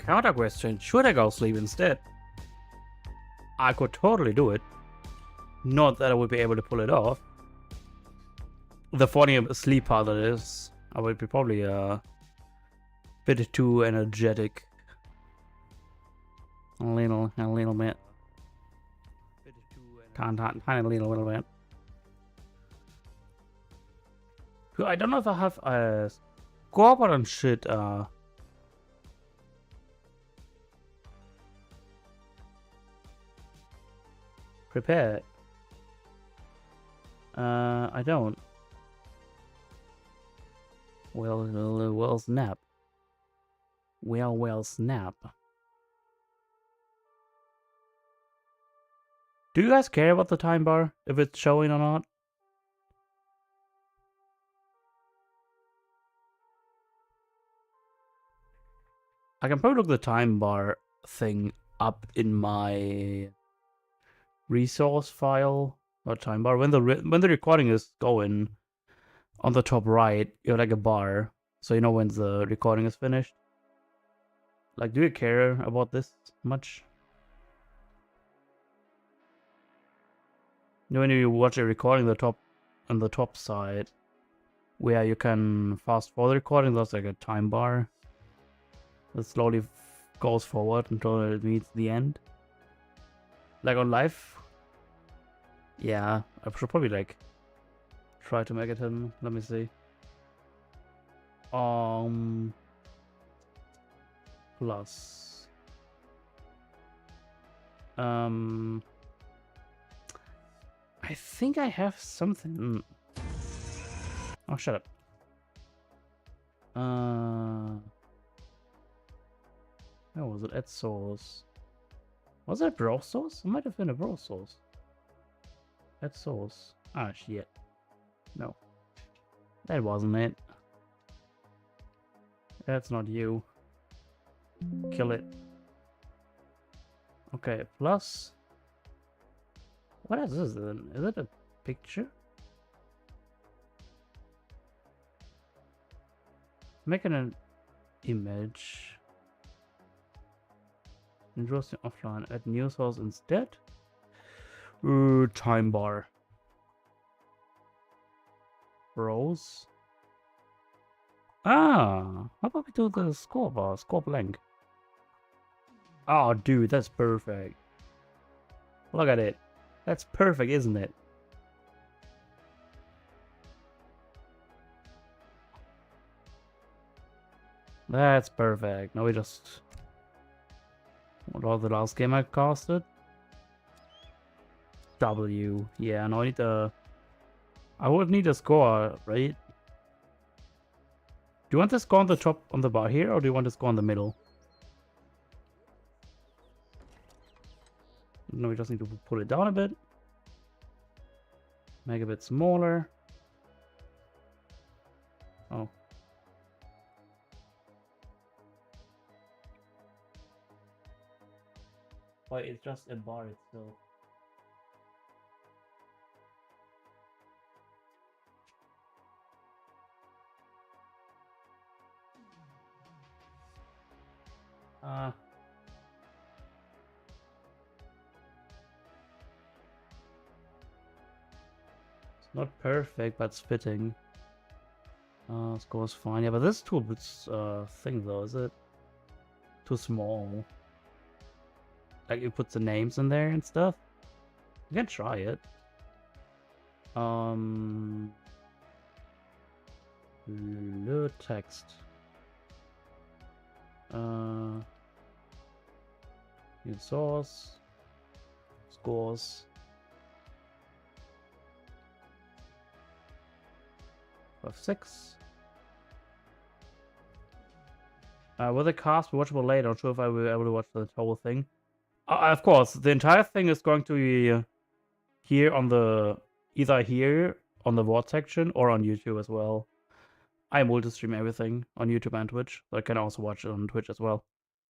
Counter question, should I go sleep instead? I could totally do it. Not that I would be able to pull it off. The funny sleep part of it is, I would be probably a bit too energetic. A little bit. Tiny little bit. I don't know if I have a score button shit prepared. I don't. Well, snap. Well, snap. Do you guys care about the time bar, if it's showing or not? I can probably look the time bar thing up in my resource file or time bar. When the recording is going, on the top right, you have like a bar, so you know when the recording is finished. Like, do you care about this much? You know, when you watch a recording, on the top side, where you can fast forward the recording, there's like a time bar that slowly goes forward until it meets the end. Like on live. Yeah, I should probably like try to make it hidden. Let me see. Plus. I think I have something. Oh, shut up. Where was it? Add source. Was it brawl source? It might have been a brawl source. Add source. Ah, shit. No. That wasn't it. That's not you. Kill it. Okay, plus. What is this then? Is it a picture? Making an image. Interesting offline. Add new source instead. Time bar. Browse. Ah, how about we do the score bar? Score blank. Oh, dude, that's perfect. Look at it. That's perfect, isn't it? That's perfect. Now we just... What was the last game I casted? W. Yeah, no, I need a... I would need a score, right? Do you want this score on the top, on the bar here, or do you want this score in the middle? No, we just need to pull it down a bit. Make it a bit smaller. Oh. But it's just a bar itself. It's not perfect, but it's fitting. Score's fine. Yeah, but this too thing though, is it too small? Like you put the names in there and stuff. You can try it. Le text. New source. Scores. 6. Will the cast be watchable later? Not sure if I will be able to watch the whole thing. Of course, the entire thing is going to be here on the... Either here on the VOD section or on YouTube as well. I multi-stream everything on YouTube and Twitch. So I can also watch it on Twitch as well.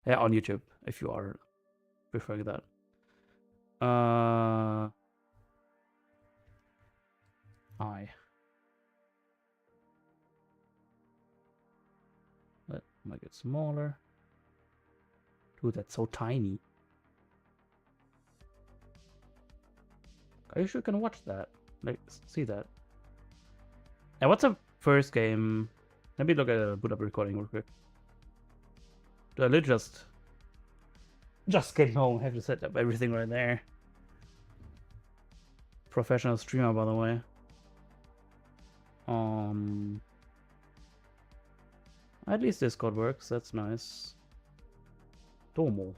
Yeah, on YouTube, if you are preferring that. Hi. Let's make it smaller. Dude, that's so tiny. Are you sure you can watch that? Like, see that? Now, what's the first game? Let me look at a boot up recording real quick. Do I literally just came home? Have to set up everything right there. Professional streamer, by the way. At least Discord works. That's nice. Domo.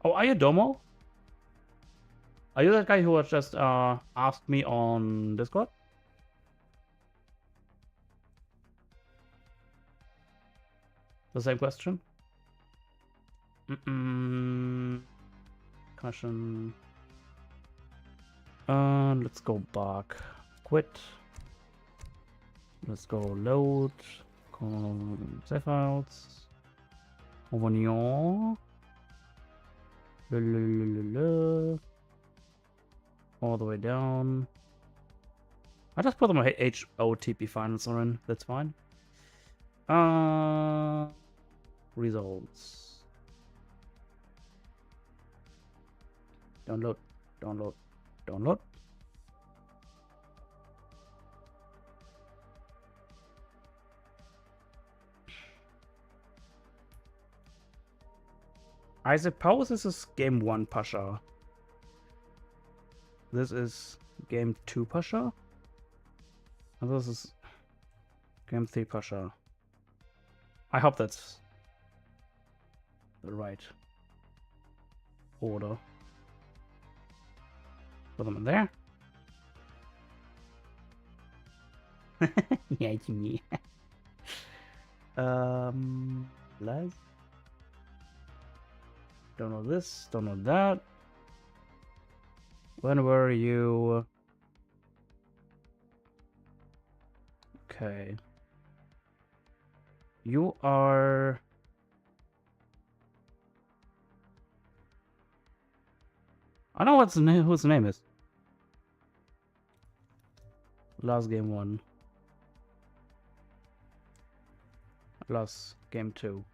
Oh, are you Domo? Are you that guy who just asked me on Discord? The same question? Question. Let's go back. Quit. Let's go load. Save files. Revenir. All the way down. I just put them on HOTP files in. That's fine. Results. Download. Download. Download. I suppose this is game 1 Pasha. This is game 2 Pasha. And this is game 3 Pasha. I hope that's the right order. Put them in there. Yeah, it's me. Les. Don't know this, don't know that. When were you? Okay. You are... I know what's the name, whose name is. Last game 1. Last game 2.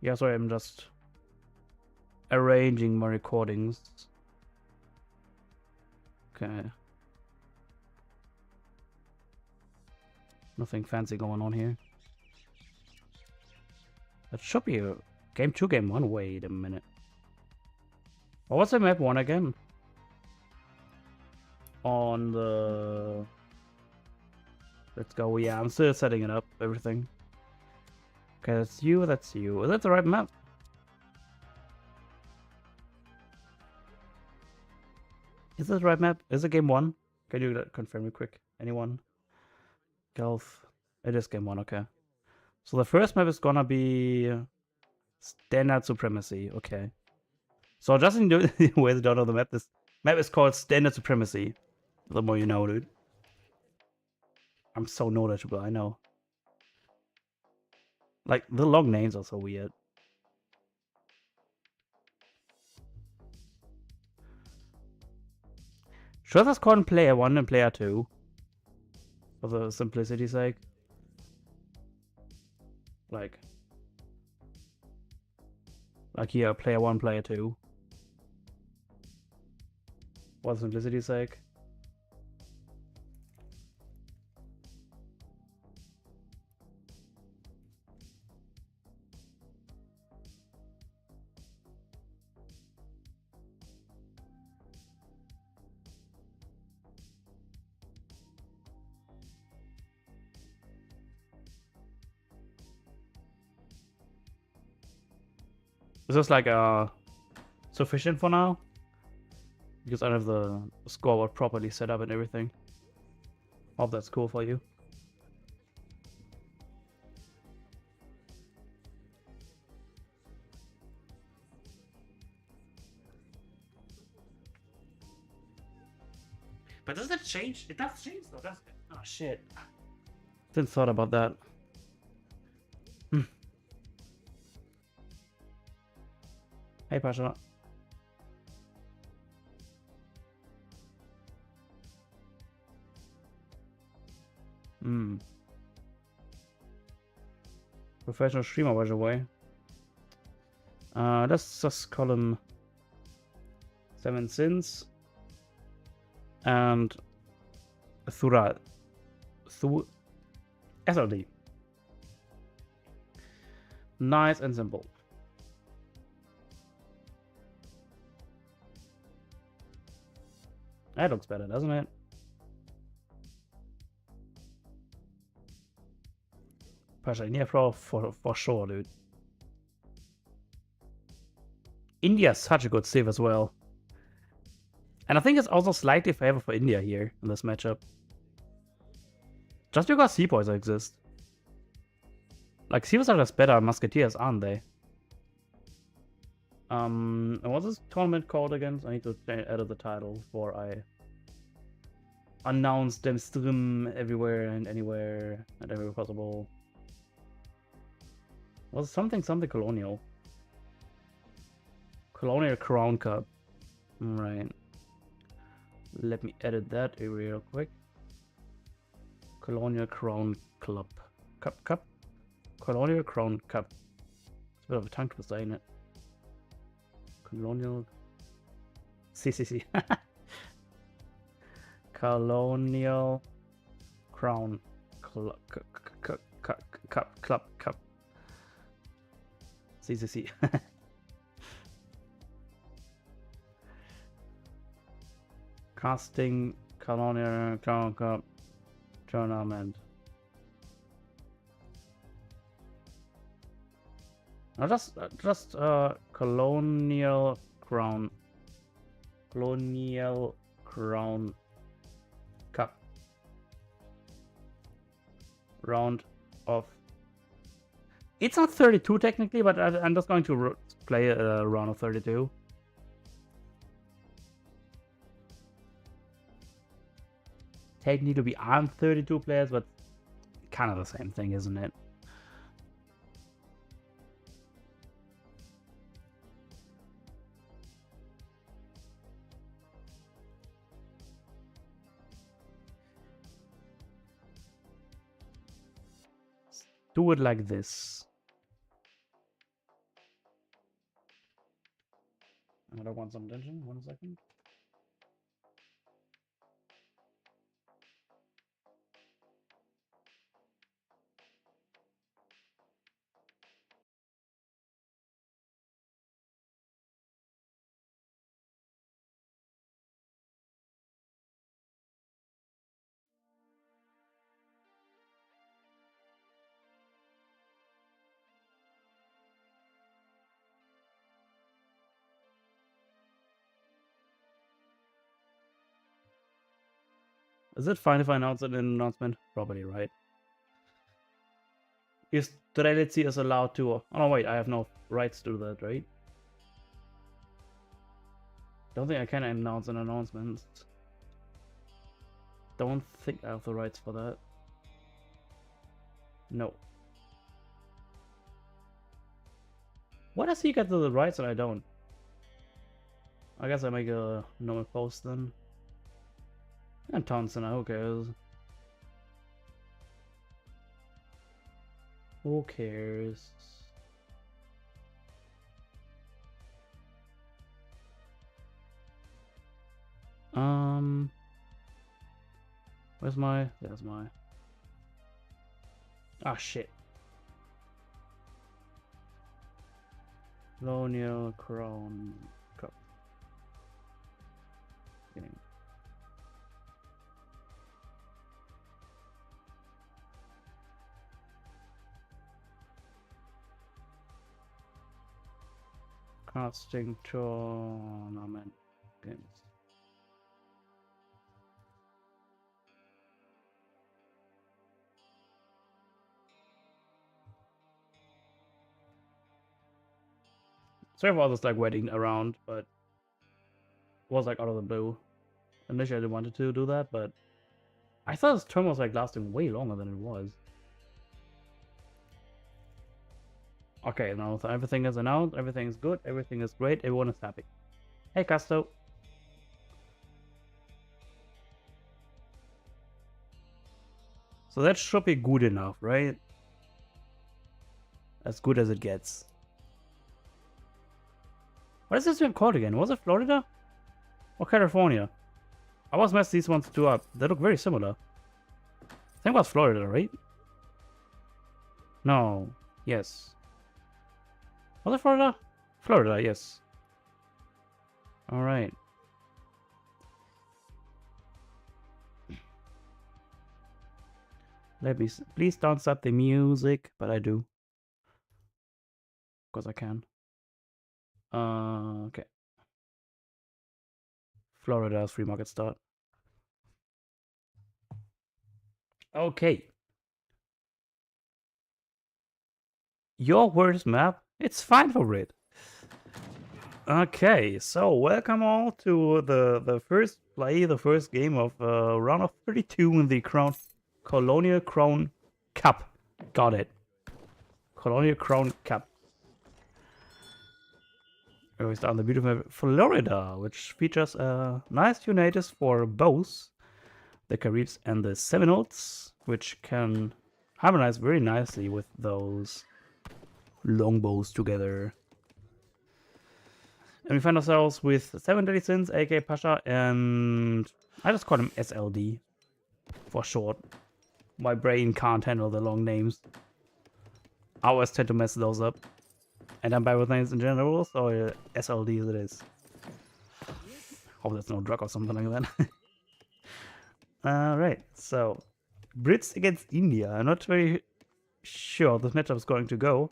Yeah, sorry, I'm just arranging my recordings. Okay. Nothing fancy going on here. That should be a game 2, game 1. Wait a minute. Oh, what's the map 1 again? On the... Let's go. Yeah, I'm still setting it up, everything. Okay, that's you, that's you. Is that the right map? Is this the right map? Is it game 1? Can you confirm me quick? Anyone? Golf. It is game 1, okay. So the first map is gonna be Standard Supremacy, okay. So just in the way they don't know the map, this map is called Standard Supremacy. The more you know, dude. I'm so knowledgeable, I know. Like, the long names are so weird. Should I just call them player 1 and player 2? For the simplicity's sake. Like here, player 1, player 2. For the simplicity's sake. Is this like sufficient for now? Because I have the scoreboard properly set up and everything. Hope that's cool for you. But does that change? It does change though, doesn't it? Oh shit. Didn't thought about that. Hey, Pasha. Professional streamer, by the way. Let's just call him 7 Sins and Thura SLD. Nice and simple. That looks better, doesn't it? Pressure India Pro for sure, dude. India is such a good save as well. And I think it's also slightly favor for India here in this matchup. Just because seapoys exist. Like, seapoys are just better musketeers, aren't they? And what's this tournament called again? I need to edit the title before I announce them stream everywhere and anywhere and everywhere possible. Was something Colonial. Colonial Crown Cup. Right. Let me edit that real quick. Colonial Crown Club. Cup? Colonial Crown Cup. It's a bit of a tongue twister, ain't it? Colonial CCC. Colonial Crown Cup. CCC. Casting Colonial Crown Cup tournament. No, just Colonial Crown Cup round of. It's not 32 technically, but I'm just going to play a round of 32. Technically to be armed 32 players, but kind of the same thing, isn't it? Do it like this. I don't want some attention. 1 second. Is it fine if I announce it in an announcement? Probably, right? Is Ro32 is allowed to... Oh no, wait, I have no rights to do that, right? Don't think I can announce an announcement. Don't think I have the rights for that. No. What does he get to the rights and I don't? I guess I make a normal post then. And Thompson, who cares? Who cares? Where's my... There's my... Ah, shit. Colonial Crown Cup. Getting... Casting tournament games. Sorry for all this like waiting around, but it was like out of the blue. Initially I didn't want to do that, but I thought this term was like lasting way longer than it was. Okay, now so everything is announced, everything is good, everything is great, everyone is happy. Hey Casto. So that should be good enough, right? As good as it gets. What is this one called again? Was it Florida? Or California? I was messed these ones two up. They look very similar. I think it was Florida, right? No. Yes. Was it Florida? Florida, yes. Alright. Let me... Please don't stop the music, but I do. Because I can. Okay. Florida's free market start. Okay. Your worst map? It's fine for it. Okay, so welcome all to the first play, the first game of round of 32 in the Colonial Crown Cup. Got it. Colonial Crown Cup. We start on the beautiful Florida, which features nice unitas for bows, the Caribs and the Seminoles, which can harmonize very nicely with those longbows together. And we find ourselves with 7 Deadly Sins, AK Pasha, and I just call him SLD for short. My brain can't handle the long names. I always tend to mess those up. And I'm bad with names in general, so SLD as it is. Hope that's no drug or something like that. Alright, so Brits against India. I'm not very sure this matchup is going to go.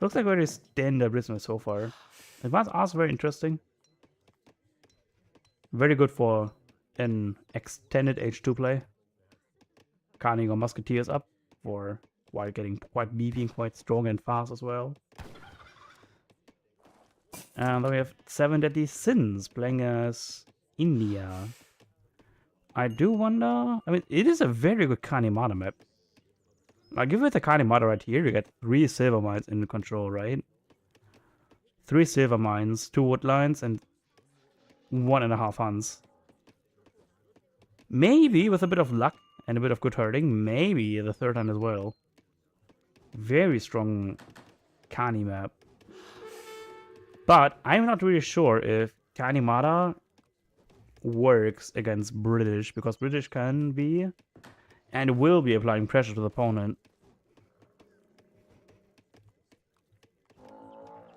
Looks like very standard Brits so far. Advanced Arts very interesting. Very good for an extended H2 play. Carning or Musketeers up for while getting quite beefy and quite strong and fast as well. And then we have 7 Deadly Sins playing as India. I do wonder... I mean, it is a very good Kanimata map. Like, give it the Kanimata right here, you get 3 silver mines in control, right? 3 silver mines, 2 wood lines, and 1.5 Huns. Maybe with a bit of luck and a bit of good hurting, maybe the 3rd Hun as well. Very strong Kani map. But I'm not really sure if Kanimata works against British, because British can be and will be applying pressure to the opponent.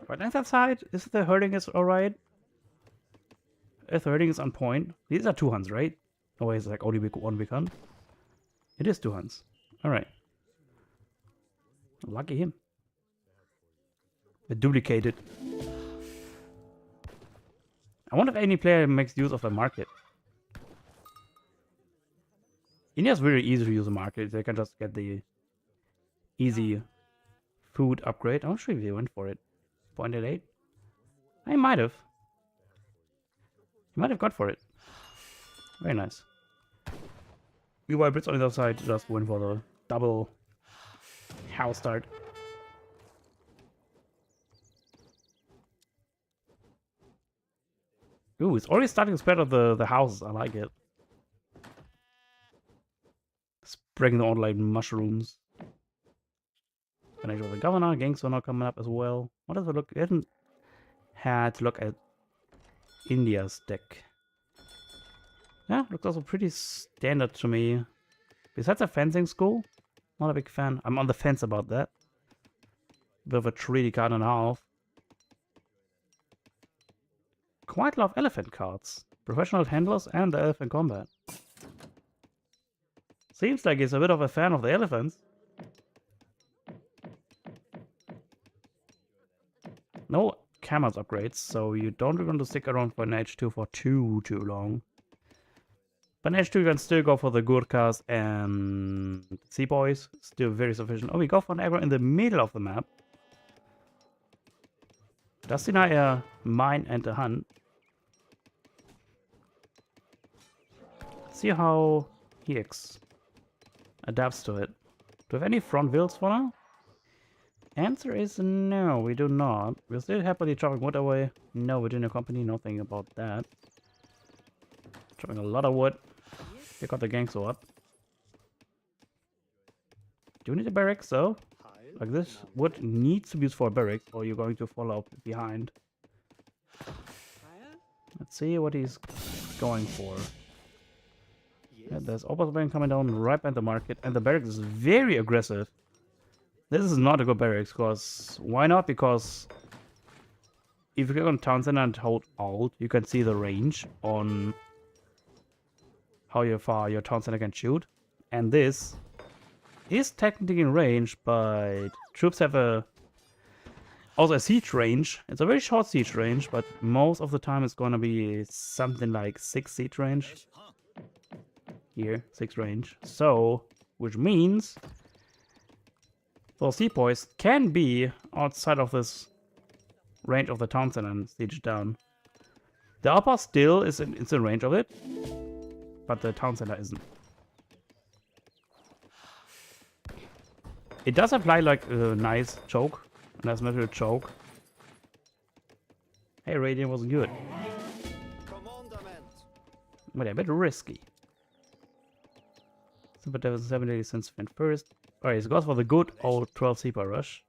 Right, on that side, is the hurting is alright? If the hurting is on point. These are 2 Huns, right? Oh wait, it's like only one big Hun. It is 2 Huns. Alright. Lucky him. But duplicated. I wonder if any player makes use of the market. India's very easy to use a market. They can just get the easy food upgrade. I'm not sure if they went for it. 0.88? I might have. You might have got for it. Very nice. Meanwhile, Brits on the other side just went for the double house start. Ooh, it's already starting to spread out the houses. I like it. Spreading them on like mushrooms. Connection with the governor. Gangs are now coming up as well. What does it look? We haven't had to look at India's deck. Yeah, looks also pretty standard to me. Besides a fencing school, not a big fan. I'm on the fence about that. Bit of a treaty card and a half. Quite a lot of elephant cards. Professional handlers and the elephant combat. Seems like he's a bit of a fan of the elephants. No camels upgrades, so you don't want to stick around for an H2 for too long. But in H2 you can still go for the Gurkhas and Seaboys. Still very sufficient. Oh, we go for an aggro in the middle of the map. Does deny a mine and a hunt. See how he adapts to it. Do we have any front wheels for now? Answer is no, we do not. We're still happily chopping wood away. No Virginia company, nothing about that. Chopping a lot of wood. They got the gangster up. Do you need a barracks though? Like this wood needs to be used for a barracks or you're going to fall out behind. Let's see what he's going for. Yeah, there's Oberstbahn coming down right by the market, and the barracks is very aggressive. This is not a good barracks, because... Why not? Because... If you click on Town Center and hold Alt, you can see the range on... how far your Town Center can shoot. And this... is technically in range, but... Troops have also a siege range. It's a very short siege range, but most of the time it's gonna be something like 6 siege range. Here, 6 range. So, which means those sepoys can be outside of this range of the town center and siege it down. The upper still is in range of it, but the town center isn't. It does apply like a nice choke, a nice metal choke. Hey, Radiant wasn't good. But a bit risky. Super Devil 70 cents went first. Alright, it goes for the good old 12 Sepa rush.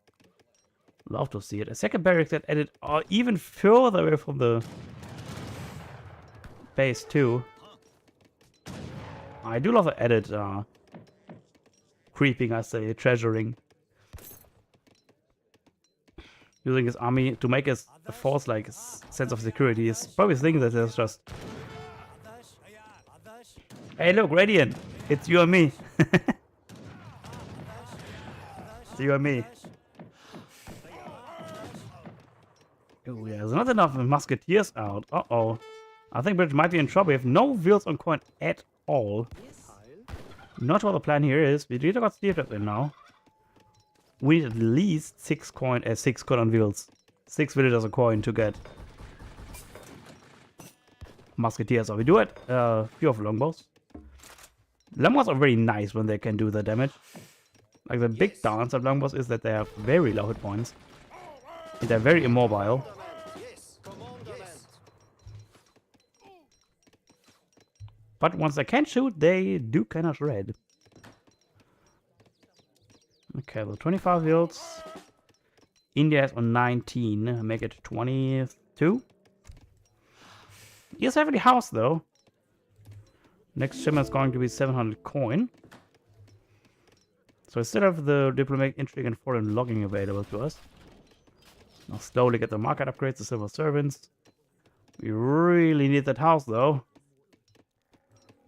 Love to see it. A second barracks that added even further away from the base too. I do love the added creeping, I say, treasuring. Using his army to make his force like sense of security is probably thinking that there's just... Hey look, Radiant! It's you and me. It's you and me. Oh yeah, there's not enough musketeers out. Uh-oh. I think British might be in trouble. We have no wheels on coin at all. Not what the plan here is. We really got steer traps in now. We need at least 6 coin on wheels. 6 villagers a coin to get musketeers. So we do it. Few of longbows. Longbows are very nice when they can do the damage. Like the big dance of longbows is that they have very low hit points. And they're very immobile. But once they can shoot, they do kind of shred. Okay, well, 25 yields. India is on 19. Make it 22. He has heavily house though. Next shipment is going to be 700 coin. So instead of the diplomatic intrigue and foreign logging available to us, I'll slowly get the market upgrades, the civil servants. We really need that house though.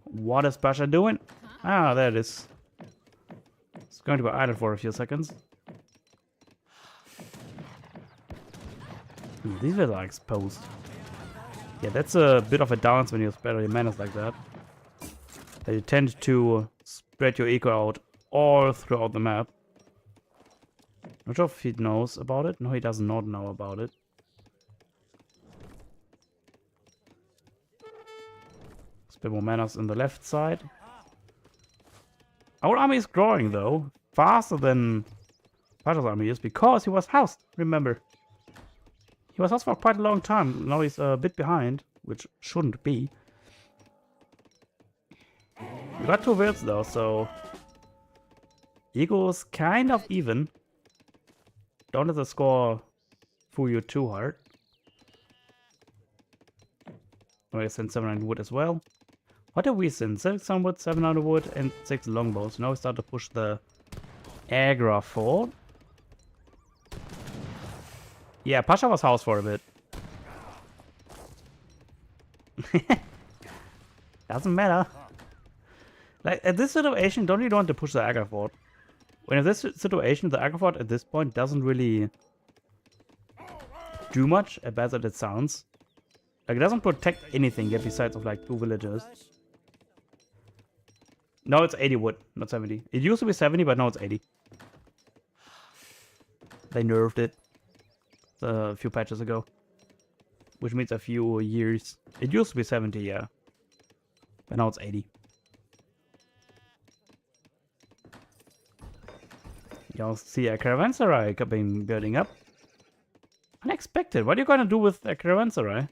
What is Pasha doing? Ah, there it is. It's going to be idle for a few seconds. These are like exposed. Yeah, that's a bit of a dance when you spread your manners like that. That you tend to spread your eco out all throughout the map. Not sure if he knows about it. No, he does not know about it. Bit more manners on the left side. Our army is growing though, faster than Pasha's army is, because he was housed, remember. He was housed for quite a long time, now he's a bit behind, which shouldn't be. We got 2 wills though, so... Ego is kind of even. Don't let the score fool you too hard. I send 700 wood as well. What have we sent? 600 wood, 700 wood, and 6 longbows. Now we start to push the Agra fort. Yeah, Pasha was housed for a bit. Doesn't matter. Like, at this situation, don't you want to push the Agra fort? When in this situation, the Agra fort at this point doesn't really do much, as bad as it sounds. Like, it doesn't protect anything yet besides of like 2 villagers. No, it's 80 wood, not 70. It used to be 70, but now it's 80. They nerfed it a few patches ago. Which means a few years. It used to be 70, yeah. But now it's 80. You'll see a caravanserai being building up. Unexpected. What are you gonna do with a caravanserai?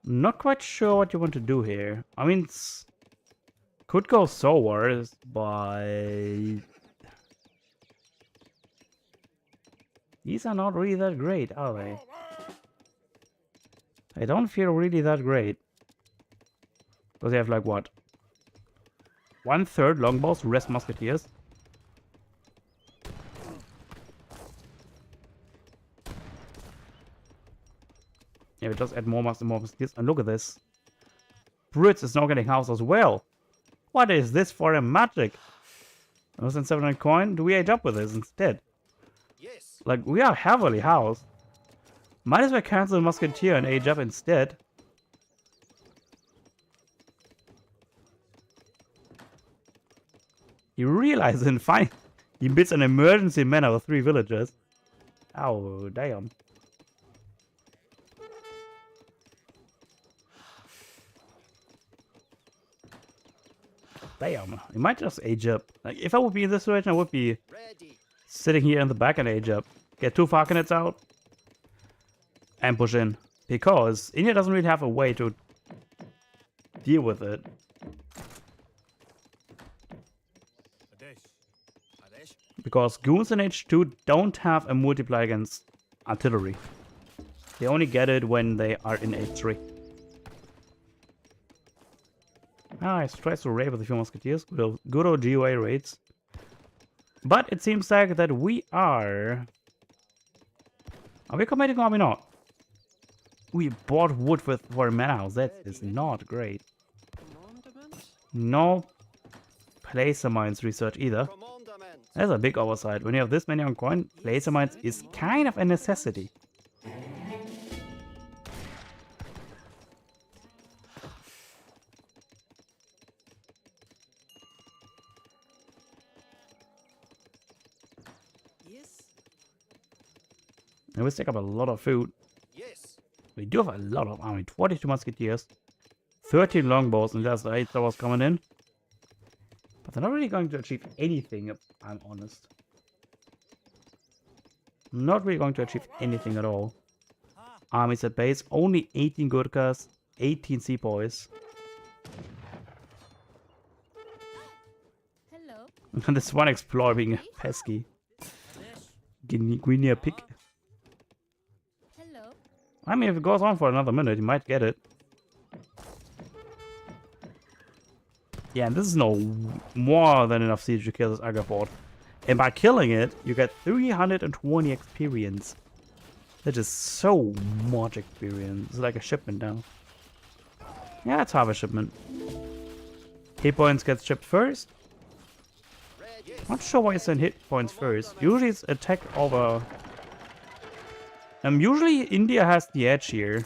Not quite sure what you want to do here. I mean, it's... could go sowars, but... these are not really that great, are they? I don't feel really that great. Because they have like what? 1/3 longbows, rest musketeers. Yeah, we just add more musketeers. And look at this. Brits is now getting housed as well. What is this for a magic? 1,700 coin? Do we age up with this instead? Yes. Like, we are heavily housed. Might as well cancel the musketeer and age up instead. You realize in fine he builds an emergency manor with 3 villagers. Oh, damn. Damn, it might just age up. Like, if I would be in this situation, I would be Ready. sitting here in the back and age up. Get 2 falconets out. And push in. Because India doesn't really have a way to deal with it. Because goons in H2 don't have a multiplier against artillery. They only get it when they are in H3. Ah, he tries to raid with a few musketeers. Good old GOA raids. But it seems like that we are... Are we committing or are we not? We bought wood for a manor house. That is not great. No placer mines research either. That's a big oversight. When you have this many on coin, placer mines is kind of a necessity. Yes. And we stack up a lot of food. Yes. We do have a lot of army. 42 musketeers, 13 longbows, and there's the 8 towers coming in. But they're not really going to achieve anything, if I'm honest. Not really going to achieve anything at all. Armies at base, only 18 Gurkhas, 18 sepoys. Hello. And this one explorer being pesky. Guinea pig. Hello. I mean, if it goes on for another minute, you might get it. Yeah, and this is no more than enough siege to kill this Agaport. And by killing it, you get 320 experience. That is so much experience. It's like a shipment now. Yeah, it's half a shipment. Hit points get shipped first. Not sure why it's in hit points first. Usually it's attack over. Usually India has the edge here.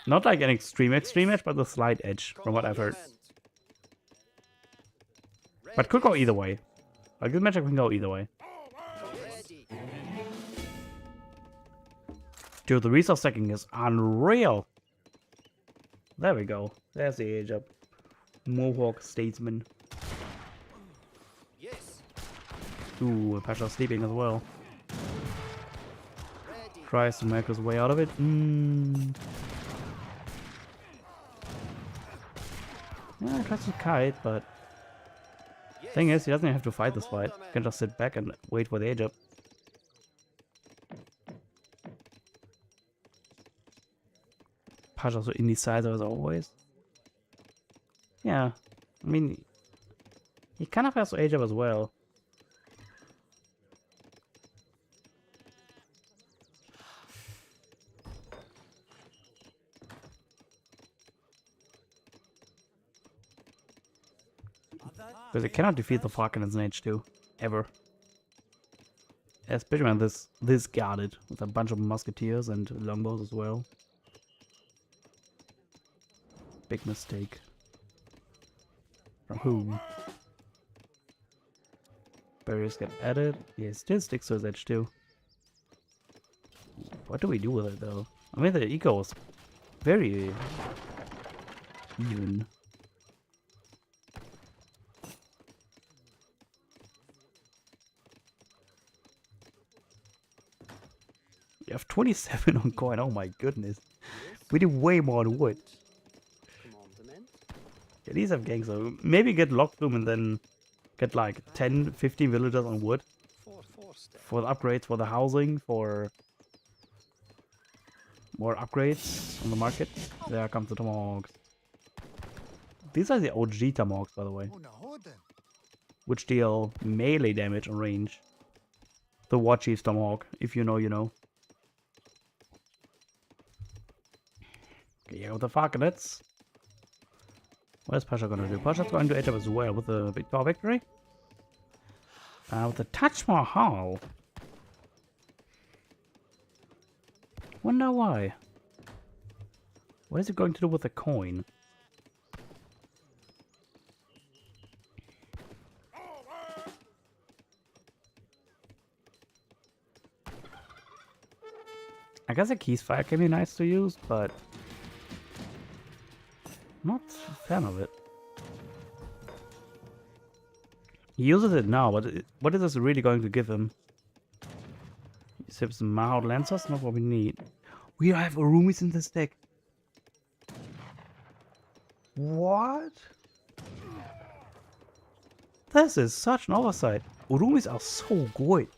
Not like an extreme edge, but a slight edge, from what I've heard. But could go either way. Like, this matchup can go either way. Dude, the resource stacking is unreal. There we go. There's the age up. Mohawk Statesman. Yes. Ooh, Pasha's sleeping as well. Ready. Tries to make his way out of it. Yeah, he tries to kite, but Yes. thing is, he doesn't have to fight this fight. He can just sit back and wait for the age up. Pasha's so indecisive as always. Yeah, I mean, he kind of has to age up as well. Because they cannot defeat the Falconers in H2. Ever. Especially when this guarded with a bunch of musketeers and longbows as well. Big mistake. From whom? Barriers get added. Yeah, it still sticks to his H2. What do we do with it though? I mean, the eco is very even. You have 27 on coin, oh my goodness. We do way more on wood. Yeah, these have gangs, so maybe get locked room and then get like 10, 15 villagers on wood. For the upgrades, for the housing, for More upgrades on the market. There comes the tomahawks. These are the OG tomahawks, by the way, which deal melee damage on range. The War Chief's tomahawk, if you know, you know. Okay, yeah, with the falconets. What is Pasha gonna do? Pasha's going to enter as well with the victory. With the Taj Mahal. Wonder why. What is it going to do with the coin? I guess a keys fire can be nice to use, but not a fan of it. He uses it now, but what is this really going to give him? He sips some Mahal Lancers, not what we need. We have Urumis in this deck. What? This is such an oversight. Urumis are so good.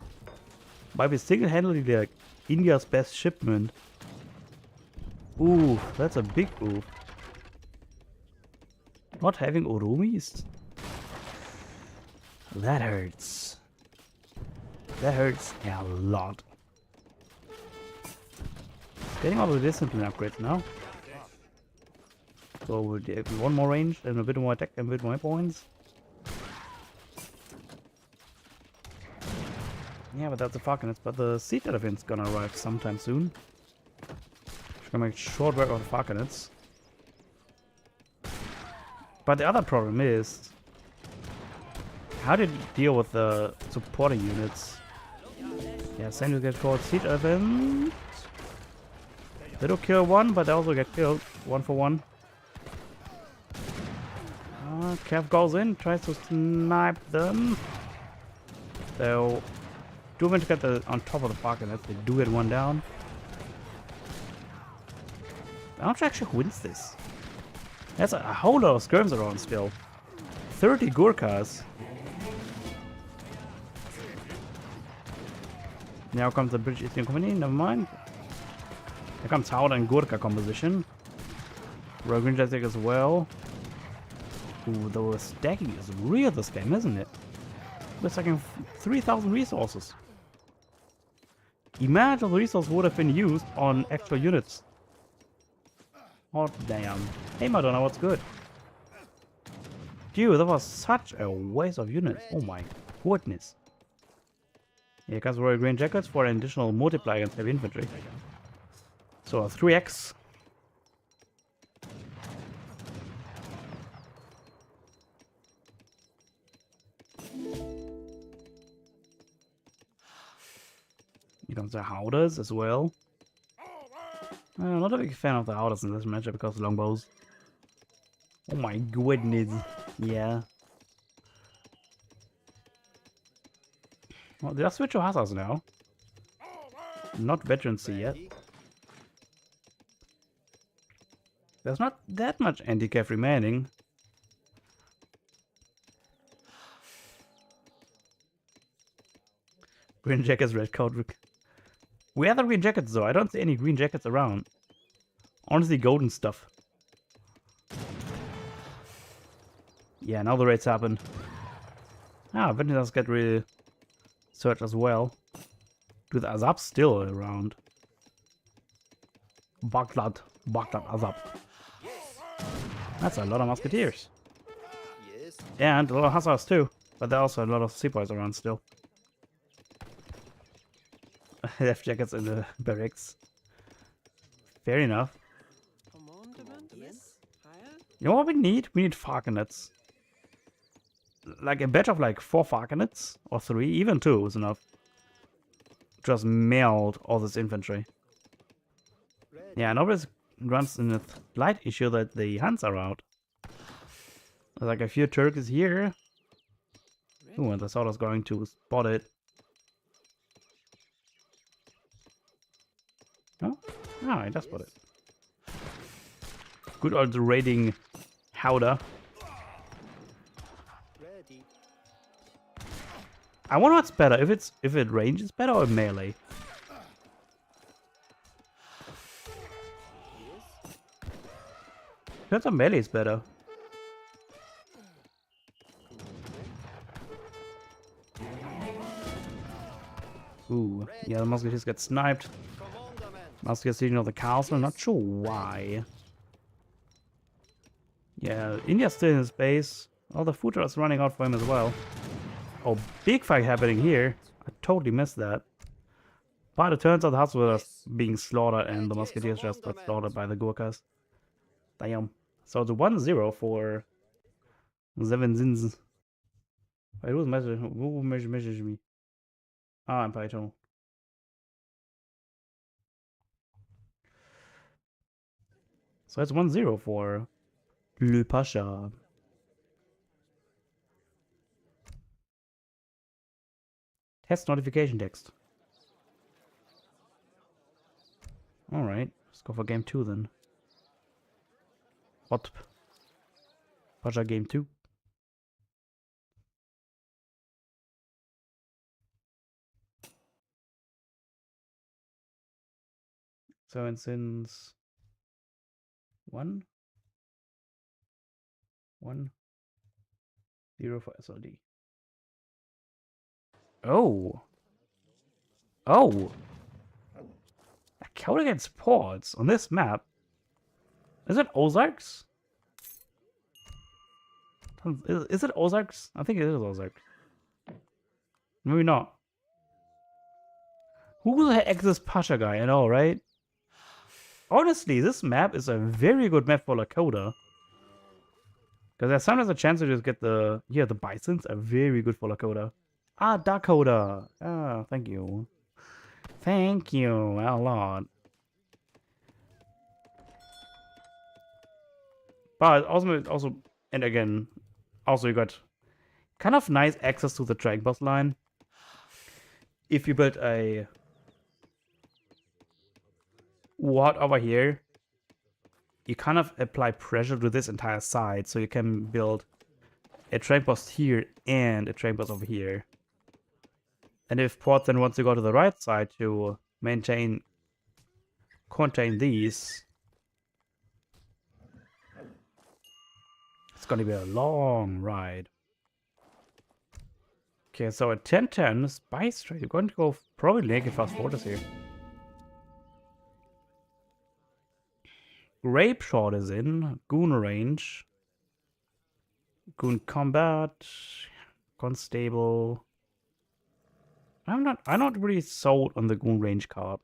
Might be single-handedly like India's best shipment. Ooh, that's a big oof. Not having Urumis? That hurts. That hurts a lot. Getting all the discipline upgrades now. So we'll get one more range and a bit more attack and a bit more points. Yeah, but that's the falconets. But the siege elephant's gonna arrive sometime soon. Just gonna make short work of the falconets. But the other problem is, how did you deal with the supporting units? Yeah, same to get called siege elephant. They do kill one, but they also get killed 1 for 1. Cav goes in, tries to snipe them. They'll do manage to get the on top of the falconets. They do get one down. I'm not sure actually who wins this. There's a whole lot of skirms around still. 30 Gurkhas. Now comes the British East Indian Company, never mind. Here comes Howdah and Gurkha composition. Royal Green Jacket as well. Ooh, the stacking is real this game, isn't it? We're stacking 3,000 resources. Imagine the resources would have been used on actual units. Oh damn. Hey Madonna, what's good? Dude, that was such a waste of units. Oh my goodness. Here comes Royal Green Jackets for an additional multiplier against heavy infantry. So a 3x. Here comes the Howdahs as well. I'm not a big fan of the Howdahs in this matchup because of longbows. Oh my goodness. Yeah. Well, they are switch to Hussars now. Not veterancy yet. There's not that much anti-cav remaining. Green jackets, red coat. Where are the green jackets though? I don't see any green jackets around. Honestly, golden stuff. Yeah, now the raids happen. Ah, Vengeance get researched as well. Do the Azab still around? Baghdad Azab. That's a lot of musketeers. Yes. And a lot of hussars too. But there are also a lot of sepoys around still. Left jackets in the barracks. Fair enough. Yes. You know what we need? We need falconets. Like a batch of like 4 falconets or 3, even 2 is enough. Just melt all this infantry. Yeah, and always runs in a slight issue that the Huns are out. There's like a few Turks here. Ooh, and the Soldier's going to spot it. Oh, ah, I just spot it. Good old raiding Howdah. Ready. I wonder what's better, if it range is better or melee. Turns out melee is better. Ooh, yeah, the musketeers get sniped. Musketeers leading of the castle, not sure why. Yeah, India's still in his base. Oh, the food is running out for him as well. Oh, big fight happening here. I totally missed that. But it turns out the Huts were being slaughtered and the musketeers just got slaughtered by the Gurkhas. Damn. So it's 1-0 for Seven Sins. Wait, who messaged me? Ah, Empire Eternal. So it's 1-0 for Le Pasha. Test notification text. Alright, let's go for game 2 then. What? Pasha game 2. Seven Sins 1 0 for SLD. Oh. Oh. A count against ports on this map. Is it Ozarks? Is it Ozarks? I think it is Ozarks. Maybe not. Who the heck is this Pasha guy at all, right? Honestly, this map is a very good map for Lakota. Because there's sometimes a chance to just get the... Yeah, the Bisons are very good for Lakota. Ah, Dakota. Ah, thank you. Thank you a lot. But also, and again, also you got kind of nice access to the track bus line. If you build a ward over here, you kind of apply pressure to this entire side, so you can build a track bus here and a track bus over here. And if Port then wants to go to the right side to contain these, it's gonna be a long ride. Okay, so at 10-10, Spice Trade, you're going to go probably naked fast fortress here. Grape Shot is in, Goon range, Goon combat, Constable. I'm not really sold on the Goon range card.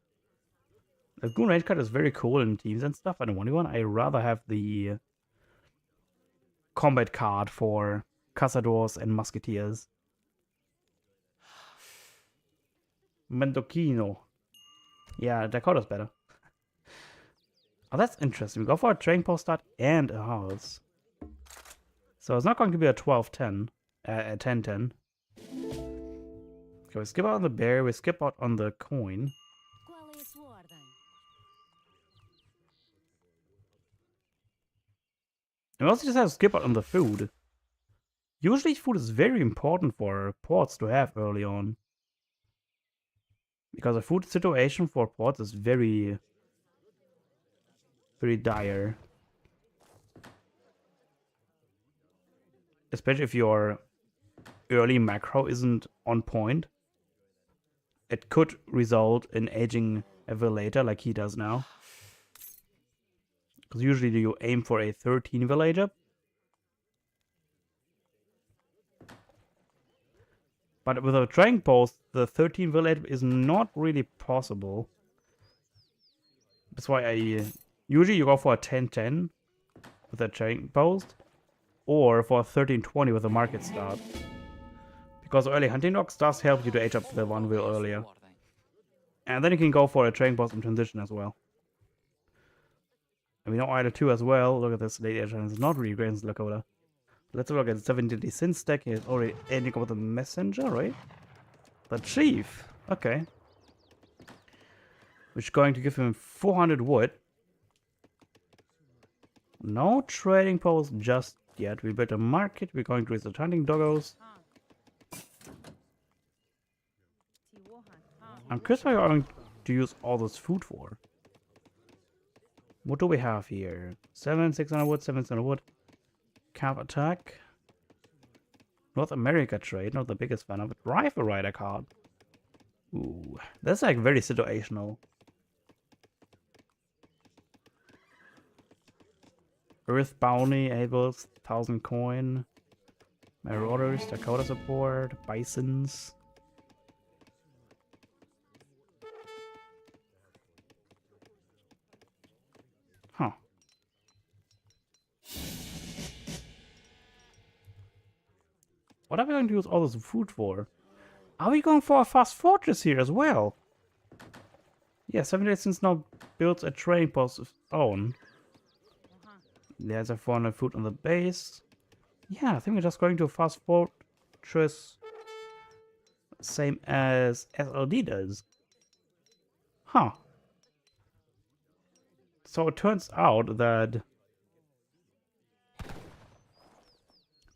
The Goon range card is very cool in teams and stuff. I don't want one. I rather have the combat card for Cazadors and Musketeers. Mendocino. Yeah, Dakota's better. Oh, that's interesting. We go for a train post start and a house. So it's not going to be a 12-10, a 10-10. Okay, we skip out on the bear, we skip out on the coin. And we also just have to skip out on the food. Usually food is very important for ports to have early on. Because the food situation for ports is very dire. Especially if your early macro isn't on point. It could result in aging a villager like he does now. Because usually you aim for a 13 villager. But with a trading post, the 13 villager is not really possible. That's why usually you go for a 10-10 with a trading post. Or for a 13-20 with a market start. Because early hunting dogs does help you to age up the one wheel earlier. And then you can go for a trading post in transition as well. And we know either 2 as well. Look at this late age, and it's not really great in Lakota. Let's look at the 70 sin stack. He's already ending up with a messenger, right? The chief. Okay. Which is going to give him 400 wood. No trading post just yet. We built a market. We're going to raise the hunting doggos. I'm curious what you're going to use all this food for. What do we have here? 7, 600 wood, 700 wood. Cap attack. North America trade, not the biggest fan of it. Rifle Rider card. Ooh, that's like very situational. Earth Bounty, Abels, 1000 coin. Marauders, Dakota support, Bisons. Huh. What are we going to use all this food for? Are we going for a fast fortress here as well? Yeah, 78 since now builds a trading post of its own. There's a 400 food on the base. Yeah, I think we're just going to a fast fortress. Same as SLD does. Huh. So it turns out that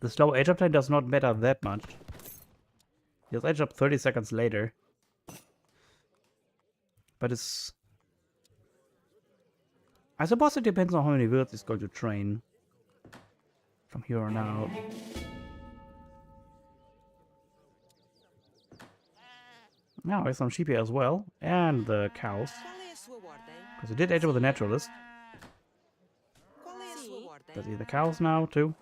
the slow age up time does not matter that much. He'll age up 30 seconds later. But it's... I suppose it depends on how many worlds he's going to train. From here on out. Now there's some sheep here as well. And the cows. Because we did age up with the naturalist. Let's eat the cows now too.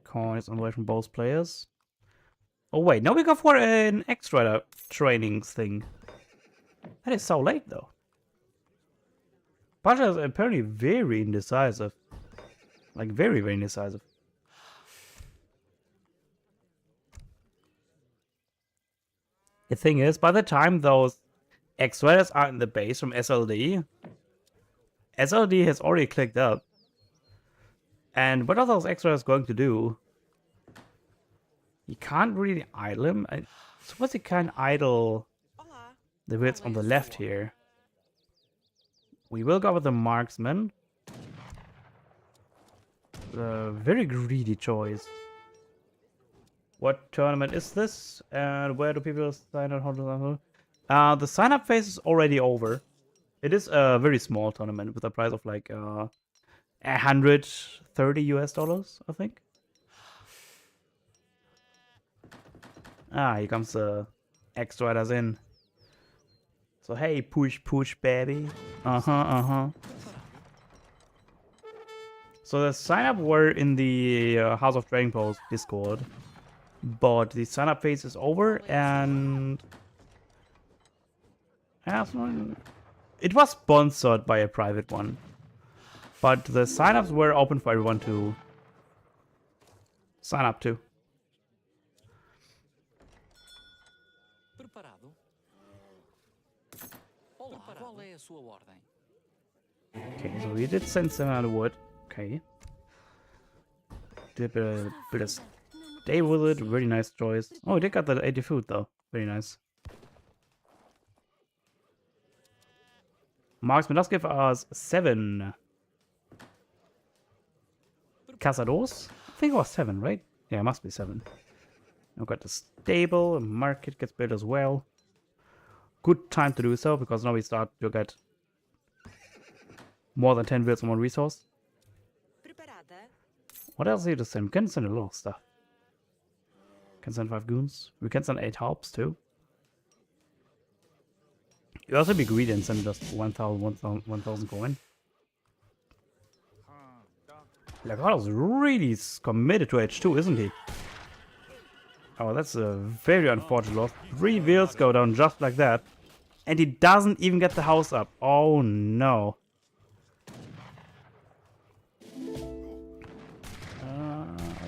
Coins on the way from both players. Oh wait, now we go for an extra training thing. That is so late though. Pasha is apparently very indecisive. Like very, very indecisive. The thing is, by the time those X-Riders are in the base from SLD, SLD has already clicked up. And what are those X-Riders going to do? You can't really idle him. I suppose you can idle the bits on the left here. We will go with the marksman. A very greedy choice. What tournament is this? And where do people sign up? The sign-up phase is already over. It is a very small tournament with a price of like $130 US, I think. Ah, here comes the X-Riders in. So hey, push, push, baby. So the sign-up were in the House of Dragon Post Discord. But the sign-up phase is over and... it was sponsored by a private one. But the sign-ups were open for everyone to sign up to. Okay, so we did send some out of wood. Okay. Did a bit of stay with it. Very nice choice. Oh, we did got the 80 food though. Very nice. Marksman does give us 7 Cazados. I think it was 7, right? Yeah, it must be 7. I've got the stable. Market gets built as well. Good time to do so because now we start to get more than 10 builds on one resource. What else need to send? We can send a lot of stuff. Can send 5 goons. We can send 8 harps too. You also be greedy and send just 1,000 coin. Lagardo's really committed to H2, isn't he? Oh, that's a very unfortunate loss. 3 wheels go down just like that. And he doesn't even get the house up. Oh no.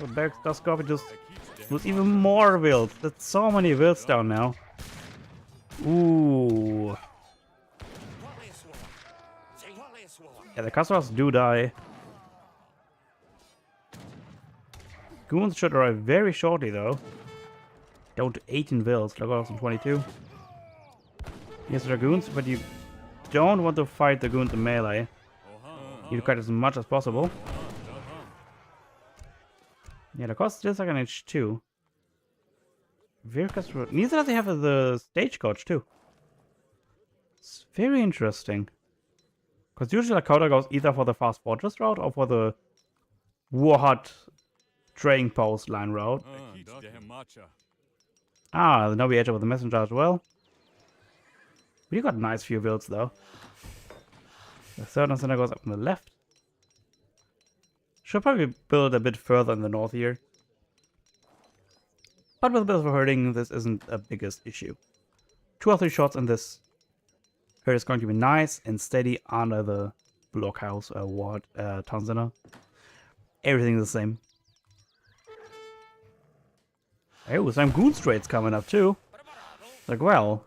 The back does copy just lose even more wheels. There's so many wheels down now. Ooh. Yeah, the customers do die. Goons should arrive very shortly though. Down to 18 wheels, like on 22. Yes, dragoons, but you don't want to fight the goons in melee. You cut as much as possible. Yeah, the cost is like an H2. Neither does they have the stagecoach too. It's very interesting. Because usually Lakota goes either for the fast fortress route or for the war hut trading post line route. Ah, now we edge over the messenger as well. We got nice few builds though. The third center goes up on the left. Should probably build a bit further in the north here. But with a bit of a herding, this isn't a biggest issue. 2 or 3 shots in this herd is going to be nice and steady under the blockhouse town center. Everything the same. Oh, some goon straits coming up too. Like, well,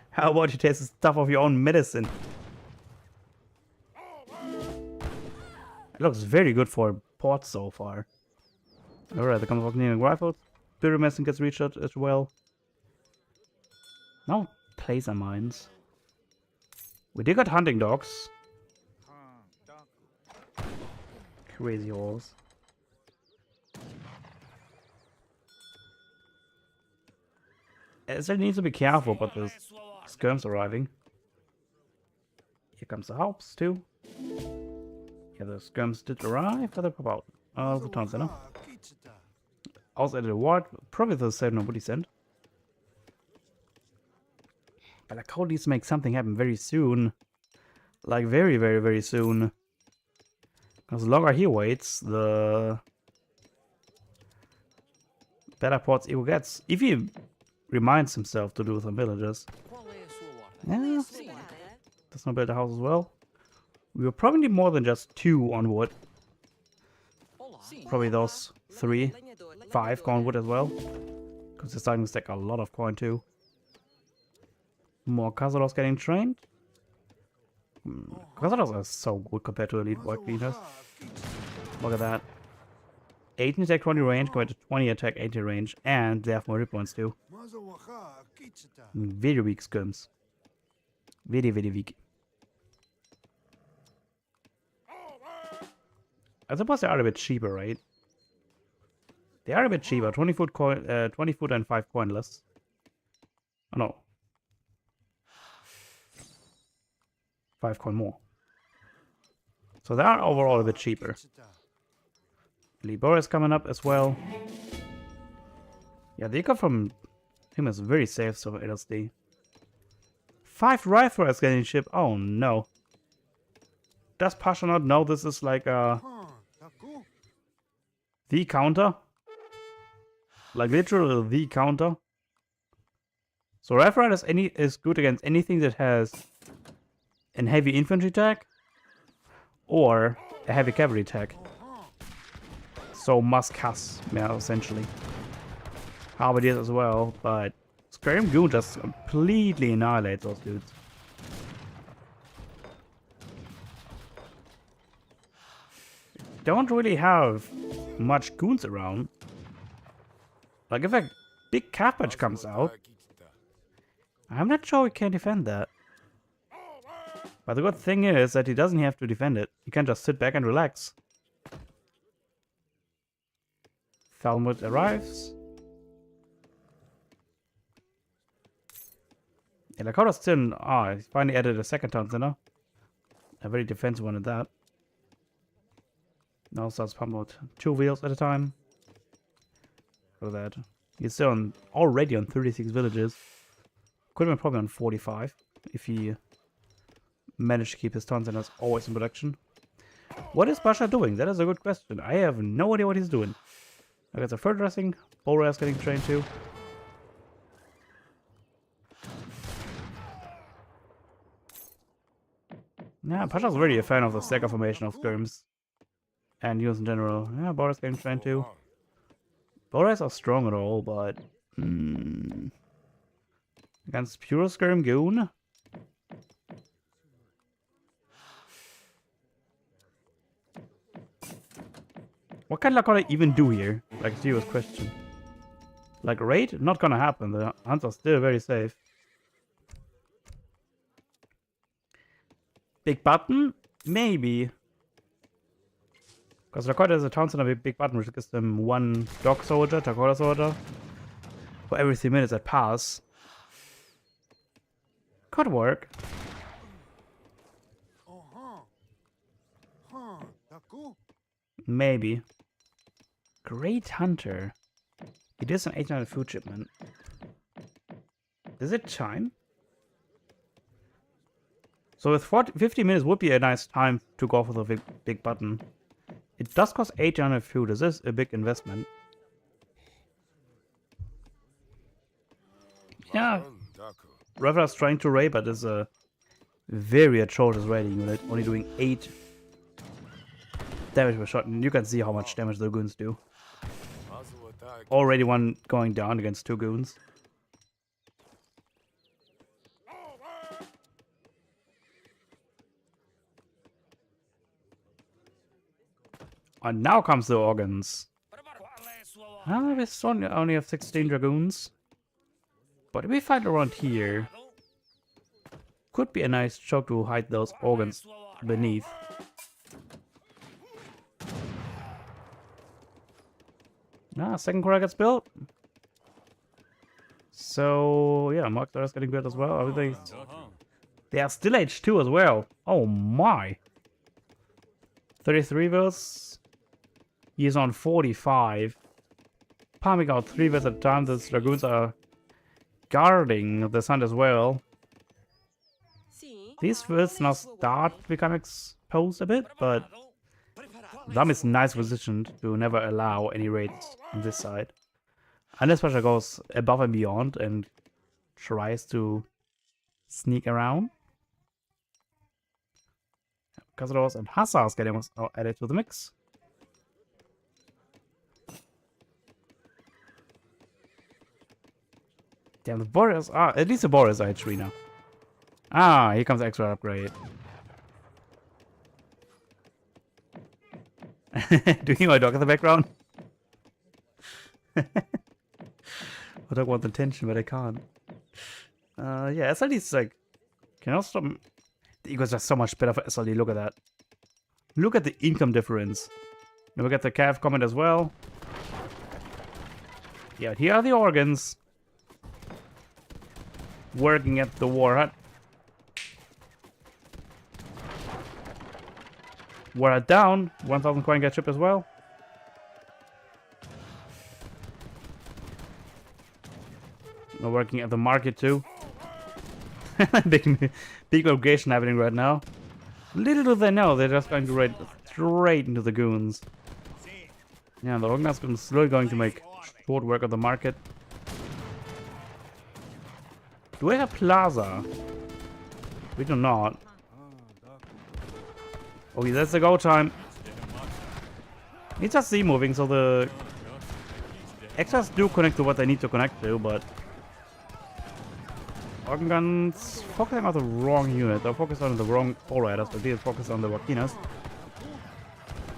how about you taste the stuff of your own medicine? It looks very good for a port so far. Alright, there comes Colonial rifles. Pyramid gets reached out as well. Now placer mines. We did got hunting dogs. Crazy horse. It needs to be careful, but there's skirms arriving. Here comes the Haups too. Yeah, the skirms did arrive, but they pop out. Oh, the town center. Also added a ward, probably the same nobody sent. But like, how needs to make something happen very soon. Like, very, very, very soon. Because the longer he waits, the better ports he gets. If he reminds himself to do some villages. Yeah. Does not build a house as well. We will probably need more than just 2 on wood. Probably those 3, 5 on wood as well. Because they're starting to stack a lot of coin too. More Cazadors getting trained. Cazadors are so good compared to elite white cleaners. Look at that. 18 attack, 20 range compared to 20 attack, 80 range. And they have more hit points too. Very weak skirms. Very, very weak. I suppose they are a bit cheaper, right? They are a bit cheaper. 20 foot coin, 20 foot and 5 coinless. Oh no. 5 coin more. So they are overall a bit cheaper. Libor is coming up as well. Yeah, the eco from him is very safe, so LSD. 5 rifles getting shipped. Oh no. Does Pasha not know this is like the counter? Like literally the counter. So rifle is good against anything that has a heavy infantry attack or a heavy cavalry attack. So must cast, yeah, essentially. Halberdiers as well, but Scream Goon just completely annihilates those dudes. Don't really have much goons around. Like if a big cabbage comes out, I'm not sure we can defend that. But the good thing is that he doesn't have to defend it. He can just sit back and relax. Thalmud arrives. Yeah, Lakota's still... Ah, he finally added a second town center. A very defensive one at that. Now starts pumping out 2 wheels at a time. Look at that. He's still already on 36 villages. Could have been probably on 45 if he managed to keep his town centers always in production. What is Pasha doing? That is a good question. I have no idea what he's doing. I got the fur dressing. Bolras getting trained too. Yeah, Pasha's really a fan of the stagger formation of skirms. And use in general. Yeah, Boras getting trained too. Boras are strong at all, but... against pure skirm goon? What can Lakota even do here? Like, serious question. Like, raid? Not gonna happen. The hunts are still very safe. Big button? Maybe. Because Lakota has a town center with big button, which gives them 1 dog soldier, Dakota soldier, for every 3 minutes that pass. Could work. Maybe. Great Hunter. It is an 800 food shipment. Is it time? So with 50 minutes would be a nice time to go for the big button. It does cost 800 food. This is a big investment. Yeah. Reveler's trying to raid, but is a very atrocious raiding unit. Only doing 8 damage per shot. And you can see how much damage the goons do. Already one going down against 2 goons. And now comes the organs. Ah, we only have 16 dragoons. But if we fight around here, could be a nice choke to hide those organs beneath. Ah, second core gets built. So yeah, Mark is getting built as well. They are still H2 as well. Oh my. 33 verse. He's on 45. Pumping out 3 verse at a time. The dragoons are guarding the sun as well. These verses now start to become exposed a bit, but Dam is nice positioned to never allow any raids on this side. Unless pressure goes above and beyond and tries to sneak around. Cazadors and Hussars getting added to the mix. Damn, the Boris are at least the Boris are H3 now. Ah, here comes the extra upgrade. Do you hear my dog in the background? My dog wants attention, but I can't. Yeah, SLD is like... Can I stop? The Eagles are so much better for SLD, look at that. Look at the income difference. Then we get the Cav comment as well. Yeah, here are the organs. Working at the war hut. War hut down. 1000 coin get shipped as well. We're working at the market too. big migration happening right now. Little do they know, they're just going to raid straight into the goons. Yeah, the Rognar's been slowly going to make short work of the market. Do we have Plaza? We do not. Okay, that's the go time. It's just Z moving, so the extras do connect to what they need to connect to, but Organ Guns focusing on the wrong unit. They're focused on the wrong Pole Riders, but they're focused on the Wakinas.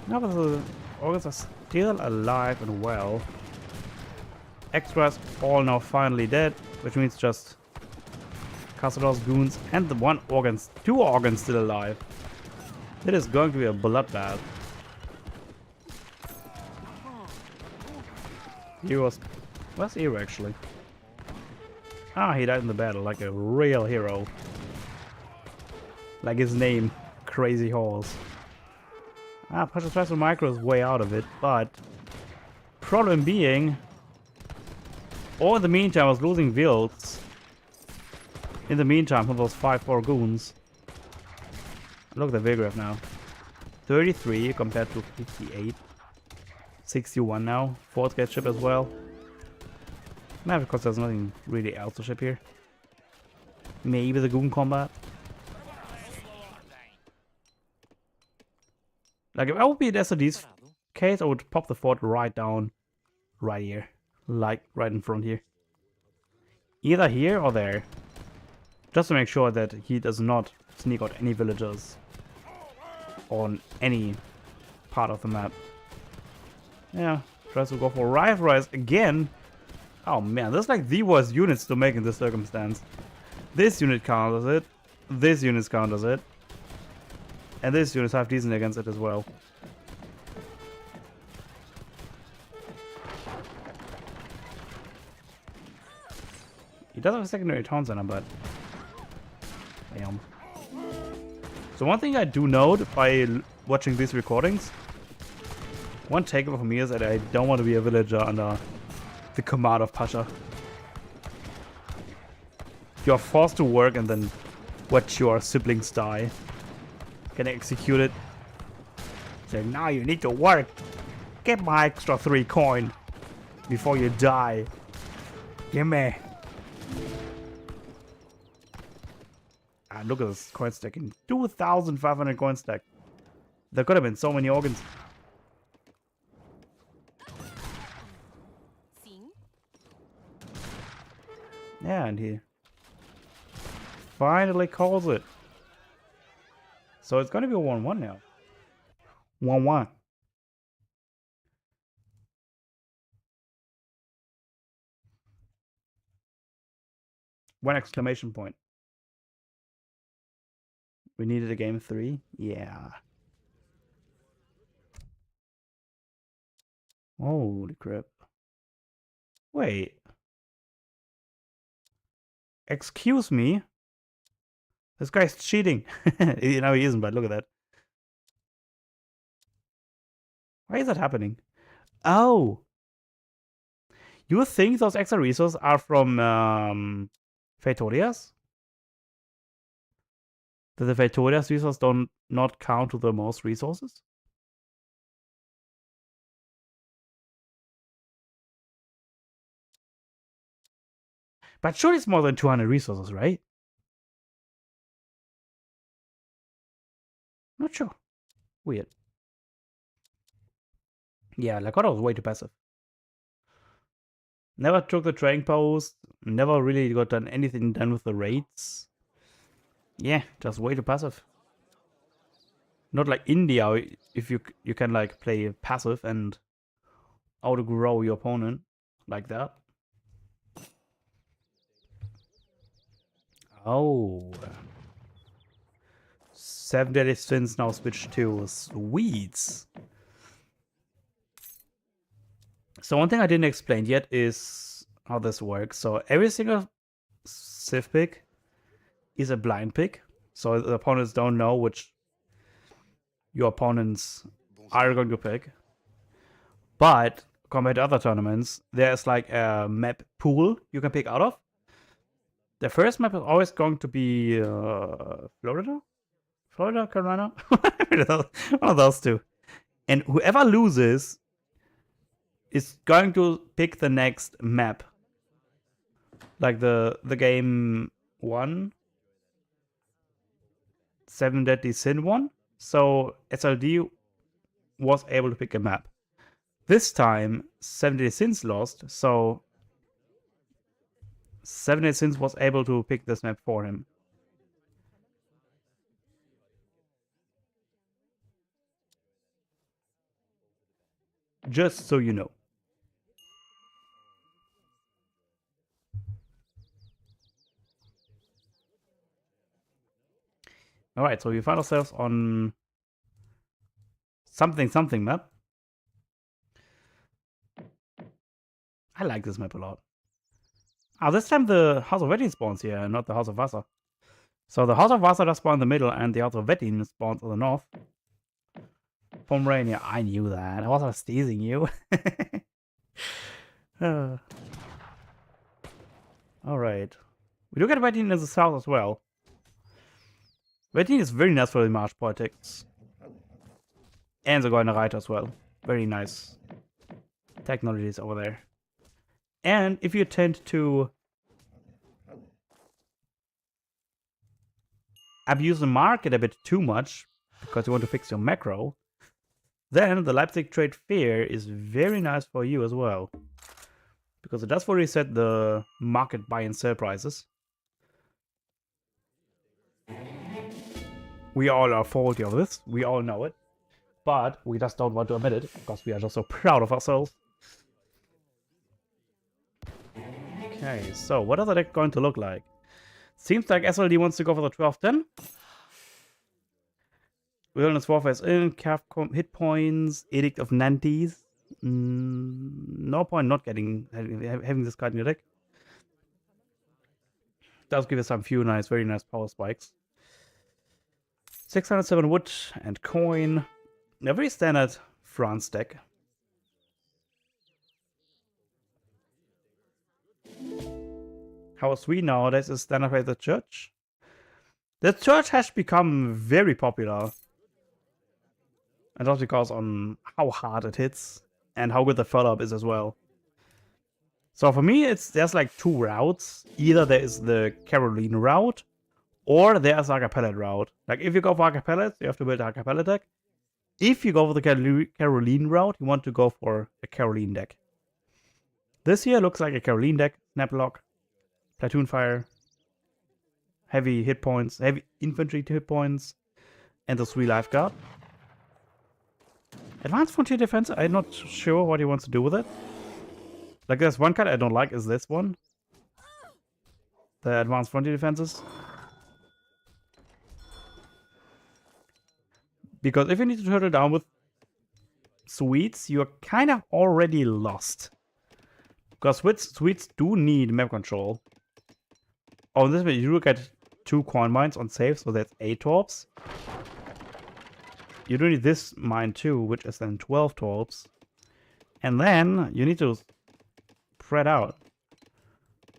Now the organs are still alive and well. Extras all now finally dead, which means just Castadors, Goons, and the two organs still alive. It is going to be a bloodbath. Where's Hero actually? Ah, he died in the battle like a real hero. Like his name, Crazy Halls. Ah, Pressure Transfer Micro is way out of it, but problem being, in the meantime I was losing builds. In the meantime, from those 5-4 goons. Look at the Vigoref now. 33 compared to 58. 61 now. 4th get ship as well. Nah, because there's nothing really else to ship here. Maybe the goon combat. Like if I would be in SOD's case, I would pop the fort right down, right here. Like right in front here. Either here or there. Just to make sure that he does not sneak out any villagers on any part of the map. Yeah, tries to go for Rive Rise again. Oh man, that's like the worst units to make in this circumstance. This unit counters it, this unit counters it, and this unit's half decent against it as well. He does have a secondary town center, but Damn. So one thing I do note by watching these recordings, one takeaway for me is that I don't want to be a villager under the command of Pasha. You're forced to work and then watch your siblings die. Can execute it. Say, now you need to work. Get my extra 3 coin before you die. Gimme. And look at this coin stacking. 2,500 coin stack. There could have been so many organs. Yeah, and he finally calls it. So it's gonna be a 1-1 now. 1-1. One exclamation point. We needed a game 3? Yeah. Holy crap. Wait. Excuse me? This guy's cheating. You know, he isn't, but look at that. Why is that happening? Oh. You think those extra resources are from Fetorias? That the Fetorias resources don't not count to the most resources? But sure it's more than 200 resources, right? Not sure. Weird. Yeah, Lakota was way too passive. Never took the trading post. Never really got done anything done with the raids. Yeah, just way too passive. Not like India, if you can like play passive and outgrow your opponent like that. Oh. 7 deadly sins now switched to Swedes. So one thing I didn't explain yet is how this works. So every single Civ pick is a blind pick. So the opponents don't know which your opponents are going to pick. But compared to other tournaments, there's like a map pool you can pick out of. The first map is always going to be Florida, Carolina, one of those two. And whoever loses is going to pick the next map. Like the game 1, 7 Deadly Sin 1. So SLD was able to pick a map. This time 7 Deadly Sins lost, so 7 Deadly Sins was able to pick this map for him. Just so you know. Alright, so we find ourselves on something map. I like this map a lot. Ah, this time the House of Wettin spawns here, and not the House of Wasser. So the House of Wasser does spawn in the middle, and the House of Wettin spawns on the north. Pomerania, I knew that. I was teasing you. Alright. We do get Wettin in the south as well. Wettin is very nice for the March politics. And the Golden Reiter as well. Very nice technologies over there. And if you tend to abuse the market a bit too much, because you want to fix your macro, then the Leipzig Trade Fair is very nice for you as well. Because it does reset the market buy and sell prices. We all are faulty of this, we all know it. But we just don't want to admit it, because we are just so proud of ourselves. Okay, so what is the deck going to look like? Seems like SLD wants to go for the 12-10. Wilderness Warfare is in, Capcom hit points, Edict of Nantes. No point not having this card in your deck. Does give us some few nice, very nice power spikes. 607 wood and coin. A very standard France deck. How sweet nowadays is standard by the church. The church has become very popular. And that's because on how hard it hits and how good the follow-up is as well. So for me, there's like two routes. Either there is the Caroline route, or there's Arca Pellet route. Like if you go for Arca Pellet, you have to build an Arca Pellet deck. If you go for the Caroline route, you want to go for a Caroline deck. This here looks like a Caroline deck. Snaplock, Platoon Fire, heavy hit points, heavy infantry hit points, and the 3 Lifeguard. Advanced Frontier Defense, I'm not sure what he wants to do with it. Like there's one card I don't like, is this one. The Advanced Frontier Defenses. Because if you need to turtle down with Sweets, you're kind of already lost. Because Sweets do need map control. Oh, this way you do get 2 coin mines on save, so that's 8 torps. You do need this mine too, which is then 12 torps. And then you need to spread out.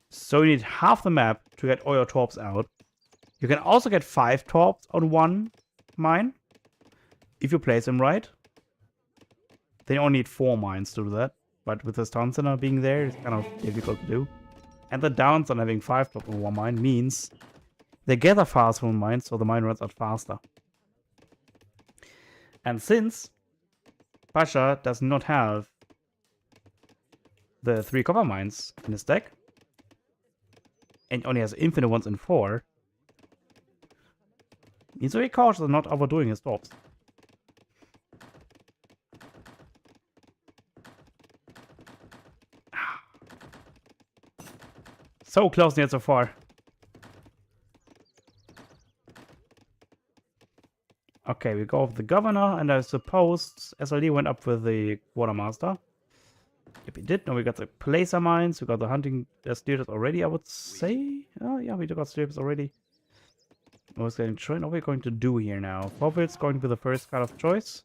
So you need half the map to get all your torps out. You can also get 5 torps on 1 mine. If you place them right. Then you only need 4 mines to do that. But with the stun center being there, it's kind of difficult to do. And the downs on having 5 torps on 1 mine means they gather fast from mine, so the mine runs out faster. And since Pasha does not have the 3 copper mines in his deck, and only has infinite ones in 4, he's very cautious of not overdoing his torps. So close yet so far. Okay, we go with the governor, and I suppose SLD went up with the quartermaster. If he did, now we got the placer mines, we got the hunting steers already, I would say. Oh yeah, we got steers already. I was getting trained. What are we going to do here now? Probably it's going to be the first card of choice.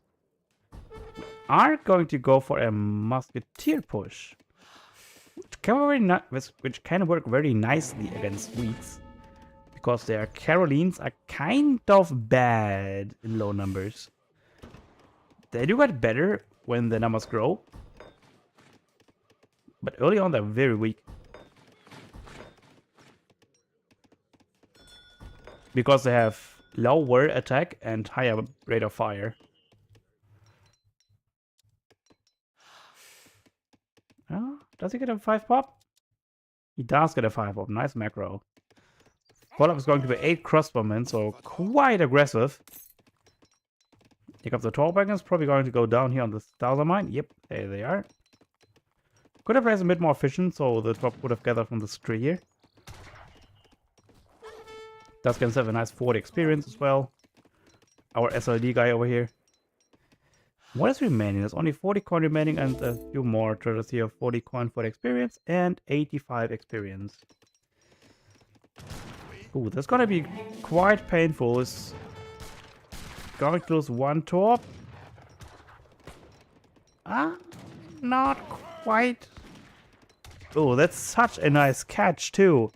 We are going to go for a musketeer push. Which can work very nicely against Sweets. Because their Carolines are kind of bad in low numbers. They do get better when the numbers grow. But early on they're very weak. Because they have lower attack and higher rate of fire. Does he get a 5 pop? He does get a 5 pop. Nice macro. Follow-up is going to be 8 crossbowmen, so quite aggressive. Here comes the tall wagons, probably going to go down here on the Stauser mine. Yep, there they are. Could have placed a bit more efficient, so the top would have gathered from this tree here. Does get himself a nice 40 experience as well. Our SLD guy over here. What is remaining? There's only 40 coin remaining and a few more treasures here. 40 coin for the experience and 85 experience. Ooh, that's gonna be quite painful. It's going to lose 1 torp. Not quite. Oh, that's such a nice catch too.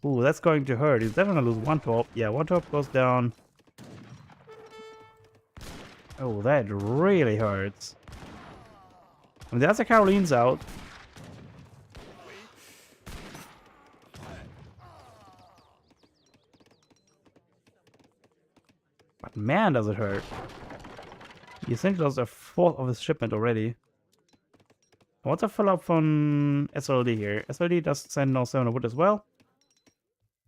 Ooh, that's going to hurt. He's definitely gonna lose 1 torp. Yeah, 1 torp goes down. Oh, that really hurts. I mean, there's the Carolines out. But man, does it hurt. He essentially lost a 4th of his shipment already. What's a follow-up from SLD here? SLD does send no 7 wood as well.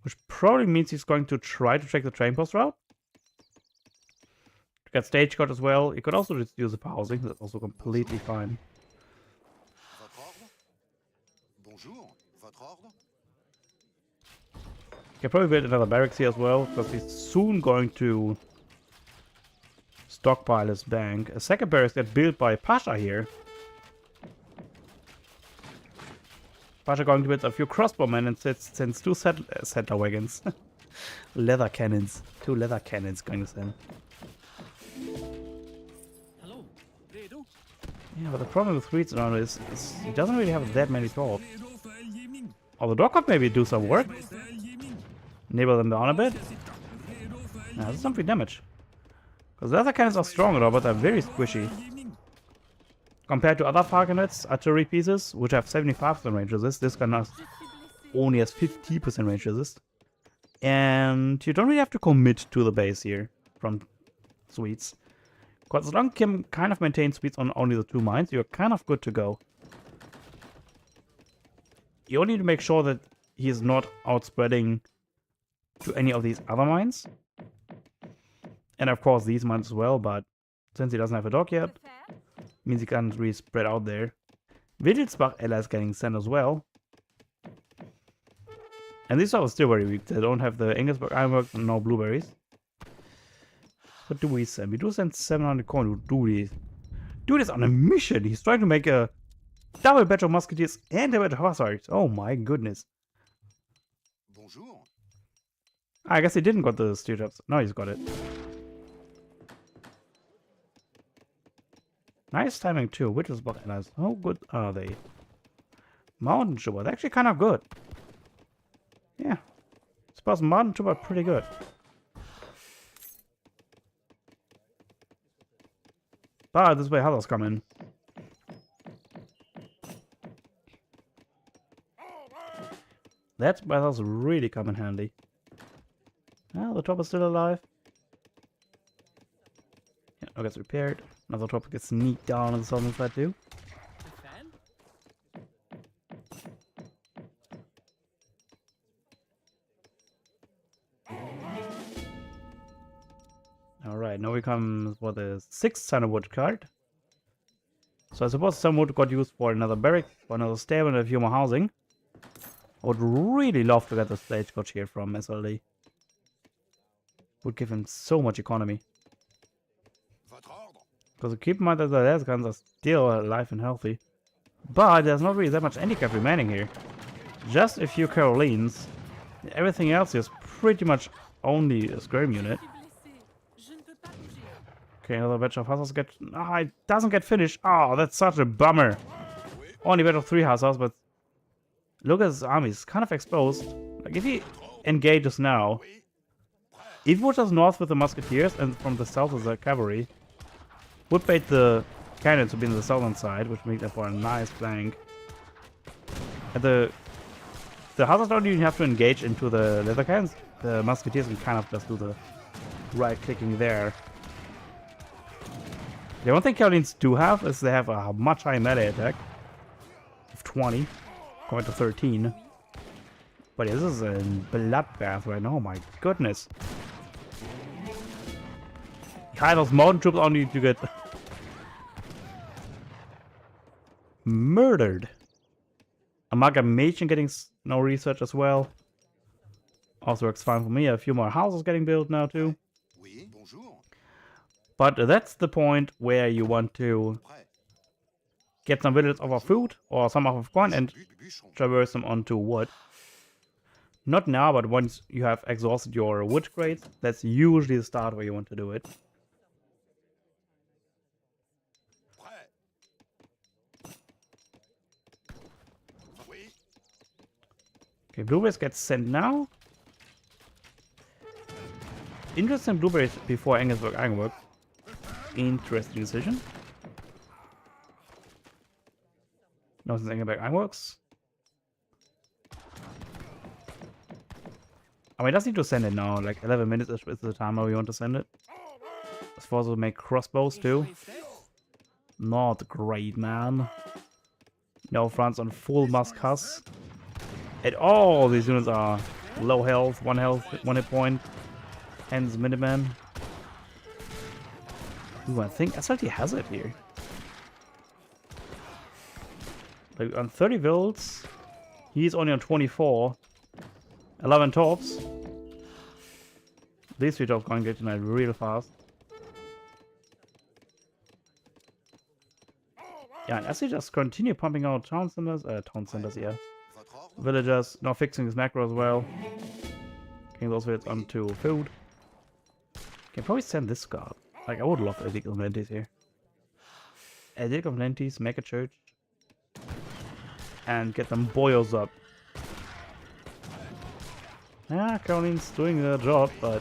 Which probably means he's going to try to check the train post route. To get stagecoach as well. He could also just use the housing. That's also completely fine. Can probably build another barracks here as well, because he's soon going to stockpile his bank. A second barracks gets built by Pasha here. Pasha going to build a few crossbowmen and sends 2 settler wagons. Leather cannons. 2 leather cannons going to send. Hello, redo? Yeah, but the problem with Swedes now is he doesn't really have that many torps. Oh, the dog could maybe do some work. Nibble them down a bit. Yeah, that's some free damage. Because the other cannons are stronger, but they're very squishy. Compared to other Falconets, artillery pieces, which have 75% range resist, this gun only has 50% range resist. And you don't really have to commit to the base here from Swedes. Because as long as you can kind of maintain speeds on only the 2 mines, you're kind of good to go. You only need to make sure that he is not outspreading to any of these other mines. And of course these mines as well, but since he doesn't have a dock yet, means he can't really spread out there. Wittelsbach Ella is getting sent as well. And these are still very weak. They don't have the Engelsberg Ironwork and no blueberries. What do we send? We do send 700 coin to Dude. Dude is on a mission. He's trying to make a double batch of musketeers and a batch of hussars. Oh my goodness. Bonjour. I guess he didn't got the steel traps. No, he's got it. Nice timing too. Which is nice. How good are they? Mountain Trooper. They're actually kind of good. Yeah. I suppose Mountain Trooper are pretty good. But this way others come in. That's where others really come in handy. Well, the top is still alive. Yeah, no gets repaired. Another top gets sneaked down on the southern side too. Alright, now we come for the 6th Thunderwood card. So I suppose some wood got used for another barrack, for another stable and a few more housing. I would really love to get the stagecoach here from SLD. Would give him so much economy. Because keep in mind that the last guns are still alive and healthy. But there's not really that much handicap remaining here. Just a few Carolines. Everything else is pretty much only a skirm unit. Okay, another batch of hussars get... Ah, it doesn't get finished. Oh, that's such a bummer. Only batch of 3 hussars, but... Look at his army, it's kind of exposed. Like, if he engages now... If he was just north with the musketeers and from the south with the cavalry... Would bait the cannon to be on the southern side, which makes that for a nice flank. And the hussars don't even have to engage into the leather cannons. The musketeers can kind of just do the right clicking there. The one thing Carolines do have is they have a much higher melee attack of 20 compared to 13. But yeah, this is a bloodbath right now. Oh my goodness. Kind of mountain troops only to get murdered. Amalgamation getting no research as well. Also works fine for me. A few more houses getting built now too. But that's the point where you want to get some villages of our food or some of our coin and traverse them onto wood. Not now, but once you have exhausted your wood crates, that's usually the start where you want to do it. Okay, blueberries get sent now. Interesting blueberries before Engelsberg Ironwork. Interesting decision. No, since Engelsberg Ironworks. I mean, it does need to send it now. Like 11 minutes is the time where we want to send it. As far as we make crossbows too. Not great, man. No fronts on full muskas. And all these units are low health, 1 hit point. Hence Minuteman. Ooh, I think SLT has it here. Like on 30 volts, he's only on 24. 11 torps. These 3 torps going to get tonight real fast. Yeah, and as he just continue pumping out town centers, yeah. Villagers, now fixing his macro as well. Taking those bits onto food. Can probably send this guard. Like, I would love Edict of Mentis here. Edict of Mentis, make a church. And get them boils up. Yeah, Caroline's doing their job, but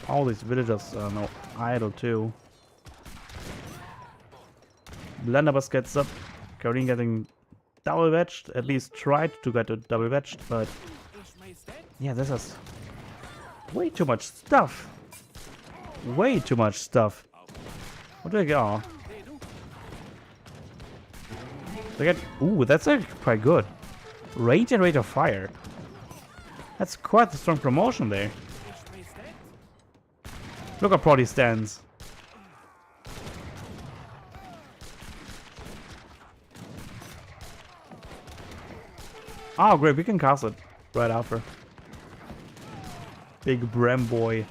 all these villagers are now idle too. Blunderbuss gets up. Caroline getting double wedged. At least tried to get a double wedged, but yeah, this is way too much stuff. Way too much stuff. What do I get? Oh. They get. Ooh, that's actually quite good. Range and rate of fire. That's quite a strong promotion there. Look how proud he stands. Oh, great. We can cast it right after. Big Bram boy.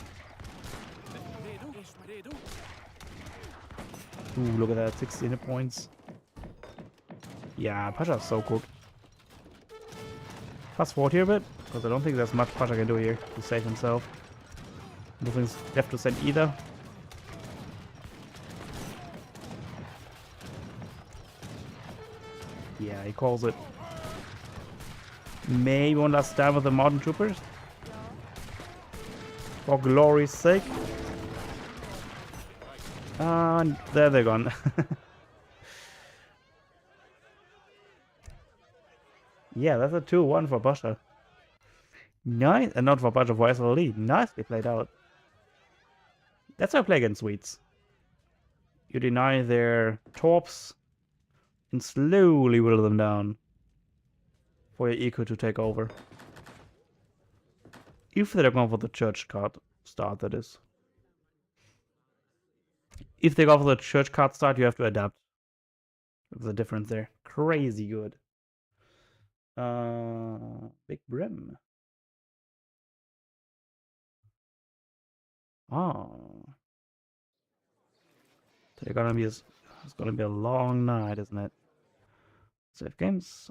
Ooh, look at that. 16 hit points. Yeah, Pasha's so cooked. Fast forward here a bit, because I don't think there's much Pasha can do here to save himself. Nothing's left to send either. Yeah, he calls it. Maybe one last time with the Mountain Troopers. For glory's sake. There they're gone. Yeah, that's a 2-1 for Pasha. Nice, and not for Pasha, for SLE. Nicely played out. That's how I play against Swedes. You deny their torps and slowly whittle them down for your eco to take over. If they're going for the church card start, that is. If they go for the church card start, you have to adapt. There's a difference there. Crazy good. Big Brim. Oh. It's gonna be a long night, isn't it? Save games.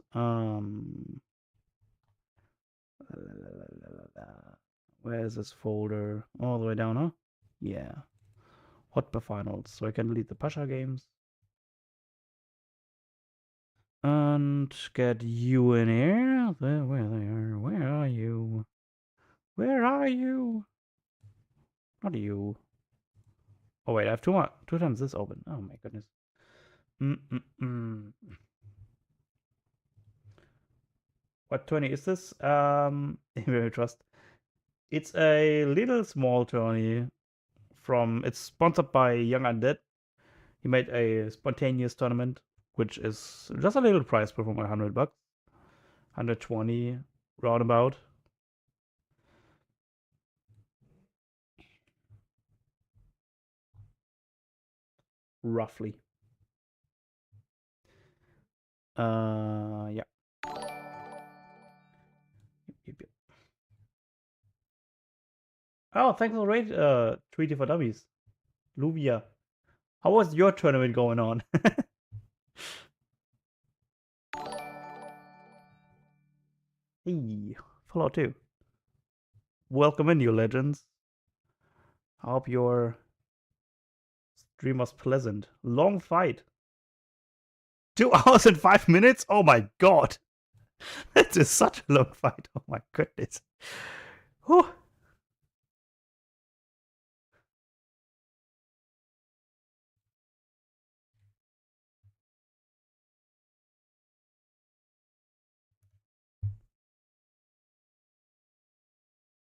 Where's this folder? All the way down, huh? Yeah. Hotbar finals. So I can delete the Pasha games. And get you in here. There, where they are. Where are you? Where are you? Not you. Oh wait, I have two times this open. Oh my goodness. What tourney is this? Very trust. It's a little small tourney it's sponsored by Young Undead. He made a spontaneous tournament, which is just a little price for my $100. 120 roundabout. Roughly. Yeah. Yep. Oh, thanks for the raid, Treaty for Dummies. Luvia. How was your tournament going on? Hey, Fallout 2. Welcome in, you legends. I hope your stream was pleasant. Long fight. 2 hours and 5 minutes? Oh my god. That is such a long fight. Oh my goodness. Whew.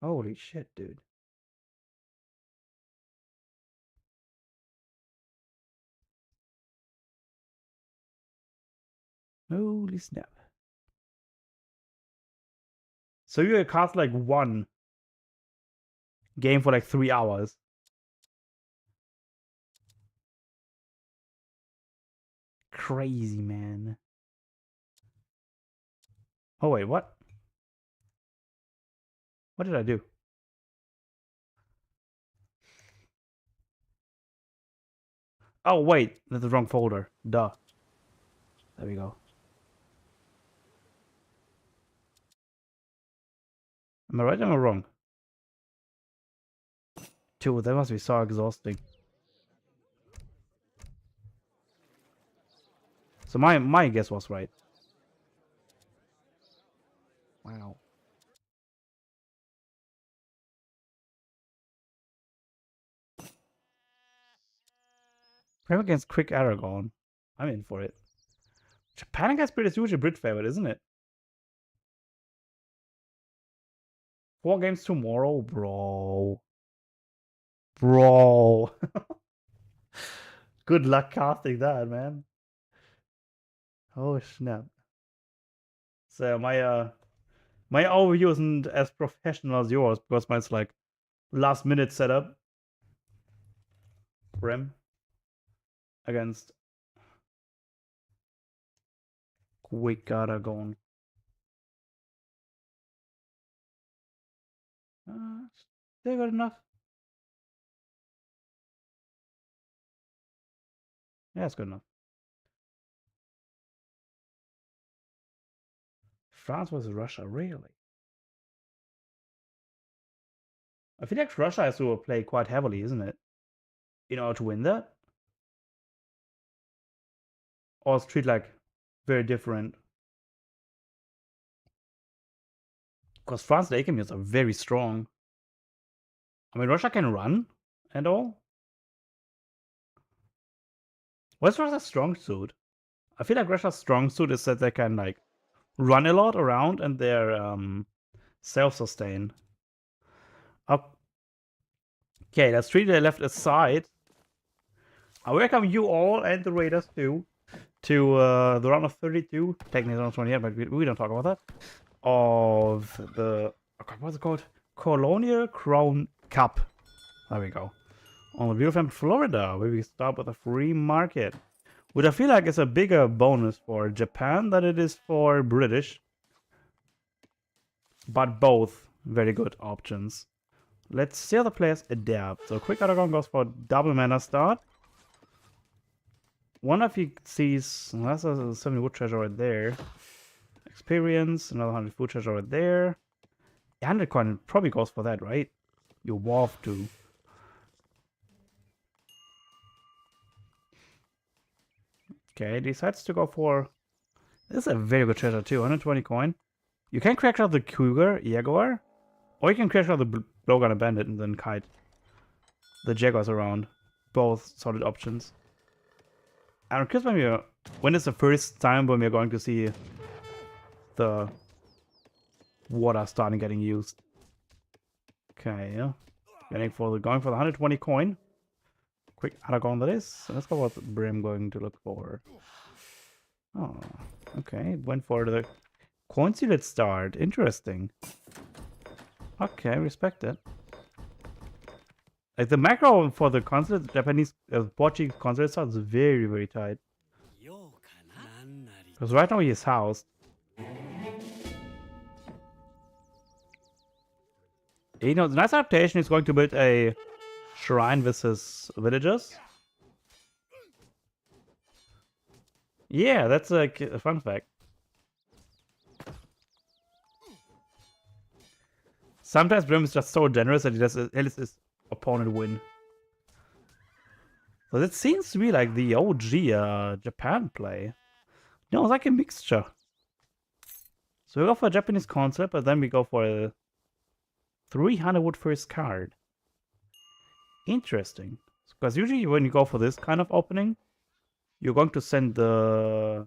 Holy shit, dude. Holy snap. So you cast like one game for like 3 hours. Crazy, man. Oh wait, what? What did I do? Oh wait, that's the wrong folder. Duh. There we go. Am I right or am I wrong? Dude, that must be so exhausting. So my guess was right. Wow. Prem against Quick Aragon. I'm in for it. Japan against Brit is usually Brit favorite, isn't it? 4 games tomorrow, bro. Bro. Good luck casting that, man. Oh snap. So my overview isn't as professional as yours because mine's like last minute setup. Prem against Quick Aragon. Still good enough. Yeah, it's good enough. France versus Russia, really? I feel like Russia has to play quite heavily, isn't it? In order to win that? Or is treat like very different? Because France, the AK units are very strong. I mean, Russia can run and all. What's Russia's strong suit? I feel like Russia's strong suit is that they can like run a lot around and they're self-sustain. Okay, let's treat the left aside. I welcome you all and the Raiders too to the round of 32. Technically round 28, but we don't talk about that. Of the what's it called? Colonial Crown Cup. There we go. On the view from Florida, where we start with a free market. Which I feel like is a bigger bonus for Japan than it is for British. But both very good options. Let's see how the players adapt. So Quick Aragon goes for double mana start. One of you sees, well, that's a 70 wood treasure right there. Experience, another 100 food treasure right there. 100 coin probably goes for that, right? You warp to. Okay, decides to go for. This is a very good treasure too. 120 coin. You can crash out the Cougar, Jaguar, or you can crash out the Blowgun Bandit and then kite the Jaguars around. Both solid options. I'm curious when is the first time when we're going to see the water starting getting used. Okay, yeah. Going for the 120 coin. Quick Aragon that is. Let's go what Brim going to look for. Oh, okay. Went for the consulate start. Interesting. Okay, respect it. Like the macro for the consulate, Japanese, Portuguese consulate start is very, very tight. Because right now he is housed. You know, the nice adaptation is going to build a shrine with his villagers. Yeah, that's like a fun fact. Sometimes Brim is just so generous that he lets his opponent win. So that seems to be like the OG Japan play. No, it's like a mixture. So we go for a Japanese concept, but then we go for a 300 wood first card. Interesting. Because usually when you go for this kind of opening, you're going to send the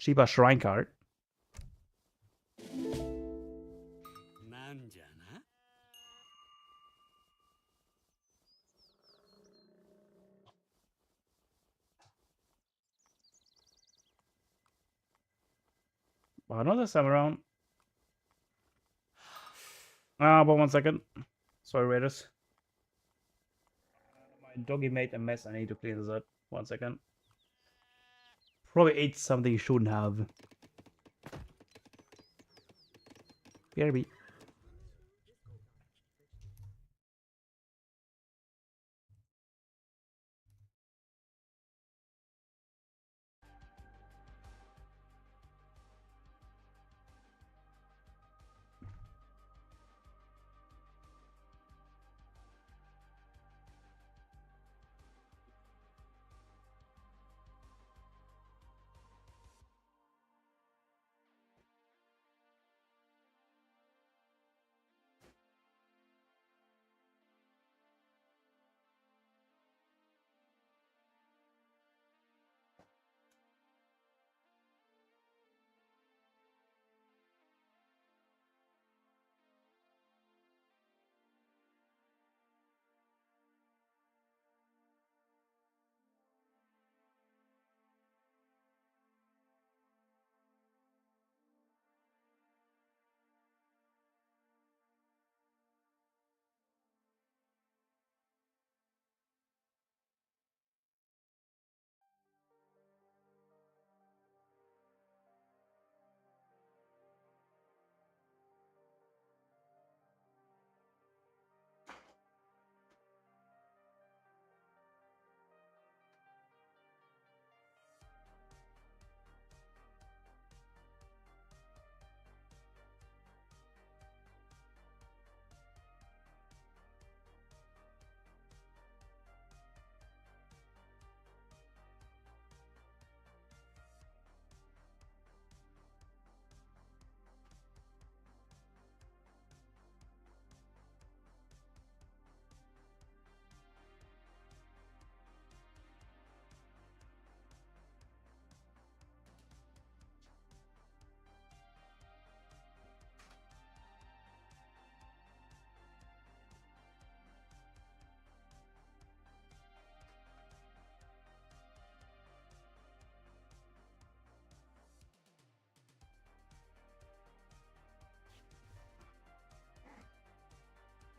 Chiba Shrine card. Another time around. But 1 second. Sorry, Raiders. My doggy made a mess. I need to clean this up. 1 second. Probably ate something you shouldn't have. BRB.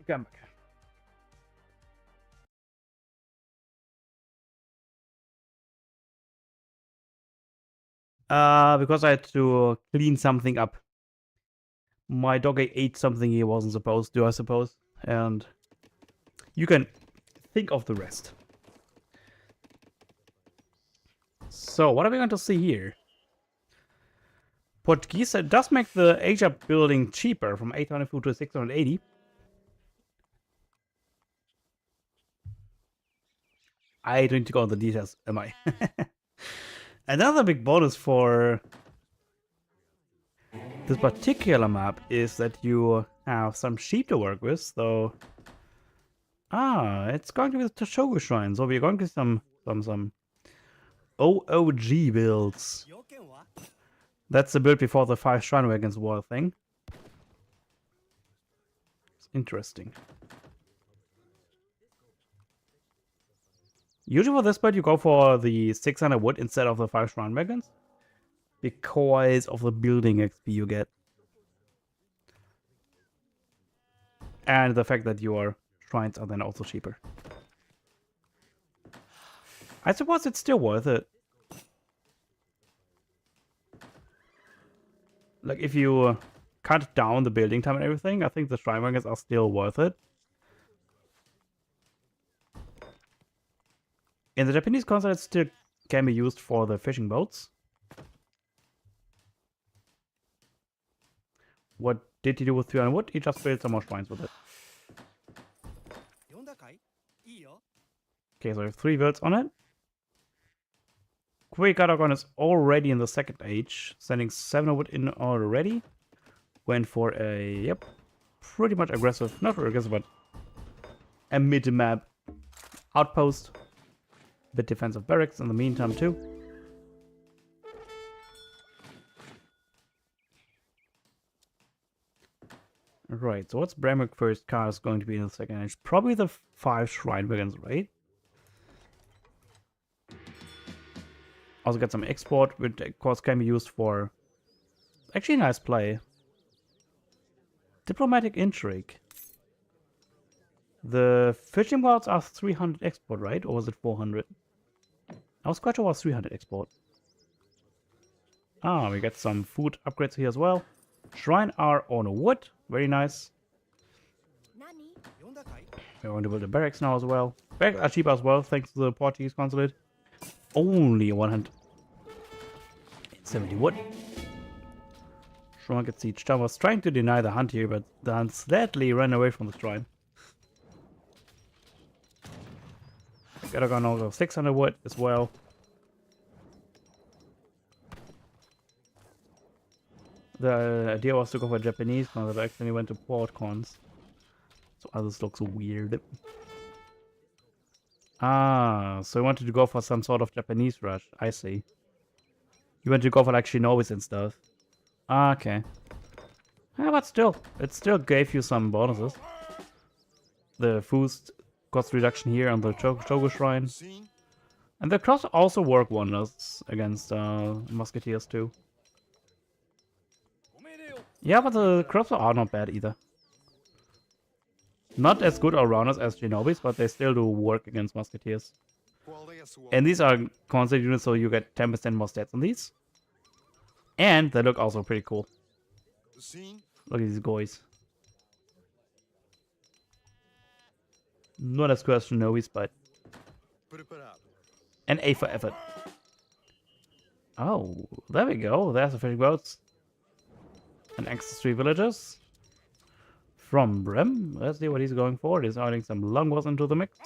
Come back. Because I had to clean something up. My dog ate something he wasn't supposed to, I suppose. And you can think of the rest. So, what are we going to see here? Portuguese does make the Asia building cheaper from 800 to 680. I don't need to go into the details, am I? Another big bonus for this particular map is that you have some sheep to work with, so... it's going to be the Toshogu Shrine, so we're going to some OOG builds. That's the build before the 5 Shrine Wagons war thing. It's interesting. Usually for this build you go for the 600 wood instead of the 5 Shrine Wagons. Because of the building XP you get. And the fact that your shrines are then also cheaper. I suppose it's still worth it. Like, if you cut down the building time and everything, I think the shrine wagons are still worth it. In the Japanese console, it still can be used for the fishing boats. What did he do with 300 wood? He just built some more shrines with it. Okay, so we have 3 builds on it. Quick Aragon is already in the 2nd age, sending 700 wood in already. Went for a, yep, pretty much aggressive, not very aggressive, but a mid-map outpost. Bit defensive barracks in the meantime too. Right, so what's Bramwick first cars going to be in the 2nd age? Probably the 5 Shrine Wagons, right? Also got some export, which of course can be used for... Actually a nice play. Diplomatic Intrigue. The fishing boats are 300 export, right? Or was it 400? I was quite sure it was 300 export. Ah, we get some food upgrades here as well. Shrine are on wood. Very nice. We're going to build the barracks now as well. Barracks are cheap as well, thanks to the Portuguese consulate. Only 170 wood. Shrine gets sieged. I was trying to deny the hunt here, but the hunt sadly ran away from the shrine. Gotta go another 600 wood as well. The idea was to go for Japanese cons, but I actually went to port cons. So others looks weird. Ah, so you wanted to go for some sort of Japanese rush. I see. You went to go for like shinobis and stuff. Ah, okay. Yeah, but still, it still gave you some bonuses. The boost cost reduction here on the Shogu Shrine. And the cross also work wonders against musketeers too. Yeah, but the crops are not bad either. Not as good all-rounders as Shinobis, but they still do work against musketeers. And these are constant units, so you get 10% more stats on these. And they look also pretty cool. Look at these guys. Not as good as Shinobis, but an A for effort. Oh, there we go. There's the fishing boats. And access 3 villagers. From Brem. Let's see what he's going for. He's adding some longbows into the mix.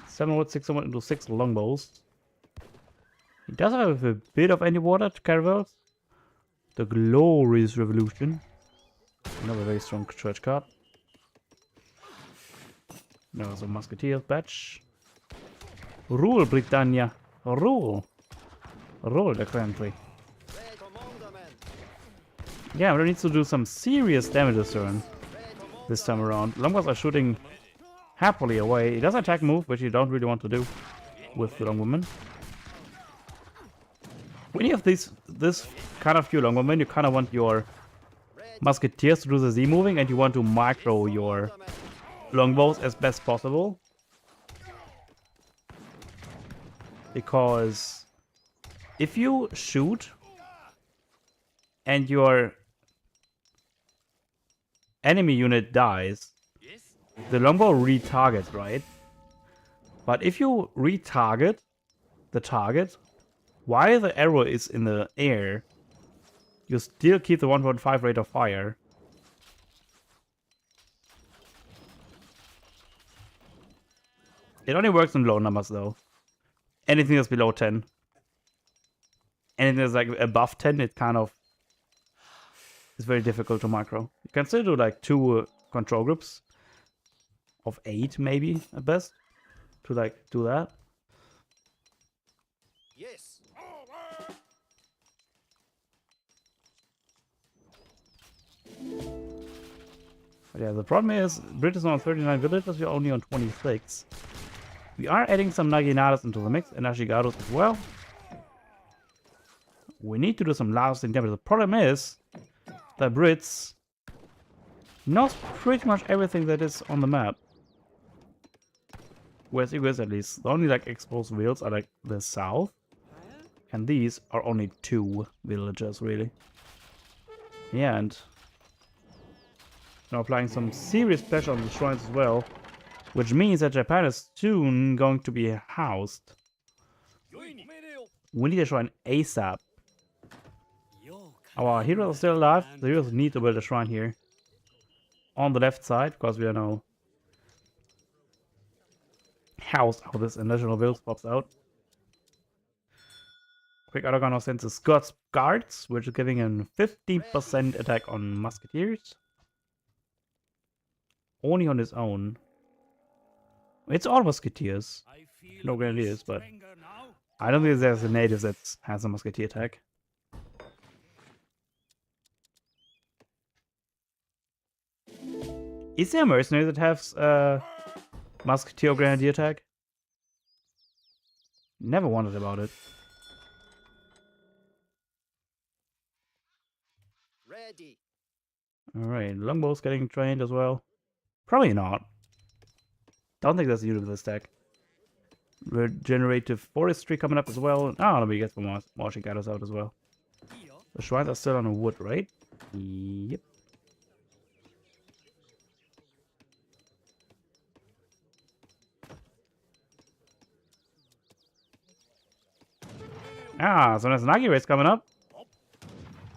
700, 600 into 6 longbows. He does have a bit of anti-water caravels. The Glorious Revolution. Another very strong church card. There's a musketeers badge. Rule, Britannia. Rule. Rule the country. Yeah, we need to do some serious damage this turn. This time around. Longbows are shooting happily away. It does attack move, which you don't really want to do with the Longwoman. When you have this kind of few Longwomen, you kind of want your musketeers to do the Z moving, and you want to micro your longbows as best possible. Because if you shoot and your enemy unit dies, the longbow retargets, right? But if you retarget the target while the arrow is in the air, you still keep the 1.5 rate of fire. It only works in low numbers though. Anything that's below 10. Anything that's like above 10, it kind of is very difficult to micro. You can still do like 2 control groups of 8 maybe at best to like do that. Yes. But yeah, the problem is Brit is on 39 villagers, we're only on 26. We are adding some Naginatas into the mix and Ashigatos as well. We need to do some lasting damage. The problem is that Brits knows pretty much everything that is on the map. Whereas Igris at least. The only like exposed villas are like the south. And these are only 2 villages really. Yeah, and now applying some serious pressure on the shrines as well. Which means that Japan is soon going to be housed. We need a shrine ASAP. Our heroes are still alive. The heroes need to build a shrine here. On the left side, because we are now housed. How this national village pops out. Quick Autogun now sends the Scots Guards, which is giving him 50% attack on musketeers. Only on his own. It's all musketeers. No grenadiers, but I don't think there's a native that has a musketeer attack. Is there a mercenary that has musketeer or grenadier attack? Never wondered about it. Ready. Alright, longbow's getting trained as well. Probably not. Don't think that's needed with this deck. Regenerative forestry coming up as well. Oh, let me get some more Shigatos out as well. The shrines are still on wood, right? Yep. Ah, so there's an Nagi race coming up.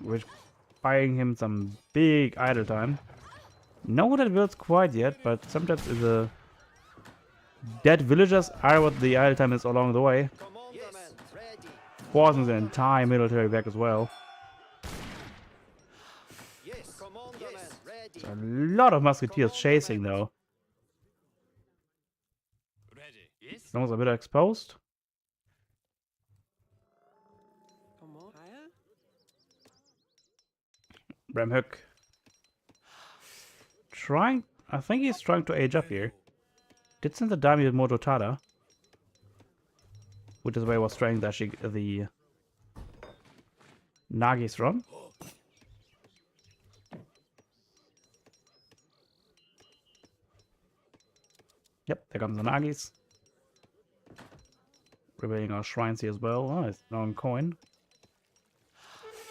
We're buying him some big idle time. No one that builds quite yet, but sometimes the dead villagers are what the idle time is along the way. Forcing the entire military back as well. There's a lot of musketeers chasing though. As long as a bit exposed. Bramhook. I think he's trying to age up here. Did send the daimyo with Mototada. Which is where I was trying the Nagis from. Yep, there comes the Nagis. Rebelling our shrines here as well. Oh, it's now on coin.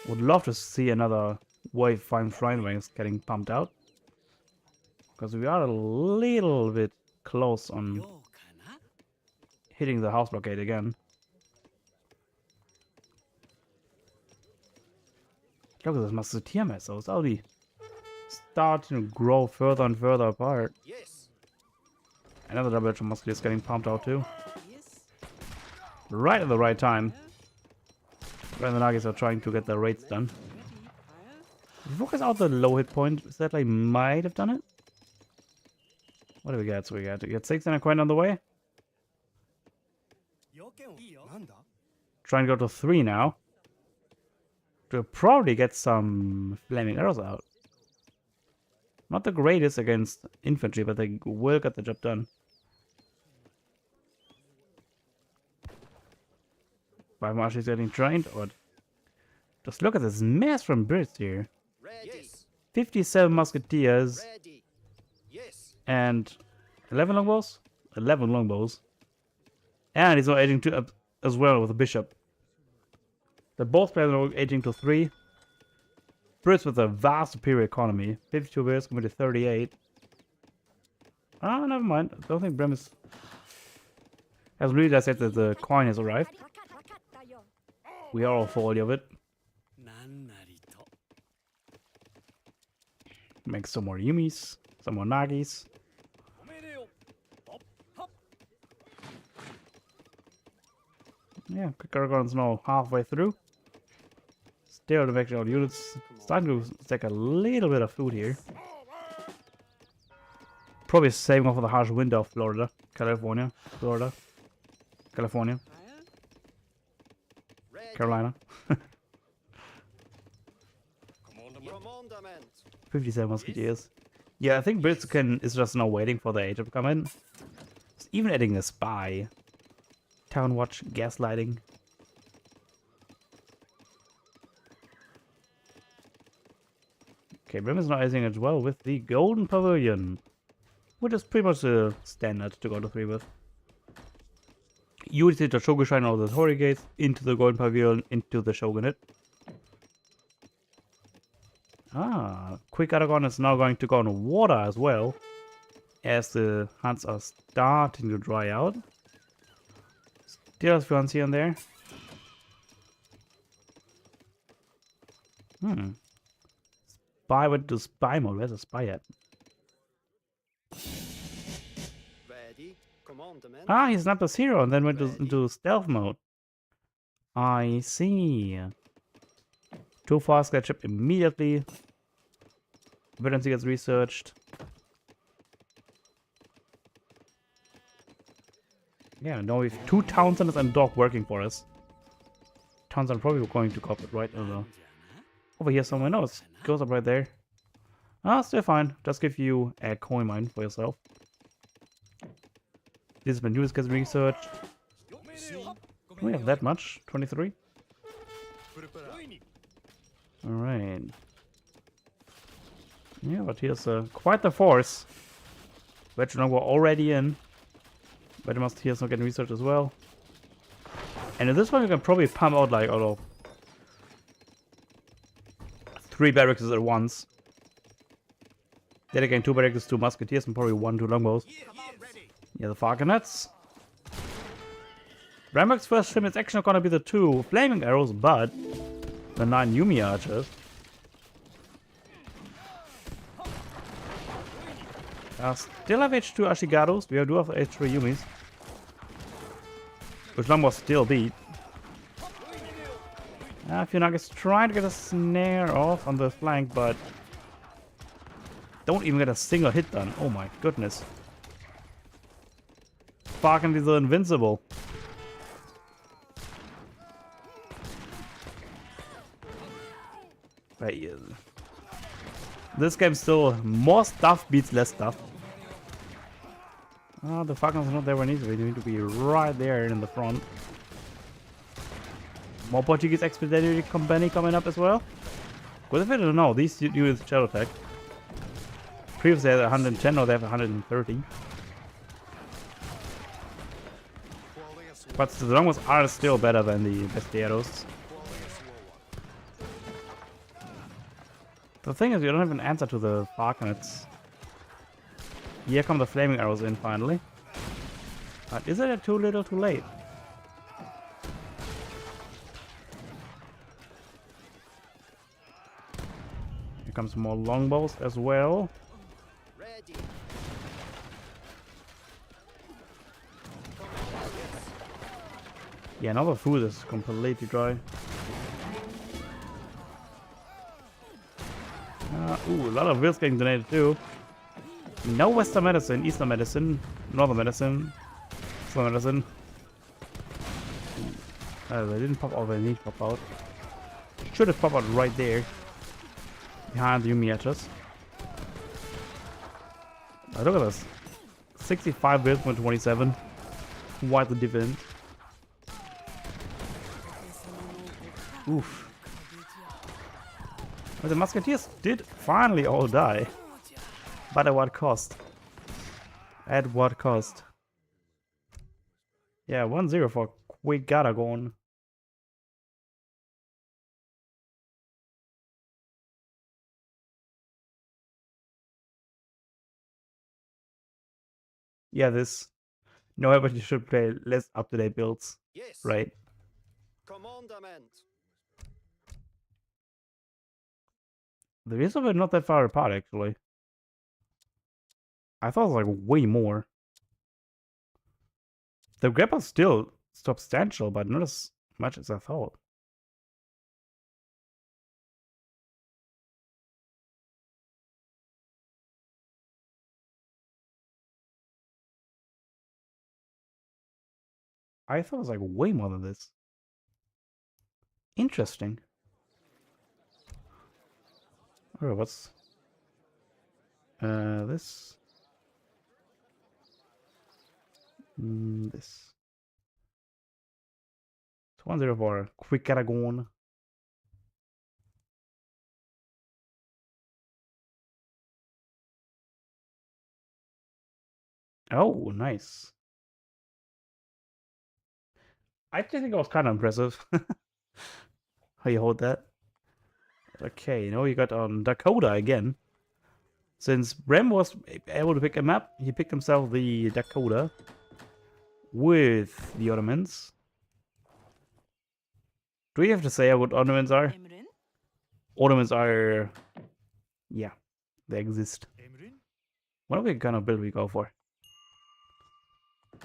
Would love to see another wave 5 shrine wings getting pumped out. Because we are a little bit close on hitting the house blockade again. Look at this musketeer mess. So it's already starting to grow further and further apart. Another double edge musketeer is getting pumped out too. Right at the right time. When the Nagis are trying to get their raids done. Focus out the low hit point. Is that I might have done it? What do we get? So we get 6 and a coin on the way. Try and go to 3 now. To probably get some flaming arrows out. Not the greatest against infantry, but they will get the job done. By Marsh is getting trained, or just look at this mess from Brits here. 57 musketeers Ready. Yes. and 11 longbows? 11 longbows. And he's now aging 2 up as well with a bishop. They're both players are aging to 3. Brits with a vast superior economy. 52 bills compared to 38. Ah, never mind. I don't think Bremis has realized yet that the coin has arrived. We are all fully of it. なんなりと。 Make some more Yumis, some more Nagis. おめでよ。ほっほっ。 Yeah, Karagon's now halfway through. Still to make all units. Starting to take a little bit of food here. Probably saving off of the harsh winter of Florida. California. Florida. California. Ready. Carolina. Commandment. 57 musketeers. Yeah, I think Brits is just now waiting for the agent to come in. It's even adding a spy. Town watch, gaslighting. Okay, Brim is now adding as well with the Golden Pavilion. Which is pretty much the standard to go to 3 with. You would take the Shogunshine out of the Torii Gates into the Golden Pavilion into the Shogunate. Ah, Quick Aragon is now going to go on water as well, as the hunts are starting to dry out. Still has ones here and there. Spy went to spy mode. Where's the spy at? Ready. Commandment. Ah, he snapped as hero and then went into stealth mode. I see. Too fast, get shipped immediately. Emergency gets researched. Yeah, now we have 2 town centers and dog working for us. Towns are probably going to copy it right over here somewhere. No, it goes up right there. Ah, still fine. Just give you a coin mine for yourself. This is my newest gets researched. Do we have that much? 23? Alright. Yeah, but here's quite the force. Veteran we're already in. Veteran here's not getting research as well. And in this one, you can probably pump out like, I don't know, 3 barracks at once. Then again, 2 barracks, 2 musketeers, and probably 1, 2 longbows. Yeah, the falconets. Rambock's first ship is actually not gonna be the 2 flaming arrows, but the 9 Yumi archers. Still have H2 Ashigaros. We do have H3 Yumis. Which longbows still beat. Funaga's trying to get a snare off on the flank, but don't even get a single hit done. Oh my goodness. Falcon is invincible. Right. This game still more stuff beats less stuff. Oh, the Falcon's not there when it needs to be. They need to be right there in the front. More Portuguese Expeditionary Company coming up as well. Because if I don't know, these units shadow attack. Previously they had 110, now they have 130. But the longbows are still better than the Bestiaros. The thing is, you don't have an answer to the Falconets. Here come the flaming arrows in finally. But is it too little too late? Here comes more longbows as well. Ready. Yeah, now the food is completely dry. Ooh, a lot of wheels getting donated too. No Western medicine, Eastern medicine, Northern medicine, Southern medicine. They didn't pop out, they need to pop out. Should have popped out right there. Behind the Yumiachas. Look at this. 65 bills from 27. Quite the dividend. Oof. But the musketeers did finally all die. But at what cost? At what cost? Yeah, 1-0 for Quick Garagon. Yeah, this. No, but you should play less up-to-date builds, Yes. right? Commandment. The reason we're not that far apart, actually. I thought it was like way more. The gap is still substantial, but not as much as I thought. I thought it was like way more than this. Interesting. Oh, what's this? This. It's 1-0 for Quick Aragon. Oh, nice. I actually think it was kind of impressive. How you hold that? Okay, now you got on Dakota again. Since Brem was able to pick a map, he picked himself the Dakota with the Ottomans. Do you have to say what Ottomans are? Emrin? Ottomans are... yeah, they exist. What are we gonna build we go for?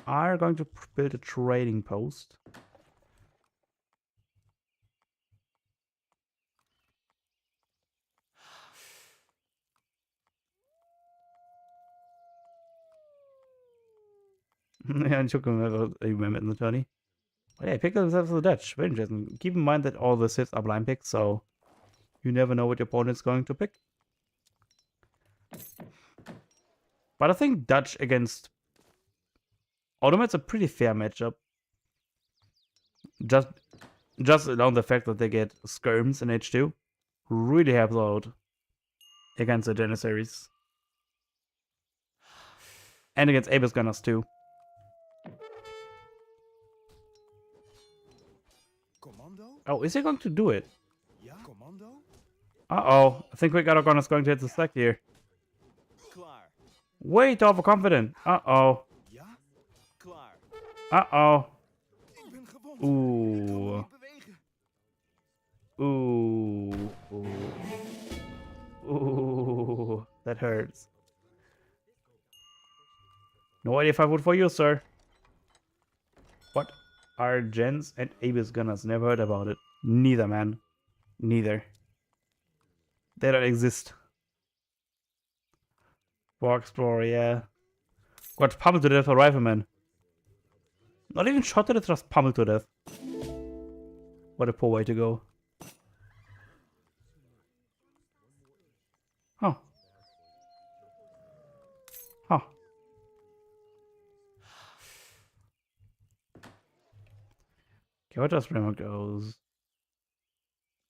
Are going to build a trading post. Yeah, and took him a moment in the tourney. But yeah, pick themselves the Dutch. Very interesting. Keep in mind that all the sets are blind picks, so you never know what your opponent's going to pick. But I think Dutch against Ottoman's a pretty fair matchup. Just along the fact that they get skirms in H2 really helps out against the Janissaries. And against Abyss Gunners too. Commando? Oh, is he going to do it? Ja. Commando? Uh-oh. I think Quick is going to hit the stack here. Klaar. Way too overconfident. Uh-oh. Ja. Klaar. Uh-oh. Ik ben gewond. Ooh. Niet bewegen. Ooh. Ooh. Ooh. That hurts. No idea if I vote for you, sir. What are gens and Abyss Gunners? Never heard about it. Neither, man. Neither. They don't exist. War Explorer, yeah. Got pummeled to death for Rifleman. Not even shot to death, just pummeled to death. What a poor way to go. Huh. Huh. Okay, what does Remo goes?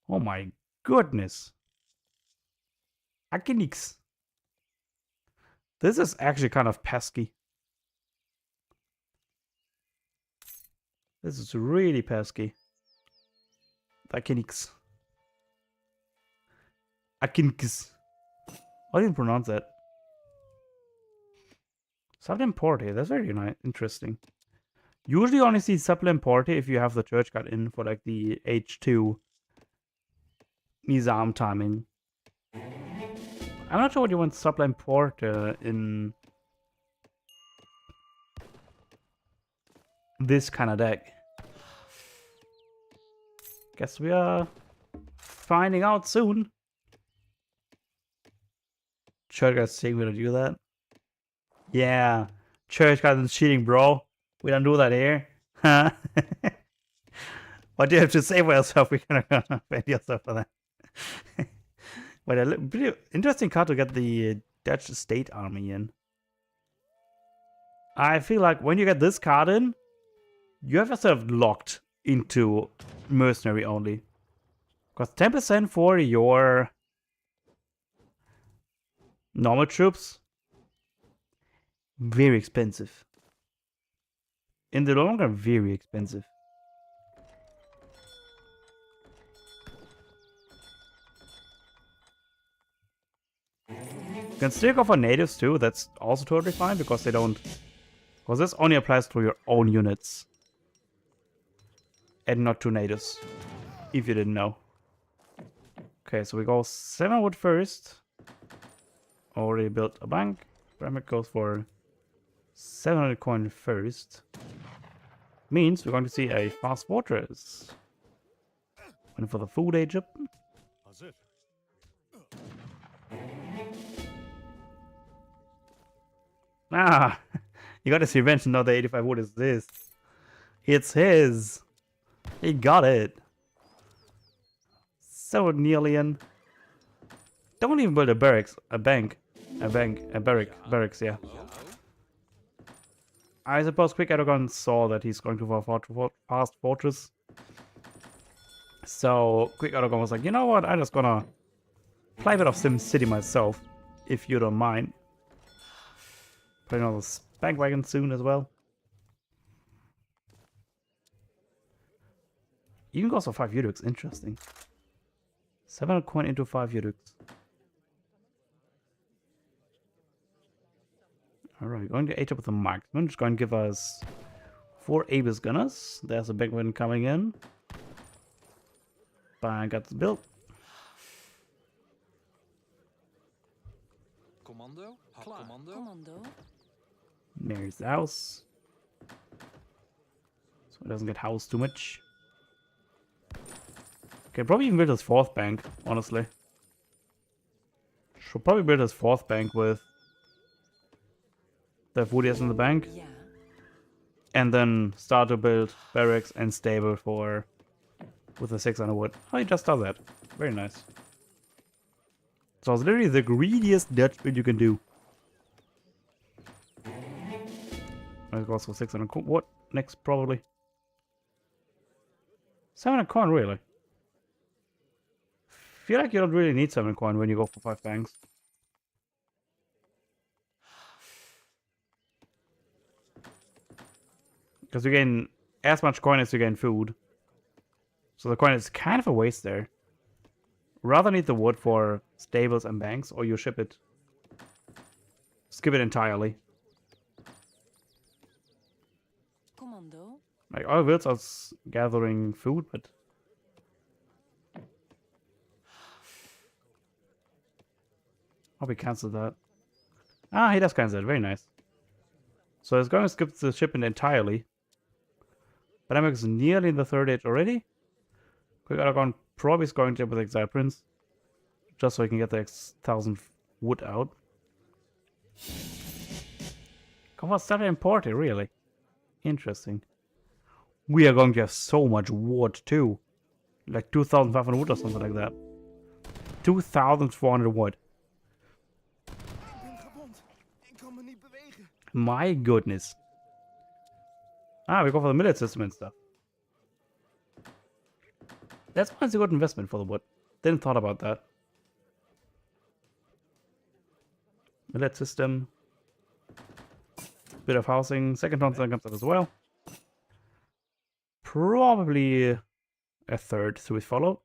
Oh my goodness. Akinix. This is actually kind of pesky. This is really pesky. Akinix. Akinix. How do you pronounce that? Sublime Porte. That's very nice. Interesting. Usually only see Sublime Porte if you have the church card in for like the H2 Nizam timing. I'm not sure what you want Sublime Porte in this kind of deck. Guess we are finding out soon. Church guys saying we don't do that. Yeah, church guys is cheating, bro. We don't do that here. Huh? What do you have to say for yourself? We're gonna offend yourself for that. But a pretty interesting card to get the Dutch state army in. I feel like when you get this card in, you have yourself locked into mercenary only. Because 10% for your Normal troops, very expensive. In the long run, very expensive. You can still go for natives too, that's also totally fine, because they don't... Because this only applies to your own units. And not to natives, if you didn't know. Okay, so we go 7 wood first. Already built a bank. Pyramid goes for 700 coin first. Means we're going to see a fast fortress. And for the food age up. As it. Ah, you got his revenge, and now the 85 wood is this. It's his. He got it. So Neelian. Don't even build a barracks, a barracks, yeah. I suppose Quick Erdogan saw that he's going to for fast fortress. So Quick Erdogan was like, you know what, I'm just gonna play a bit of Sim City myself, if you don't mind. Putting on the spank wagon soon as well. Even goes for 5 Udux, interesting. 700 coin into 5 Udux. Alright, going to 8 up with the marksman, which is going to give us 4 Abyss Gunners. There's a big one coming in. Bang, got this built. Commando. Klaar. Commando. Commando. There's the house. So it doesn't get housed too much. Okay, probably even build his 4th bank, honestly. Should probably build his 4th bank with the food he has in the bank. Ja. And then start to build barracks and stable for with the 600 wood. Oh, he just does that. Very nice. So it's literally the greediest Dutch build you can do. Let's go for 600 coin. What next? Probably 700 coin, really? Feel like you don't really need 700 coin when you go for 5 banks. Because you gain as much coin as you gain food. So the coin is kind of a waste there. Rather need the wood for stables and banks, or you ship it. Skip it entirely. Commando. Like, all wills are gathering food, but... Hope he cancelled that. Ah, he does cancel it. Very nice. So it's going to skip the shipment entirely. But is nearly in the 3rd age already. Quick Aragon probably is going to with Exile Prince. Just so he can get the 1000 wood out. Come on, started imported, really. Interesting. We are going to have so much wood too. Like 2500 wood or something like that. 2400 wood. Ik ben gewond. Ik kan me niet bewegen. My goodness. Ah, we go for the millet system and stuff. That's one a good investment for the wood. Didn't thought about that. Millet system. Bit of housing. Second turn comes up as well. Probably a 3rd to his follow.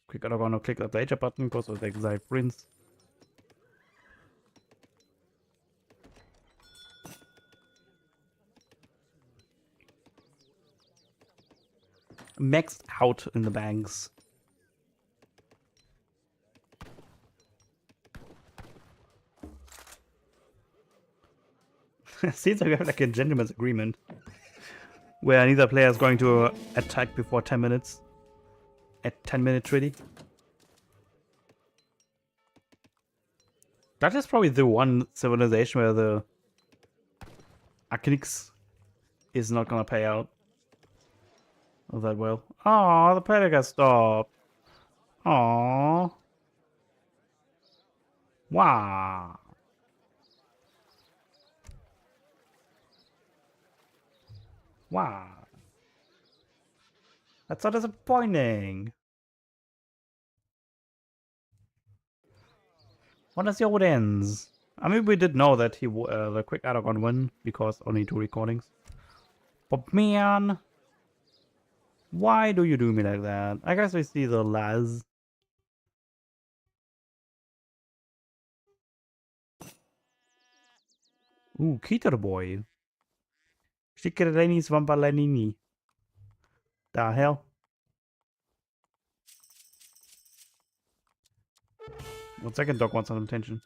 Quick, I'm gonna click the data button, goes with the Exile Prince. Maxed out in the banks. Seems like we have like a gentleman's agreement. Where neither player is going to attack before 10 minutes. At 10-minute treaty. That is probably the one civilization where the Acnix is not gonna pay out that well. Oh, the player got stopped. Oh. Wow. Wow. That's so disappointing. What is your ends? I mean, we did know that the quick Aragon win because only 2 recordings. But man, why do you do me like that? I guess we see the Laz. Ooh, Keter boy. Shikireni Svampalanini. The hell? One second, dog wants some attention.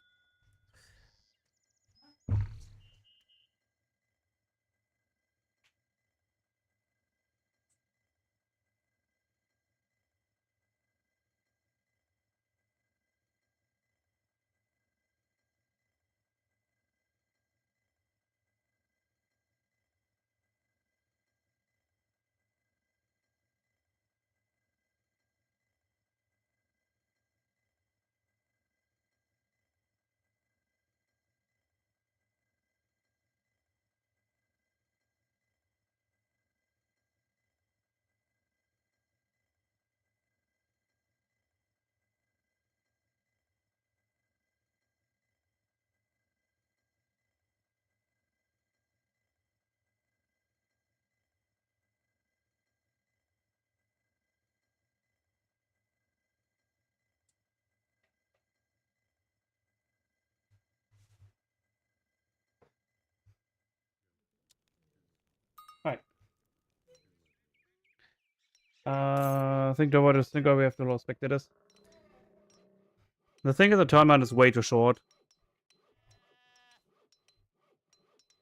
Right. I think we have to lost spectators. The thing is, the timeline is way too short.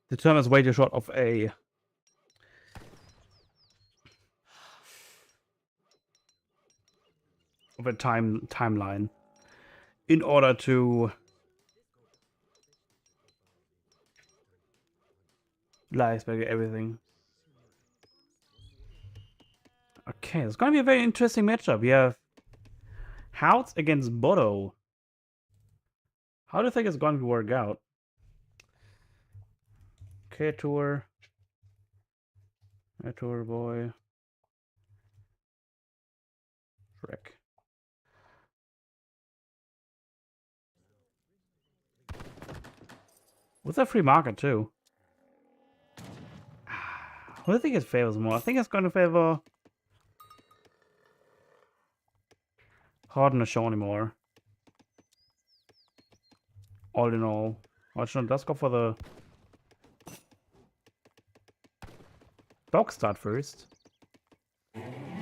The time is way too short of a timeline in order to like everything. Okay, it's gonna be a very interesting matchup. We have House against Bodo. How do you think it's going to work out? Okay, tour boy. Frick. With a free market too. What do you think it favors more? I think it's going to favor Hard not show anymore. All in all. Watch, let's go for the dog start first.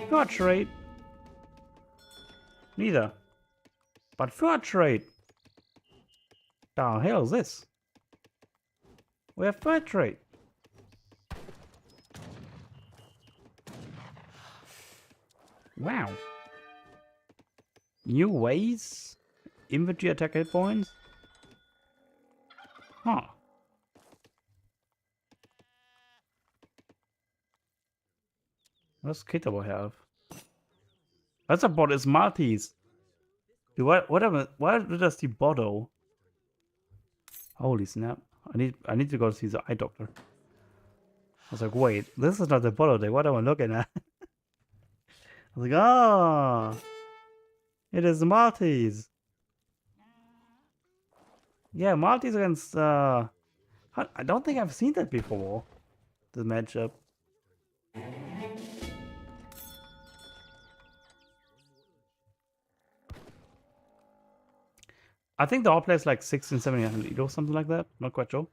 Fur trade. Neither. But fur trade. The hell is this? We have fur trade. Wow. New ways? Infantry attack hit points? Huh. What does Kitabo have? That's a bot, it's Maltese. Dude, why does he Bodo? Holy snap. I need to go see the eye doctor. I was like, wait, this is not the Bodo day. What am I looking at? I was like, ah, it is Maltese. Yeah, Maltese against I don't think I've seen that before. The matchup. I think the all plays like 16, 1700 Edo, something like that. Not quite sure.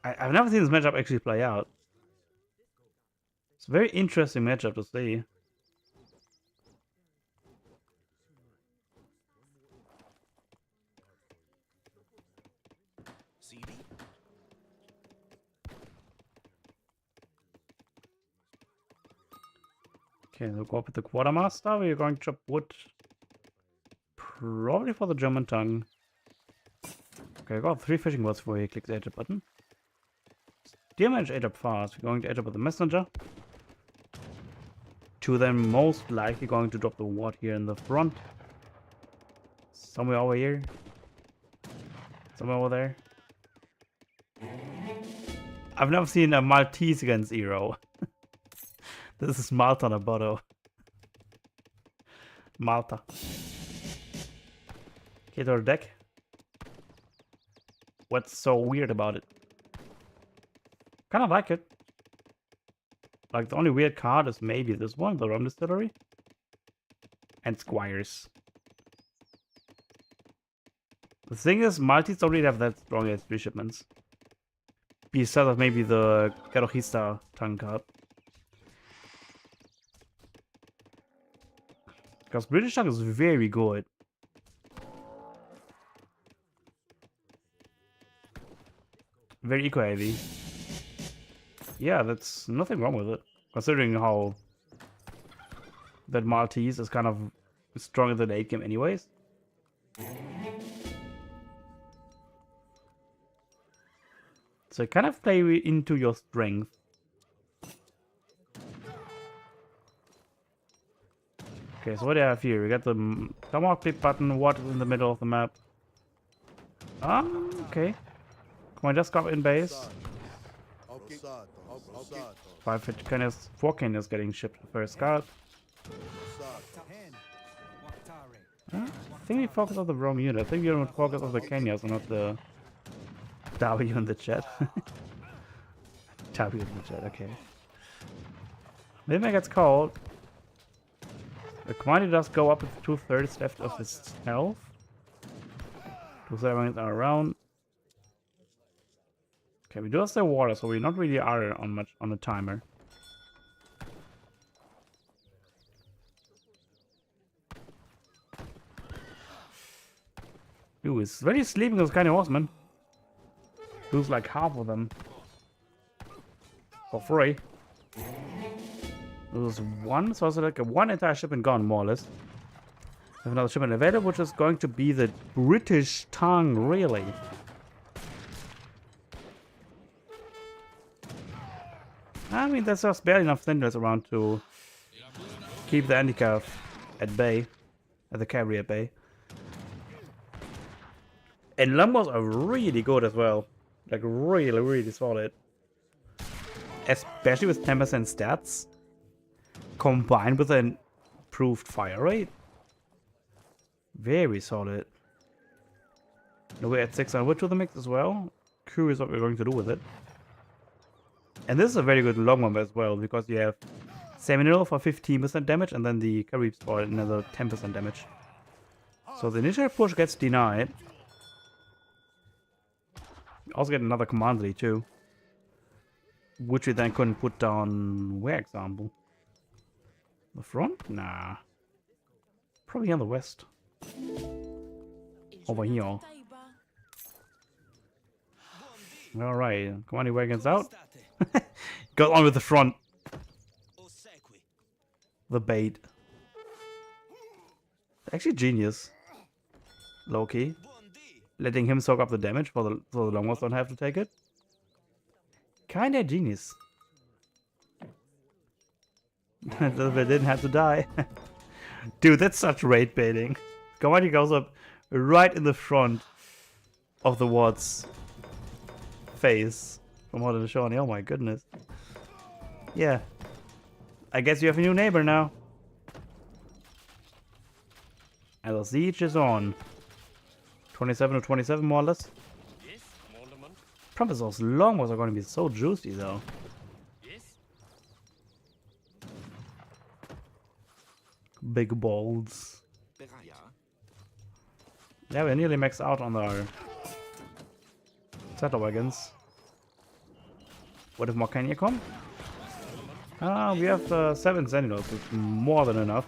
I've never seen this matchup actually play out. It's a very interesting matchup to see. Okay, we'll go up with the Quartermaster. We're going to chop wood. Probably for the German tongue. Okay, I got 3 fishing boats before he clicks the edge up button. Dear manage edge up fast. We're going to edge up with the messenger. 2 of them most likely going to drop the ward here in the front. Somewhere over here. Somewhere over there. I've never seen a Maltese against Eero. This is Malta on a Bodo. Malta. hit our deck. What's so weird about it? Kind of like it. Like, the only weird card is maybe this one, the Rum Distillery. And Squires. The thing is, multis don't really have that strong as 3 shipments. Besides of maybe the Garojista tongue card. Because British tongue is very good. Very eco-heavy. Yeah, that's nothing wrong with it. Considering how that Maltese is kind of strong in the late game anyways. So kind of play into your strength. Okay, so what do I have here? We got the Tomahawk clip button, what is in the middle of the map? Okay. Come on, just go in base. 5 cannons, 4 cannons getting shipped first card. I think we focus on the wrong unit. I think we don't focus on the canyons and not the W in the chat. W in the chat, okay. Maybe gets called. The commodity does go up with 2/3 left of his health. 2 servants are around. Okay, we do have the water, so we not really are on much on the timer. Ooh, it's very sleeping, those kind of horsemen. Lose like half of them. For free. Lose 1, so it's like a 1 entire shipment gone, more or less. We have another shipment available, which is going to be the British tongue, really. I mean, there's just barely enough sentinels around to keep the handicap at bay, at the cavalry at bay. And longbows are really good as well. Like, really, really solid. Especially with 10% stats. Combined with an improved fire rate. Very solid. Now we're at 600 wood to the mix as well. Curious what we're going to do with it. And this is a very good long one as well, because you have Seminole for 15% damage and then the Caribs for another 10% damage. So the initial push gets denied. We also get another commandery too. Which we then couldn't put down, where example? The front? Nah. Probably on the west. Over here. Alright, commanding wagons out. Go on with the front. The bait. Actually genius. Low-key. Letting him soak up the damage so the long ones don't have to take it. Kinda genius. They didn't have to die. Dude, that's such raid baiting. Commodity goes up right in the front of the ward's face. From Modern Shawnee. Oh my goodness. Yeah. I guess you have a new neighbor now. And the siege is on. 27 to 27 more or less. Promise those long ones are going to be so juicy though. Big balls. Yeah, we're nearly maxed out on our settler wagons. What if more can you come? We have 7 sentinels, which is more than enough.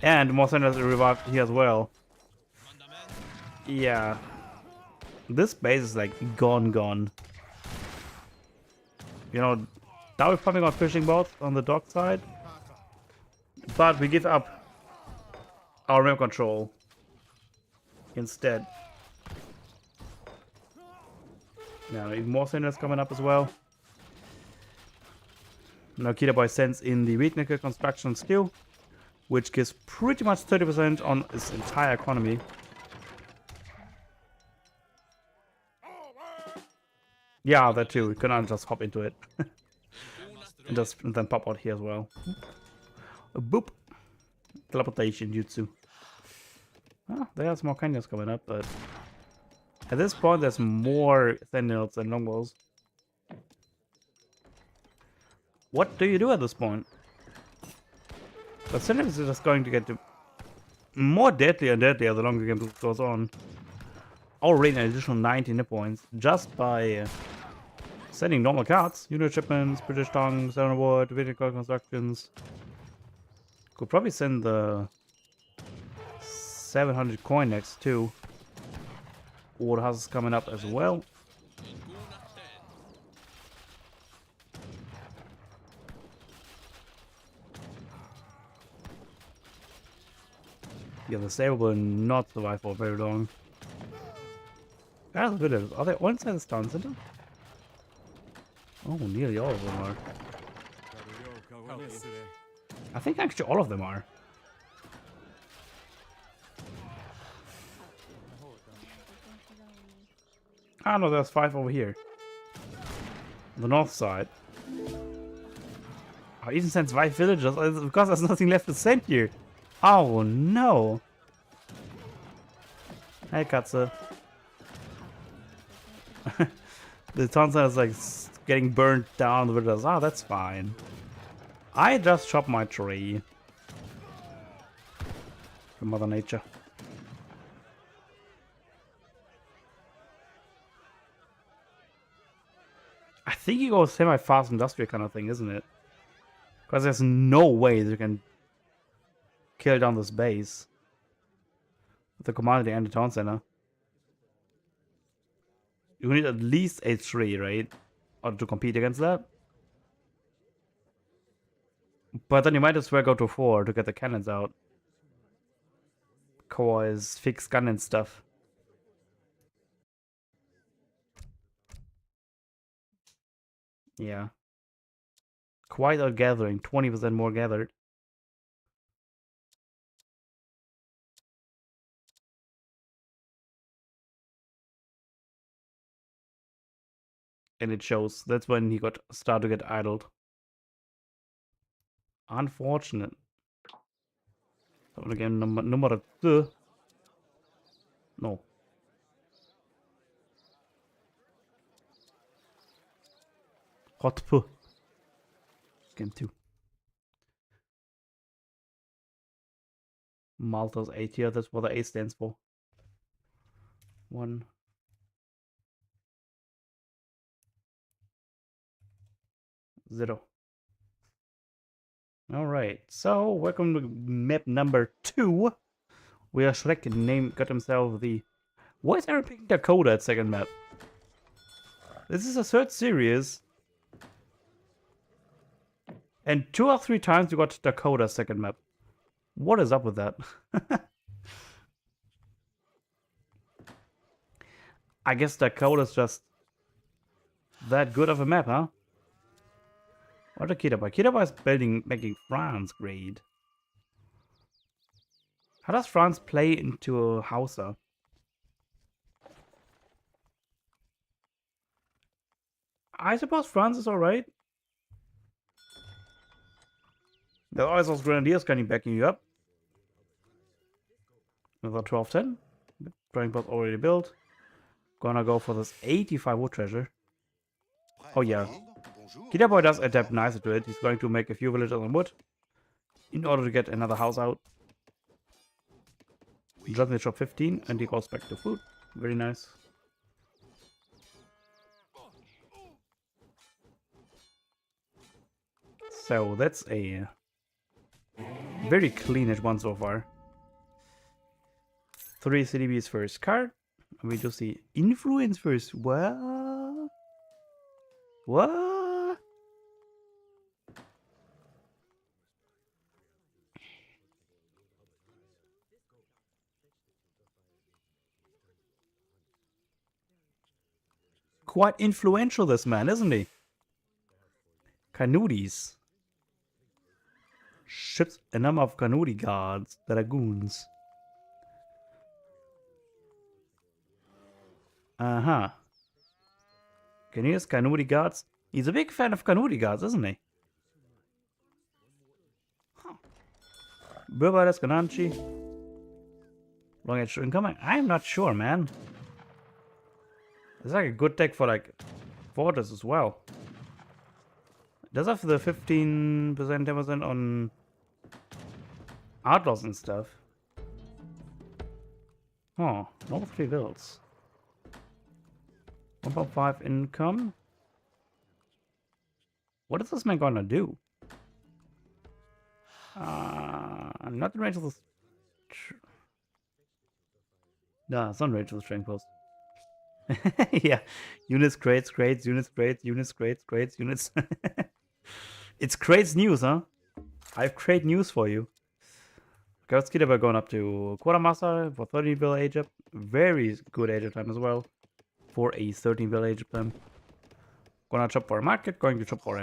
And more sentinels revived here as well. Yeah. This base is like gone. You know, now we're pumping on fishing boats on the dock side. But we give up our rim control instead. Now, even more sentinels coming up as well. Now Kita Boy sends in the wheat nickel construction steel, which gives pretty much 30% on its entire economy. Yeah, that too. We cannot just hop into it. and then pop out here as well. Boop. Teleportation jutsu. Yeah, there's more canyons coming up, but at this point there's more sentinels than longbows. What do you do at this point? The sentinels are just going to get more deadly and deadlier the longer the game goes on. Already an additional 19 hit points just by sending normal cards. Unit shipments, British tongue, Stone Wood, vehicle constructions. Could probably send the 700 coin next too. War houses coming up as well. Yeah, the saber will not survive for very long. That's good. Are they all inside the town center? Oh, nearly all of them are. I think actually all of them are. Ah no, there's 5 over here. On the north side. I even sent 5 villagers because there's nothing left to send here. Oh no. Hey Katze. The town center is like getting burnt down. The villagers. Ah, that's fine. I just chopped my tree. From Mother Nature. I think you go semi-fast industrial kind of thing, isn't it? Because there's no way you can kill down this base with the commodity and the town center. You need at least a 3, right? Or to compete against that. But then you might as well go to 4 to get the cannons out. Core is fixed gun and stuff. Yeah. Quite a gathering. 20% more gathered. And it shows. That's when he started to get idled. Unfortunate. So again, number 2. No. Hot pu. Game 2. Malta's A tier. That's what the A stands for. 1. 0. Alright, so welcome to map number 2. Where Shrek got himself the... Why is Aaron picking Dakota at second map? This is a third series. And 2 or 3 times you got Dakota second map. What is up with that? I guess Dakota's just that good of a map, huh? What a Kiraba? Kiraba is making France great. How does France play into a Hausa? I suppose France is alright. There's always those Grenadiers coming backing you up. Another 12-10. Drawing boss already built. Gonna go for this 85 wood treasure. Oh yeah. Kidderboy does adapt nicely to it. He's going to make a few villagers on wood in order to get another house out. Drops the shop 15 and he goes back to food. Very nice. So that's a very cleanish one so far. 3 CDBs first card. And we just see influence first. What? What? Quite influential, this man, isn't he? Canudis. Ships a number of Canudi guards, dragoons. Uh-huh. Can you use Canudi guards? He's a big fan of Canudi guards, isn't he? Huh. Burbares Gananchi. Long H2 incoming? I'm not sure, man. It's like a good tech for like Fortress as well. It does have the 15%, 10% on Outlaws and stuff. Oh, normal 3 builds. 1.5 income. What is this man gonna do? I'm not in range of the... No, it's not in range of the strength post. Yeah, units, crates, units, crates, units. It's crates news, huh? I have crate news for you. Ghost Kid are going up to Quartermaster for 13 bill age up. Very good age up time as well. For a 13 bill age up time. Gonna chop for a market, going to chop for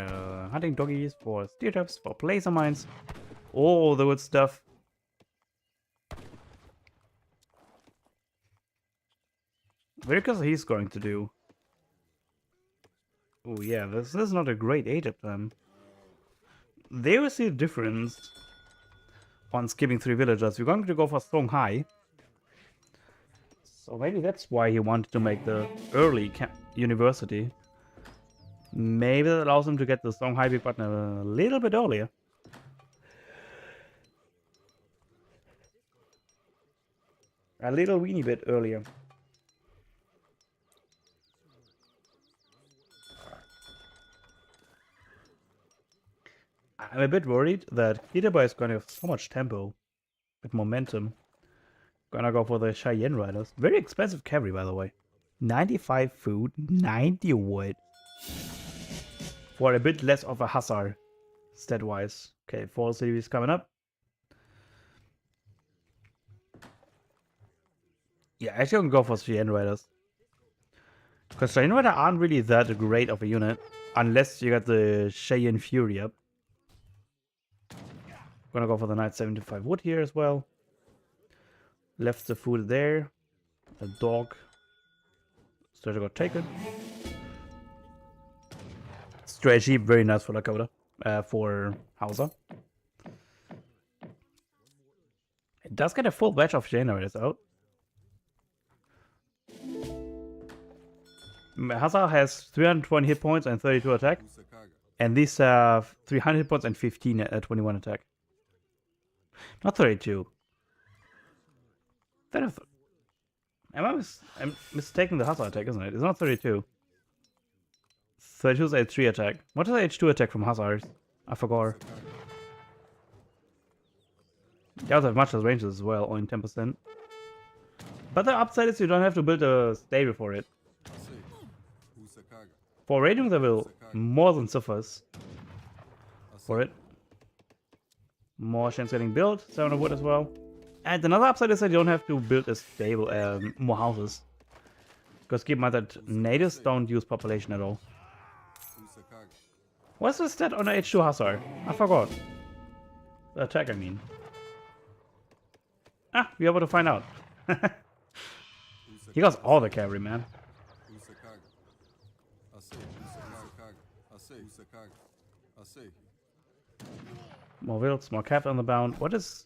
hunting doggies, for steer traps, for laser mines. All the good stuff. Very curious what he's going to do. Oh yeah, this is not a great age up time. There we see a difference on skipping 3 villagers. We're going to go for strong high. So maybe that's why he wanted to make the early university. Maybe that allows him to get the strong high big button a little bit earlier. A little weeny bit earlier. I'm a bit worried that Kitaba is going to have so much tempo with momentum. Gonna go for the Cheyenne Riders. Very expensive cavalry, by the way. 95 food, 90 wood. For a bit less of a hussar, stat-wise. Okay, 4 cities coming up. Yeah, actually I'm gonna go for Cheyenne Riders. Because Cheyenne Riders aren't really that great of a unit. Unless you got the Cheyenne Fury up. Gonna go for the Knight 75 wood here as well. Left the food there. A dog. Strategy got taken. Strategy, very nice for Lakota. For Hausa. It does get a full batch of generators out. Hausa has 320 hit points and 32 attack. And these have 300 hit points and 15 at 21 attack. Not 32. I'm mistaking the Hussar attack, isn't it? It's not 32. 32 is H3 attack. What is the H2 attack from Hussars? I forgot. They also have much less ranges as well, only 10%. But the upside is you don't have to build a stable for it. For raiding, they will more than suffice for it. More chance getting built, 700 wood as well. And another upside is that you don't have to build a stable, more houses. Because keep in mind that natives don't use population at all. What's the stat on the H2 Hussar? I forgot. The attack, I mean. Ah, we're able to find out. He got all the cavalry, man. More wilds, more cap on the bound. What is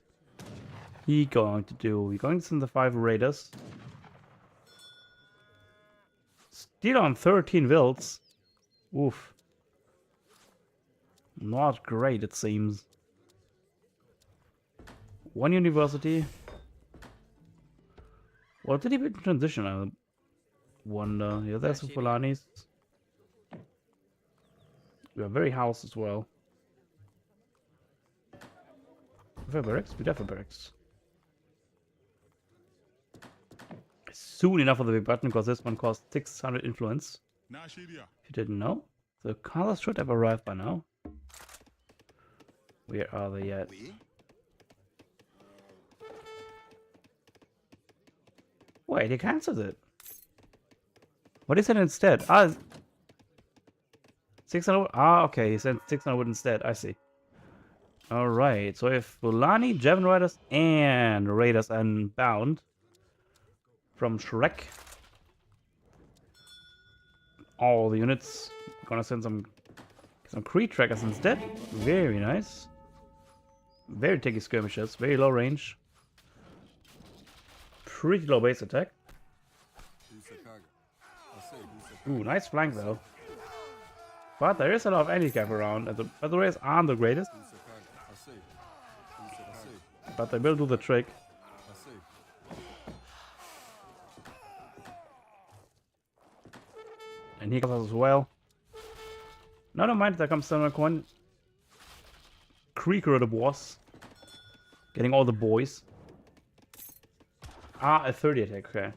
he going to do? We're going to send the 5 raiders. Still on 13 wilds. Oof. Not great, it seems. 1 university. What did he be in transition? I wonder. Yeah, there's some Fulanis. We have very house as well. We have barracks? We have a barracks. Soon enough for the big button, because this one costs 600 influence. If you didn't know. The colors should have arrived by now. Where are they yet? Wait, he cancelled it. What is it instead? Ah, 600. Ah, okay, he sent 600 wood instead. I see. Alright, so if Fulani, Javan Riders, and Raiders and Bound from Shrek. All the units. Gonna send some Cree trackers instead. Very nice. Very techy skirmishers, very low range. pretty low base attack. Ooh, nice flank though. But there is a lot of handicap around, and the rays aren't the greatest. But they will do the trick. And he comes as well. Never mind, there comes Samurai Coin. Creeker the boss. Getting all the boys. Ah, a 30 attack, okay.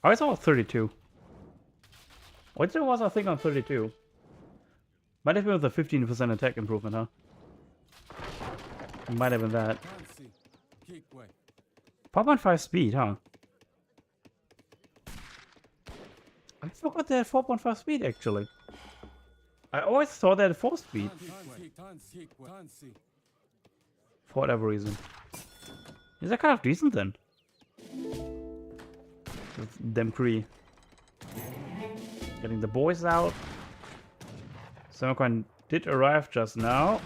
Oh, I saw a 32. What was I think on 32? Might have been with a 15% attack improvement, huh? Might have been that. 4.5 speed, huh? I forgot they had 4.5 speed actually. I always thought they had 4 speed. For whatever reason. Is that kind of decent then? With them Kree. Getting the boys out. Samurai did arrive just now.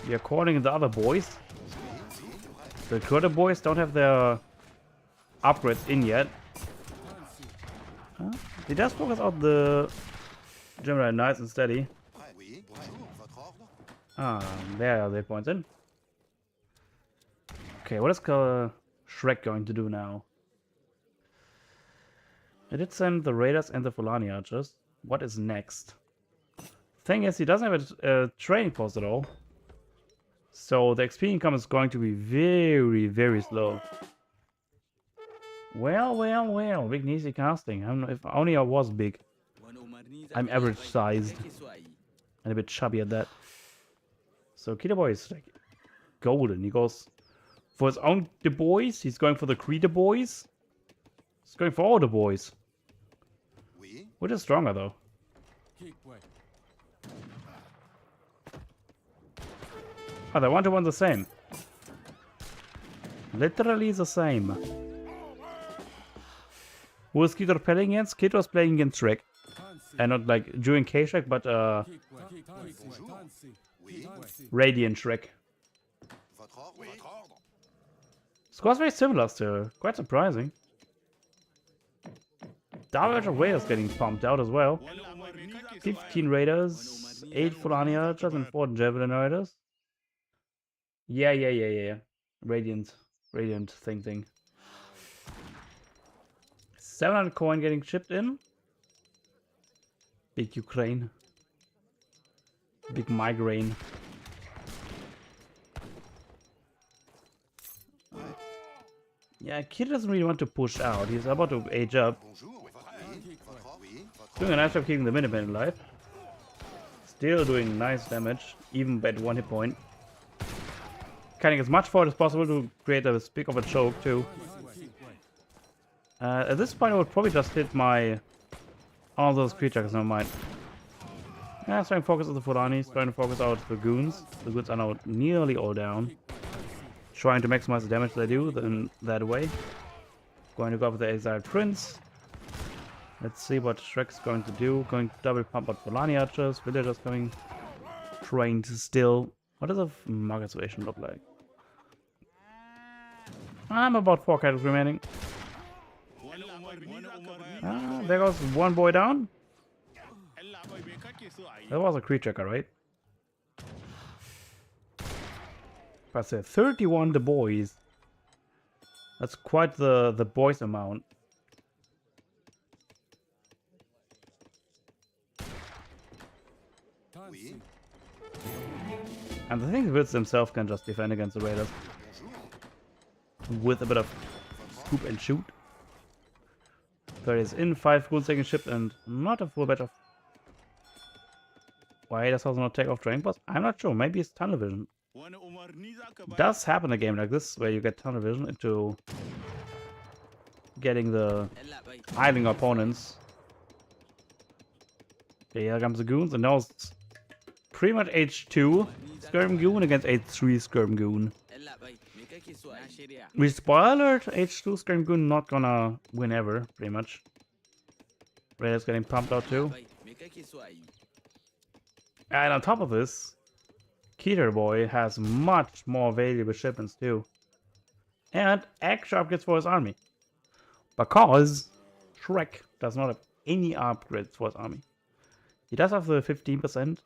We are calling the other boys. The Dakota boys don't have their upgrades in yet. Huh? They just focus on the Gemini nice and steady. Ah, there are their points in. Okay, what is Shrek going to do now? I did send the Raiders and the Fulani Archers. What is next? Thing is, he doesn't have a training post at all. So the XP income is going to be very, very slow. Well, well, well. Big Easy casting. I don't know if only I was big. I'm average sized. And a bit chubby at that. So Kita Boy is like golden. He goes for his own the boys. He's going for the Kree boys. He's going for all the boys. Which is stronger though? Oh, they 1-to-1 the same. Literally the same. Who was Kid playing against? Kid was playing against Shrek. And not like during K-Shrek, but Radiant Shrek. Score's very similar still. Quite surprising. Dark Raiders getting pumped out as well. 15 Raiders, 8 Fulani Archers, and 4 Javelin Raiders. Yeah. Radiant thing. 700 coin getting chipped in. Big Ukraine. Big migraine. Yeah, Kid doesn't really want to push out. He's about to age up. Doing a nice job keeping the Minutemen alive. Still doing nice damage, even at 1 hit point. Cutting as much forward as possible to create a big of a choke too. At this point I would probably just hit my... all those creatures, never mind. Yeah, trying to focus on the Fulanis, trying to focus out the goons. The goons are now nearly all down. Trying to maximize the damage they do in that way. Going to go for the Exiled Prince. Let's see what Shrek's going to do. Going to double pump out Fulani Archers. Villagers coming trained still. What does a market situation look like? I'm about 4 cattle remaining. Ah, there goes one boy down. That was a creature, right? But 31 the boys. That's quite the boys amount. And I think Witz himself can just defend against the Raiders. With a bit of scoop and shoot. 30 is in, 5 goons taking ship, and not a full batch of... Why does also not take off training boss? I'm not sure, maybe it's tunnel vision. Does happen in a game like this, where you get tunnel vision into getting the idling opponents. Okay, here comes the goons, and now it's pretty much H2 Skirm Goon against H3 Skirm Goon. With spoiler, H2 Skirm Goon not gonna win ever, pretty much. Raiders getting pumped out too. And on top of this, Keter Boy has much more valuable shipments too. and extra upgrades for his army. Because Shrek does not have any upgrades for his army. He does have the 15%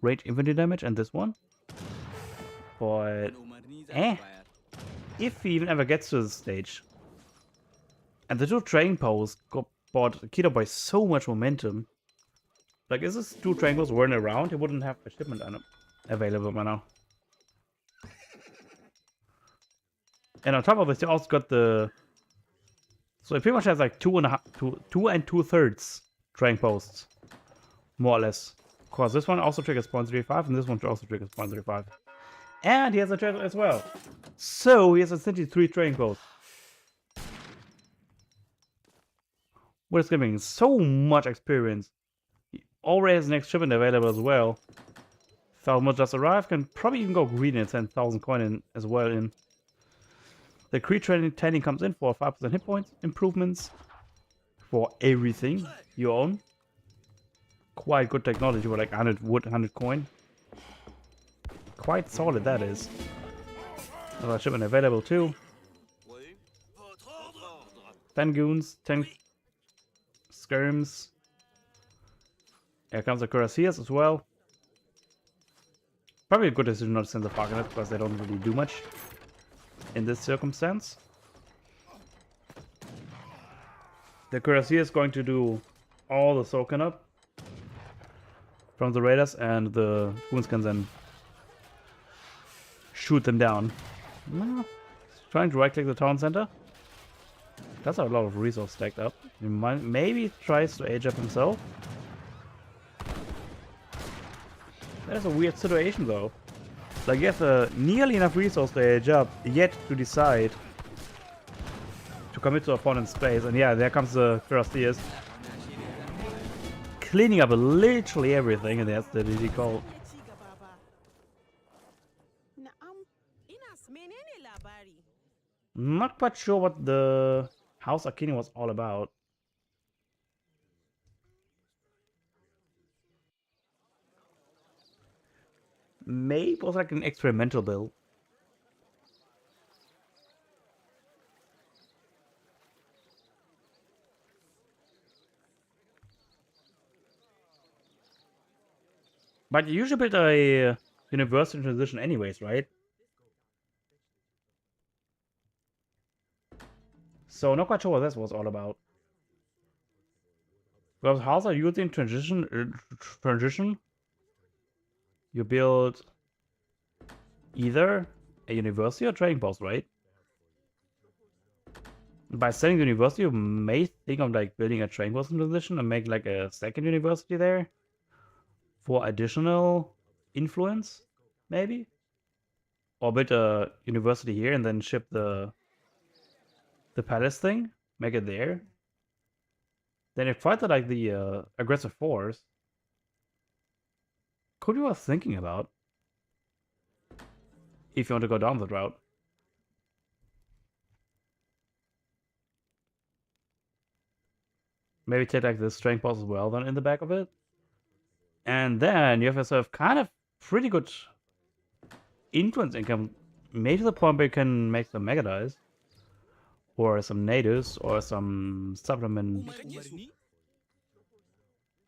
range infantry damage and this one. But if he even ever gets to this stage. And the two train posts got bought Kido by so much momentum. Like, is this two train posts running around? He wouldn't have a shipment available by now. And on top of this, he also got the. So it pretty much has like 2 and 2/3 train posts, more or less. Of course, this one also triggers 0.35, and this one also triggers 0.35. And he has a treasure as well. So he has essentially 3 train posts. We're just giving so much experience. He already has next shipment available as well. 1,000 just arrived, can probably even go green and send 1,000 coin in as well in. The Cree training comes in for 5% hit points improvements for everything you own. Quite good technology for like 100 wood, 100 coin. Quite solid that is. Another shipment available too. 10 goons, 10 skirms. Here comes the cuirassiers as well. Probably a good decision not to send the Falconet because they don't really do much in this circumstance. The cuirassier is going to do all the soaking up from the raiders, and the goons can then shoot them down. Trying to right click the town center. That's a lot of resources stacked up. He maybe tries to age up himself. That is a weird situation though. Like, you have nearly enough resource to age up, yet to decide to commit to opponent's space. And yeah, there comes the cuirassiers. Cleaning up literally everything, and that's the DD call. Not quite sure what the House Akini was all about. Maybe it was like an experimental build. But you usually build a university transition anyways, right? So not quite sure what this was all about. Because how's are using transition? You build either a university or trading post, right? By selling the university, you may think of like building a trading post in transition and make like a second university there for additional influence, maybe? Or build a university here and then ship the palace thing, make it there. Then if fight like the aggressive force, could be worth thinking about if you want to go down that route. Maybe take like the strength post as well then in the back of it. And then you have yourself kind of pretty good influence income, maybe to the point where you can make some mega dice. Or some natives, or some supplement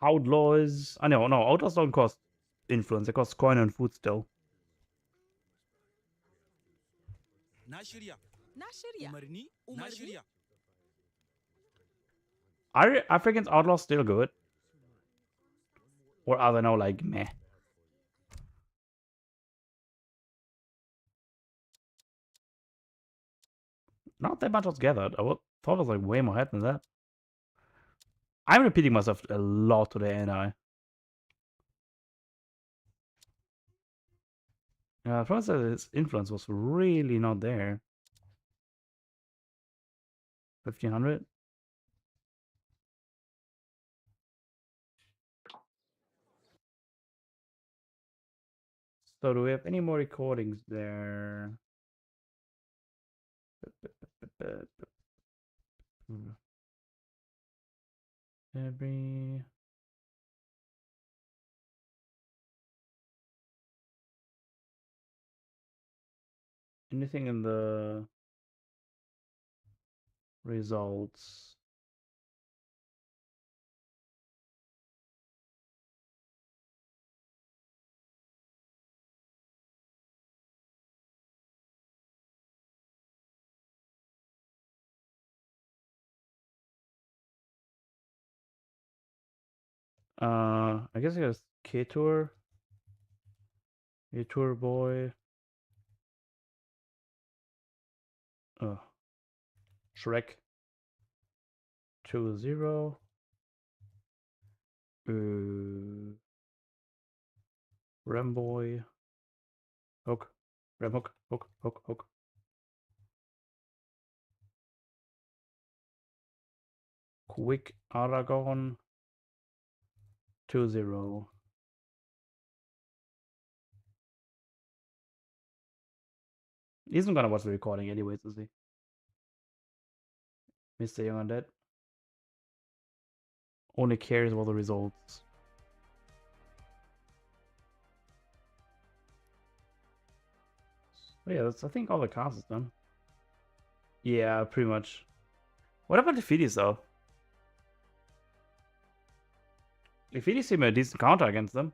outlaws. No, outlaws don't cost influence, they cost coin and food still. Are Africans outlaws still good? Or are they now like meh? Not that much was gathered. I thought it was like way more head than that. I'm repeating myself a lot today, ain't I? Yeah, first his influence was really not there. 1500. So do we have any more recordings there? Every Anything in the results? I guess it has K-Tour. K-Tour boy. Oh. Shrek. 2-0. Ramboy. Hook. Ram hook. Hook. Hook. Hook. Quick Aragon. 2-0. He isn't gonna watch the recording anyways, is he? Mr. Young Undead. Only cares about the results. Oh yeah, that's I think all the cards is done. Yeah, pretty much. What about the Fidis though? The Fidis seem a decent counter against them.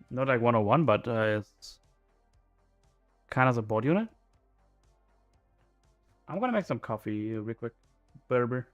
Not like 101, but it's kind of a board unit. I'm gonna make some coffee real quick. Berber.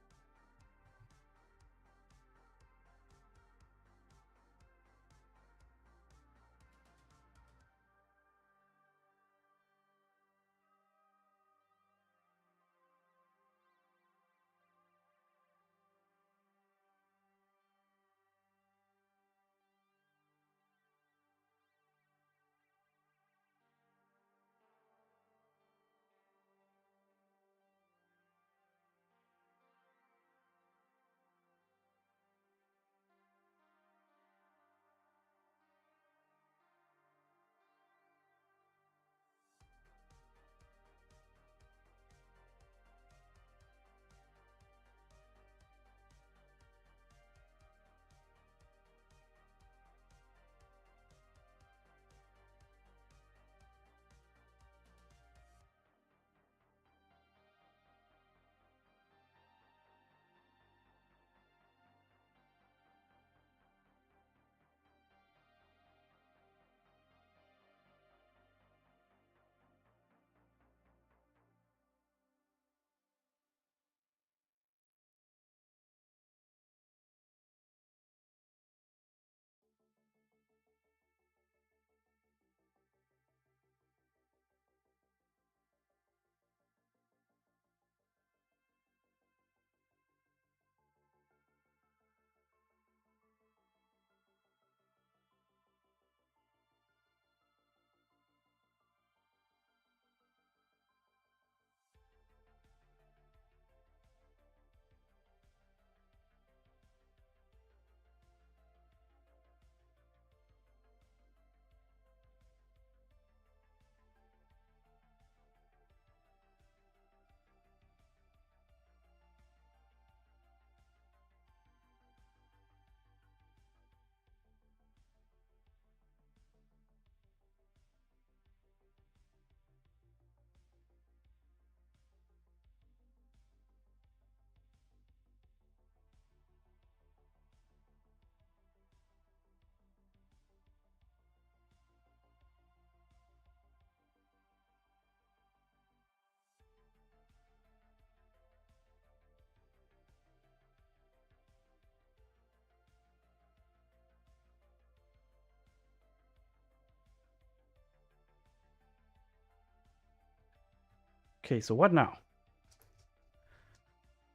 Okay, so what now?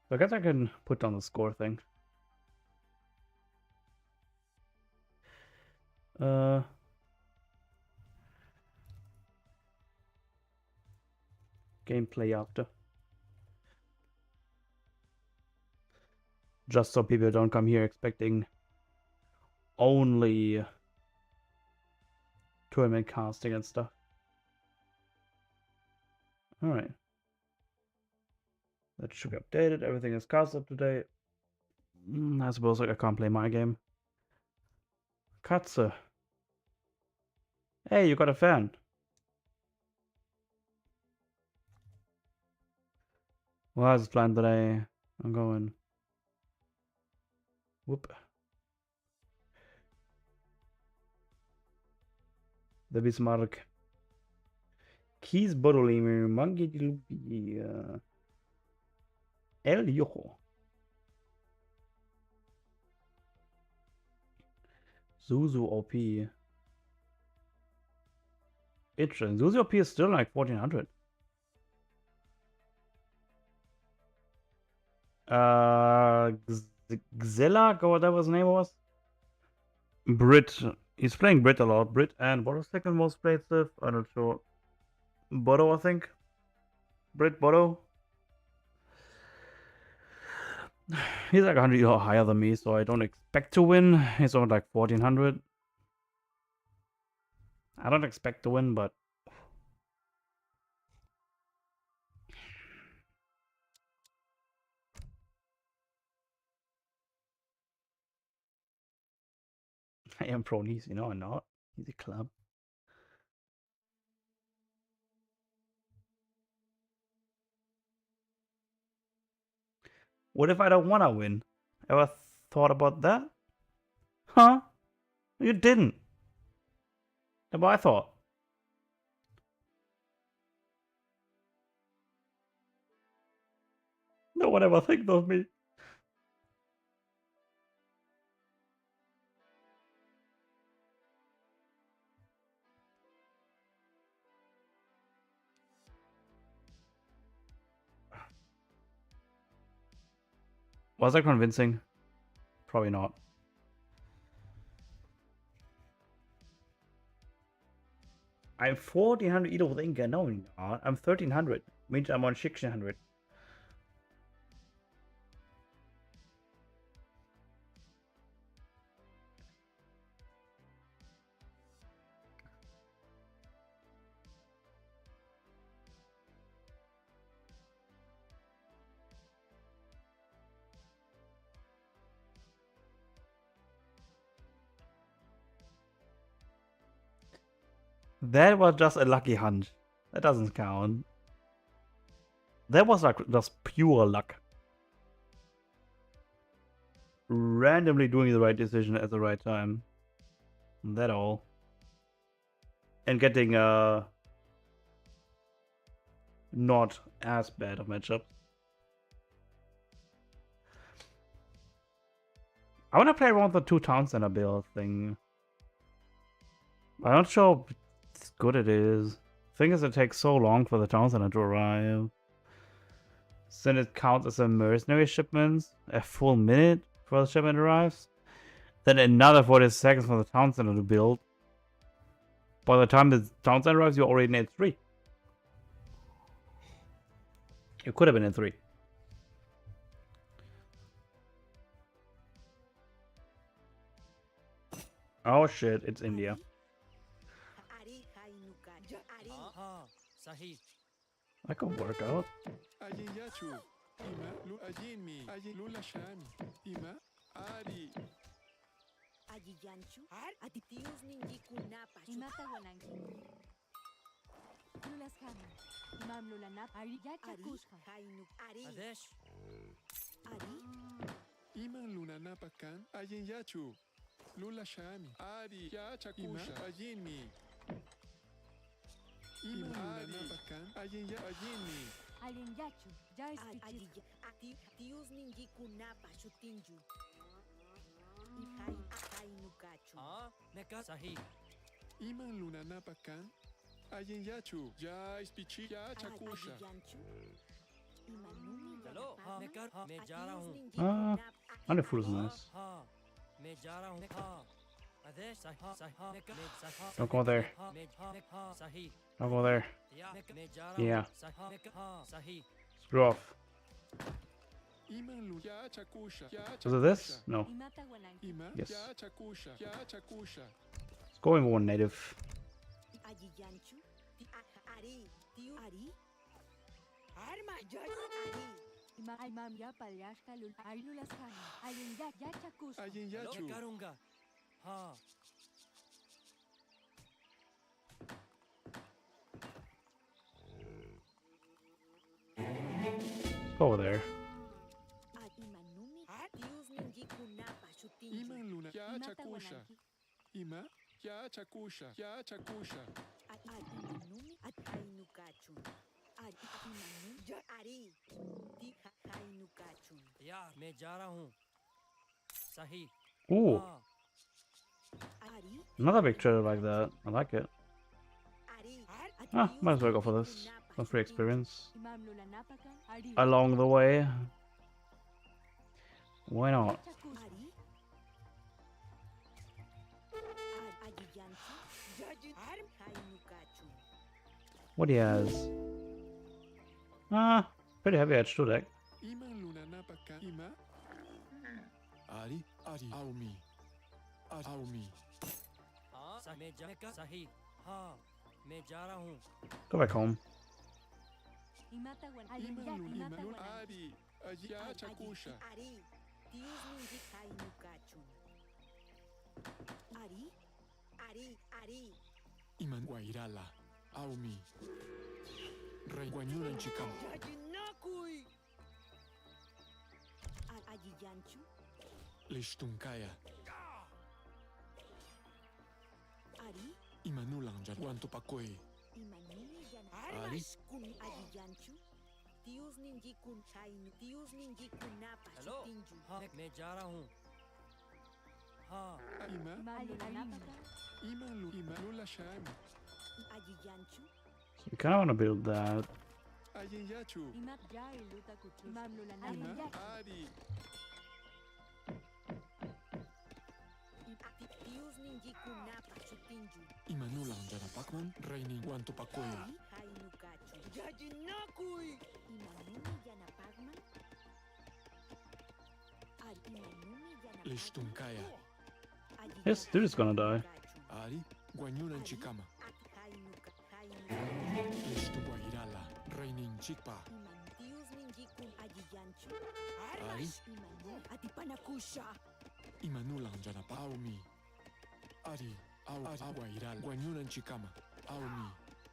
So I guess I can put down the score thing. Gameplay after. Just so people don't come here expecting only tournament casting and stuff. Alright. That should be updated. Everything is cast up to date. I suppose like I can't play my game. Katze. Hey, you got a fan. Well, I was planning today. I'm going. Whoop. The Bismarck. Kies Bodolimer. Mangi di Lubi. El Yojo. Zuzu OP. Interesting. Zuzu OP is still like 1400. Xilla, or whatever his name was. Brit. He's playing Brit a lot. Brit and what was second most played Civ? I'm not sure. Bodo, I think. Brit Bodo. He's like 100 euro higher than me, so I don't expect to win. He's on like 1400. I don't expect to win, but I am pro Nice, you know, I'm not. He's a club. What if I don't want to win? Ever thought about that? Huh? You didn't. But I thought. No one ever thinks of me. Was I convincing? Probably not. I'm 1400 Edo with Inca. No, I'm not. I'm 1300. Means I'm on 1600. That was just a lucky hunch. That doesn't count. That was like just pure luck. Randomly doing the right decision at the right time. That all. And getting not as bad of matchups. I want to play around the 2 town center build thing. I'm not sure how good it is. Thing is, it takes so long for the town center to arrive. Then it counts as a mercenary shipment. A full minute for the shipment arrives. Then another 40 seconds for the town center to build. By the time the town center arrives, you're already in A3. You could have been in 3. Oh shit, it's India. That could work out. Iman luna napakan ayin yachu. Lula shami. Ari ya chakusha ayin mi. Iman luna napakan ayin ya ayin mi. Ayin yachu. Ya ispichit. Tius ninji kunapa shutinju. Ihai akai nukachu. Meka sahi. Iman luna napakan ayin yachu. Ya ispichi ya chakusha. चलो मैं मैं जा रहा हूँ Wonderful is nice. हाँ मैं जा रहा हूँ हाँ आदेश सही सही Don't go there. सही Don't go there. मैं जा रहा हूँ Yeah. सही Screw off. Iman lu ya chakusha. Is it this? No. Ima Yes. ya chakusha. Ya chakusha. It's going one native. Ayiyanchu. Ari. Tiu Ari. Arma yo Ari. Imam ya palyashka lul. Ayin lulaskan. Ayin ya chakus. Ayin मैं yachu. करूँगा हाँ go there. Iman luna ya Imata chakusha. wananki. Ima ya chakusha. Ya chakusha. यार मैं जा रहा हूँ सही Ooh, हाँ another big trailer like that. I like it. Ah, might as well go for this. Some free experience Imam lula napaka. Ari. along the way. Why not? What he has? Ah, pretty heavy edge too, deck. Iman luna napaka. Ima. Ari. Ari. Aumi. Aumi. हाँ मैं सही हाँ मैं जा रहा हूँ Go back home. Imata wan. Iman Imata luna. wananki. Ari. Ya chakusha. Iman guairala. Aumi. Rey guanyunan chikam. Lishtunkaya. Imanulang jan wanto pakoy. Ari. Hello हाँ मैं जा रहा हूँ हाँ Ima. Imam lula napaka. Iman lu. Iman lula shami. So we kind of want to build that. Ayen yachu. Imat jai luta kuchu. Imam lula Ima. napaka. Ari. Imanulang jan apakman. Reyning wanto pakoy. Lishtunkaya. This dude is gonna die. Ari. Guanyunan chikama. Lishtu guairala. Reyning chikpa. Ari. Imanulang jan apaumi. Ari. Guairal. Guanyunan chikama. Aumi.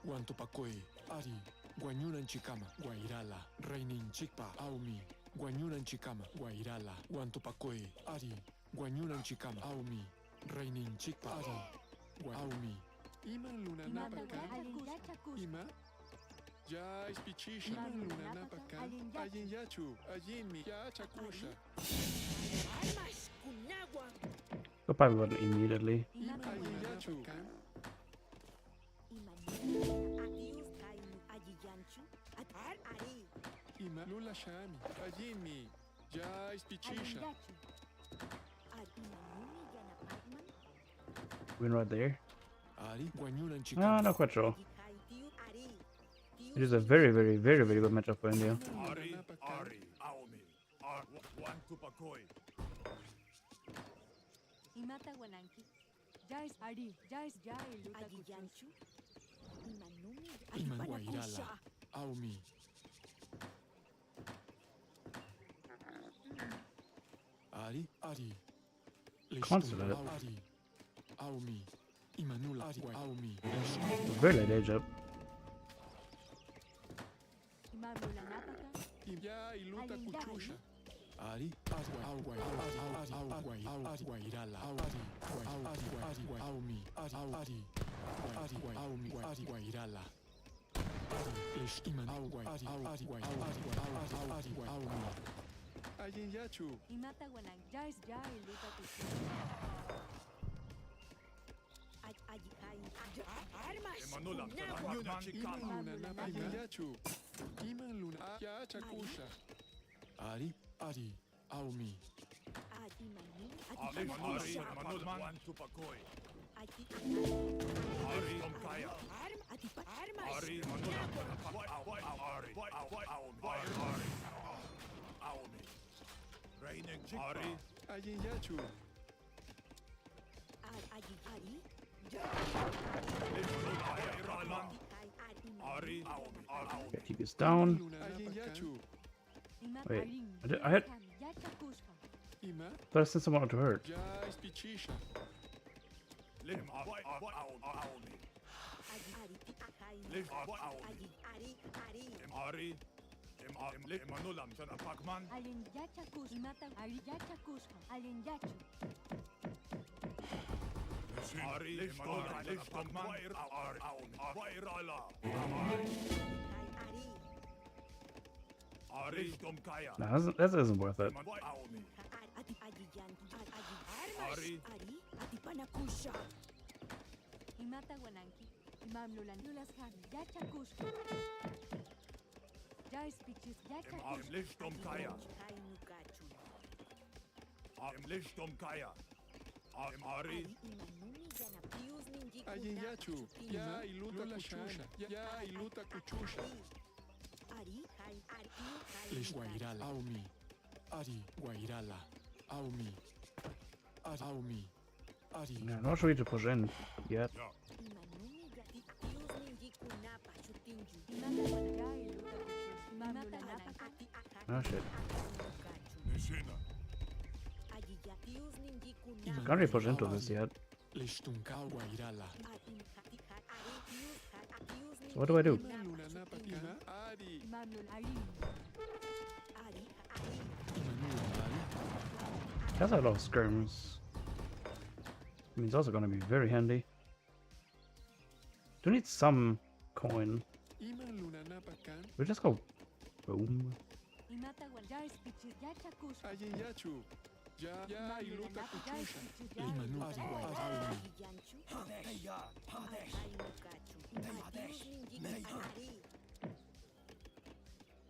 Wanto pakoy. Ari. Guanyunan chikama. Guairala. Reyning chikpa. Aumi. Guanyunan chikama. Guairala. Wanto pakoy. Ari. Guanyunan chikama. Aumi. Reyning chikpa. Ari. Aumi. Iman luna Imata napaka. wan. Alin yachakus. Ima. Ya ispichisha. Iman Iman luna luna napaka. napaka. Alin Ayen yachu. Ayen mi. Ya chakusha. Go probably button immediately. Imata Ayen wan. yachu. Ima lula shami. Ayen mi. Ya Alin ispichisha. yachu. Win right there. Ari. Guanyunan Ah, chikama. not quite sure. It is a very, very, very, very good matchup for India. Ari. Ari. Aumi. Wantu pakoy. Imata wananki. Jais ari. Jais jai luta kuchu. Iman guairala. Aumi. Ari. Ari. Consulate. Ari. Aumi. Imanula. Ari. Aumi. Very late age up. Imam lula napaka. Ya iluta Alin kuchusha. Ari. Ari. Aumi. Ari. Guairala. Ari. Ari. Aumi. Ari. Ari. Aumi. Ari. Guairala. Iman. Ari. Ari. Aumi. Ayen yachu. Imata wananki. Jais jai luta kuchu. Emanulang Taranyunan chikama. Iman luna na ayen yachu. Iman luna. Ya chakusha. Ari. Ari. Aumi. Ari. Emanulang wantu pakoy. Ari. Tomkaya. Ari. Emanulang pakoy. Ari. Ari. Aumi. Raining chikpa. Ari. Ayen yachu. Ari. Okay, keep this down. Luna. Ayen yachu. Imat Wait, aling. I had- Yachakuska. Ima. Thought I sent someone to hurt. Ya ispichisha. Lim. Aumi. Lim. Aumi. Ari. Emanulam Jana Pacman. Alien Yachakus. Imata Ari Yachakus. Alien Yachu. Ari Emanulam Jana Pacman. Wairala. Ari Domkaya. No, this isn't worth it. Ari. Atipanakusha. Imata Wananki. Imam Lulan Lulas Han. Yachakus. Jai speeches. Yachakus. Licht Domkaya. Licht Domkaya. Ari. Alien yachu. Ya iluta kuchusha. Ya iluta kuchusha. Lish Guairala. Aumi. Ari Guairala. Aumi. Aumi. Ari. Yeah, not sure to push in yet. Oh shit. Can't really push into this yet. Lish Tunka Guairala. So what do I do? Ari. Imam Lul Ari. That's a lot of skirms. I mean, it's also gonna be very handy. Do need some coin. We just go boom. Imata Wan. Jai speeches. Yachakus. Alien yachu. Ya iluta kuchusha. Jai.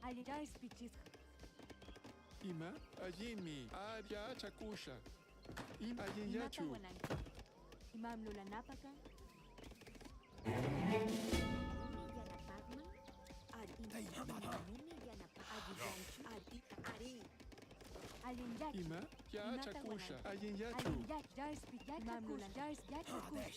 Alien Jai speeches. Ima. Ajimi. Aria chakusha. Ima. Alien Imata yachu. Wananki. Imam Lulanapaka. Alien Yachu. Ima. Ya chakusha. Alien yachu. Alien Yachu. Jai speech. Imam Lulan. Jai Yachakus.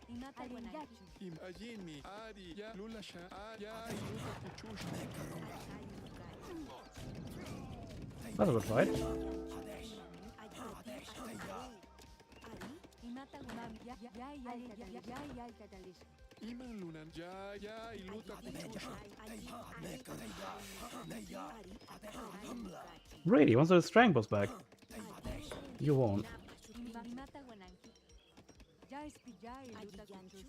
Imata Wananki. Im. Ajimi. Ari. Ya lulasha. Ya iluta kuchusha. That's a good fight. Imata Wanam. Jai Yaltatalis. Ima lunan. Ya iluta kuchusha. Really? Once the strength was back, you won't. Imata Wananki. Jai speech. Jai Luta Kuchus.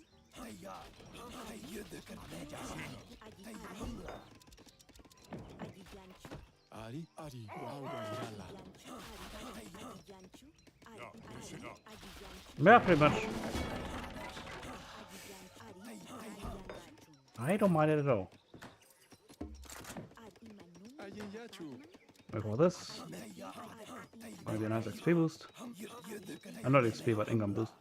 Ari. Ari. Guairala. Yeah, pretty much. I don't mind it at all. Alien yachu. We call this. Might be a nice XP boost. Not XP, but income boost.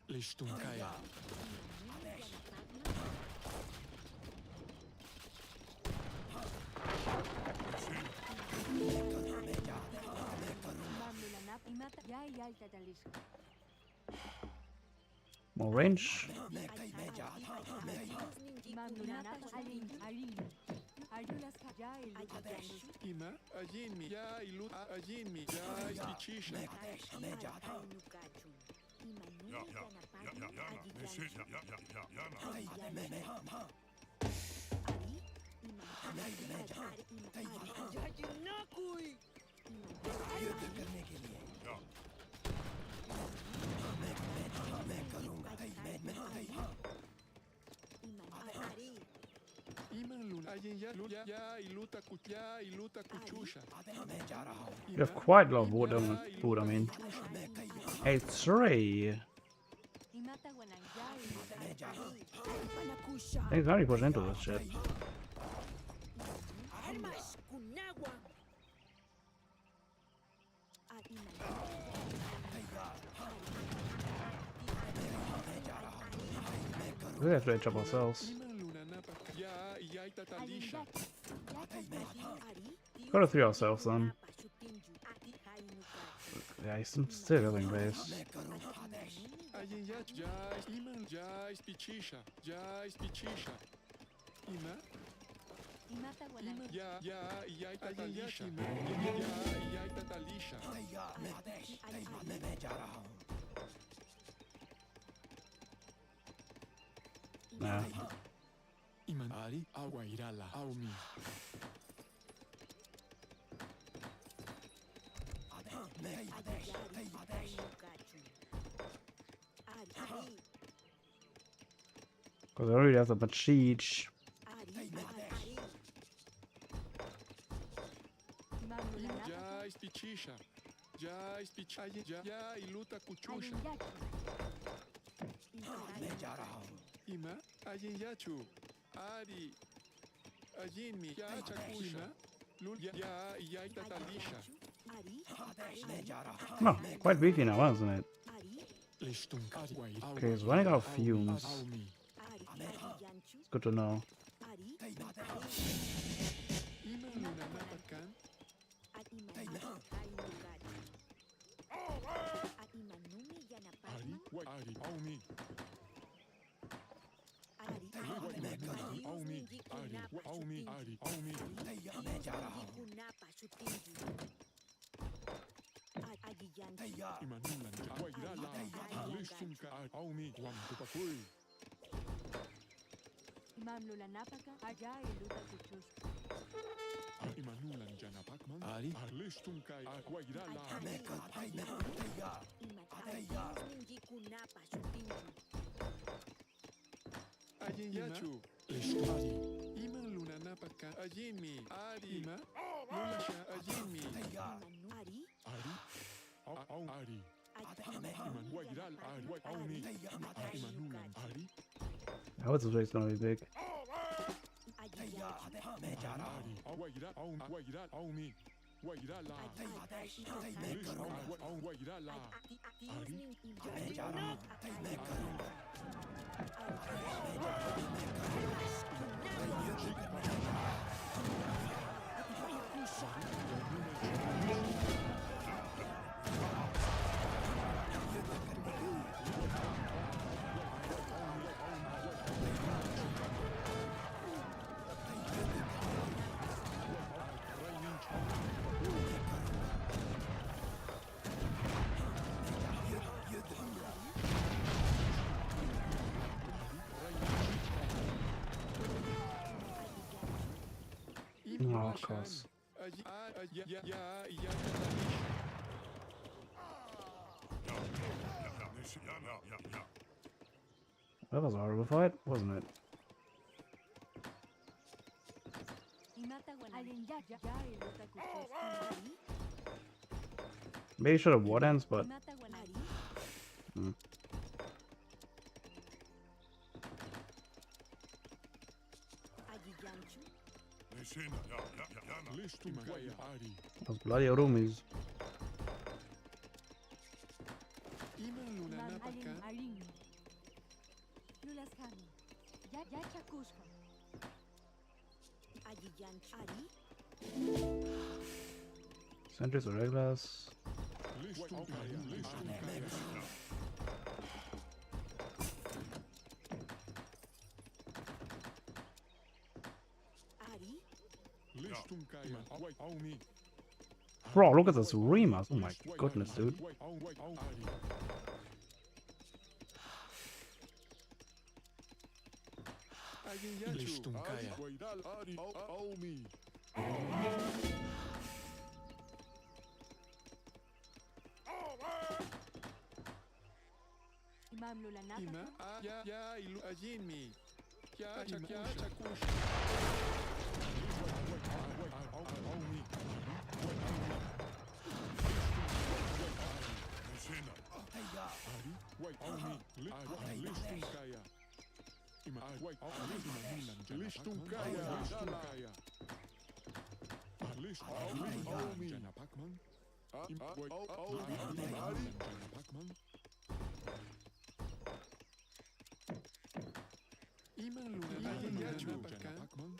Lish Tunkaya. More range. Ima. Ajimi. Ya iluta. Ajimi. Ya istichisha. You have quite a lot of wood, I mean. Hey, 3. He's very push into this shit. We have to edge up ourselves. Gotta 3 ourselves then. Yeah, he's still building base. Nah. Iman Ari Awairala Aumi. Because I already have a siege. Ya Spichisha. Ya Spichaya. Ya Iluta Kuchusha. Ima Ayin Yachu. Ari. Ajinmi. Ya Chakusha. Ya Yaita Talisha. Oh, quite beefy now, wasn't it? Okay, he's running out of fumes. It's good to know. Mamlula napaka, allá y luta kuchuska. Imanulan Janapakman, Ari, Arlistum Kai, Aquairala, Ayin Yachu, Listari, Iman Luna Napaka, Ajinmi, Ari, Ima, Lulasha, Ajinmi, Ari, Ari, Iman Wairal, Ari, Aumi, Imanulan, Ari, How is this race gonna be big? Oh, of course. That was a horrible fight, wasn't it? Maybe you should have war ends, but those bloody Orumis. Sentries or regulars. Bro, look at this Remas. Oh my goodness, dude. Iman luna ayin yachu janapakman.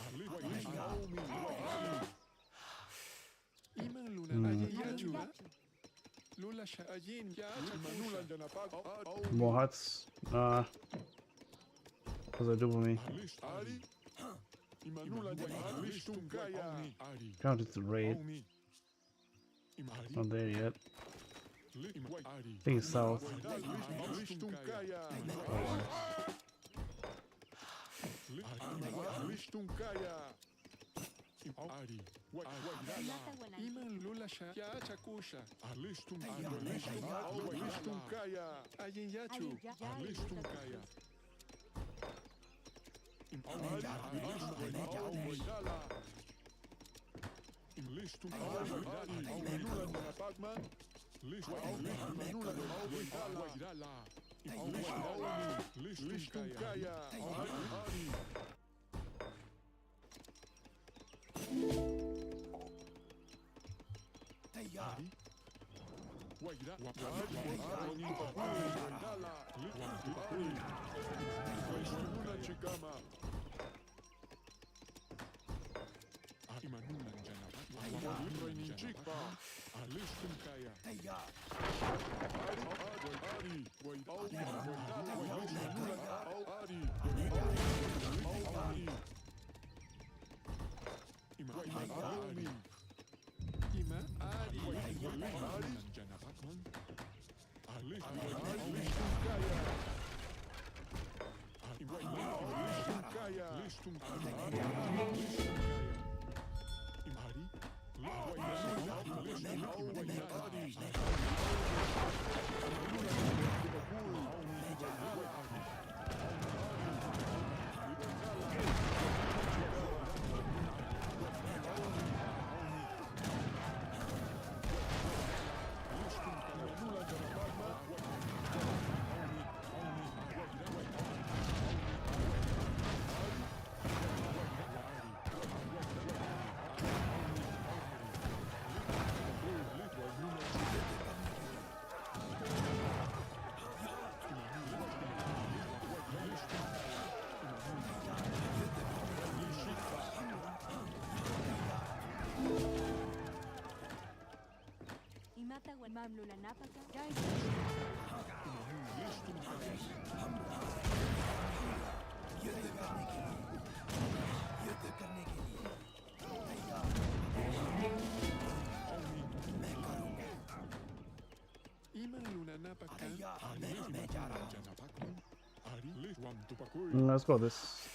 Ali Aumi. Iman luna ayin yachu. Lula sha ayin yachu manula janapak. More huts. What does that do for me? Ali. Imanula janapak. Kaya. Ali. Can't hit the raid. Not there yet. I think it's south. Iman lula sha ya chakusha. Alistum kaya. Ayin yachu. Alistum kaya. Listum kaya. Mamlula napaka. Let's go this.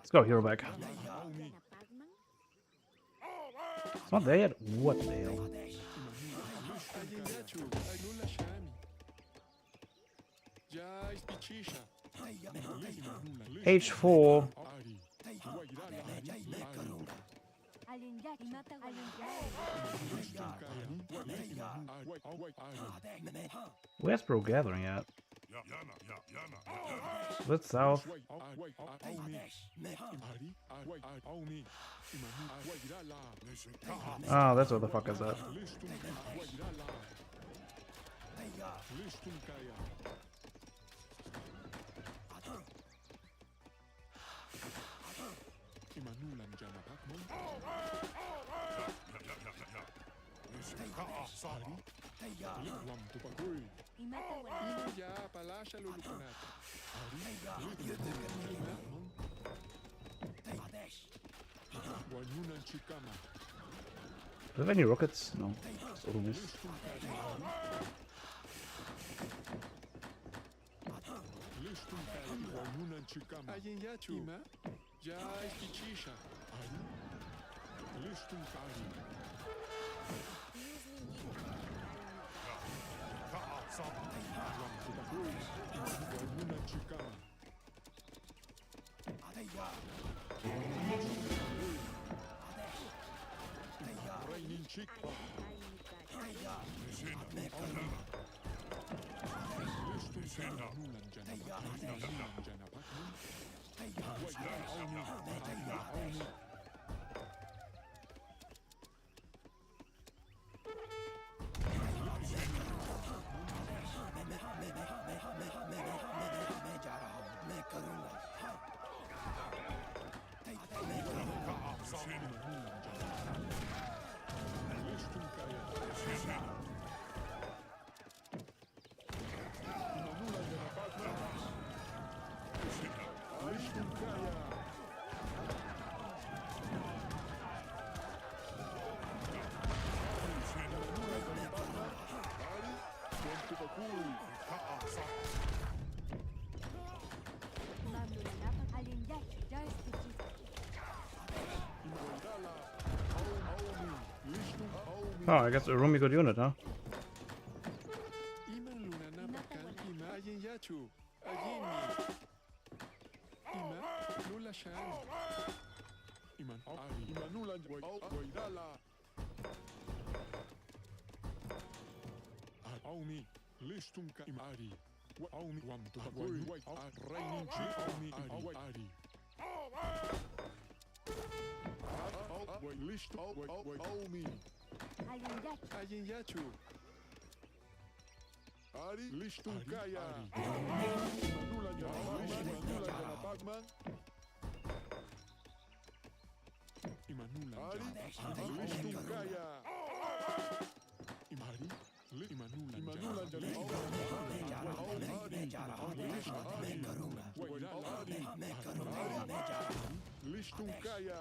Let's go, hero back. It's not there yet? What the hell? H4. Where's Pro Gathering at? That's south. Ah, that's what the fuck is that? Do they have any rockets? No. Sort of miss. Guanyuna Chicama. Rainin Chikpa. Listum Kaya. Nulan Janapakman. Guayran Auni. Auni. Oh, I guess a Rumi good unit, huh? Iman Lunanapakan Imayin Yachu. Ayini. Ima Lula Shan. Iman Ari. Imanulan Guaidala. Aumi. Listum Ka Imari. Aumi Wam to Guay. Rainin Chi Aumi Ari. Listum Aumi. Ayin Yachu. Ari Listum Kaya. Imanulan Janapakman. Imanulan Ari Listum Kaya. Imari Imanulan Listum Kaya.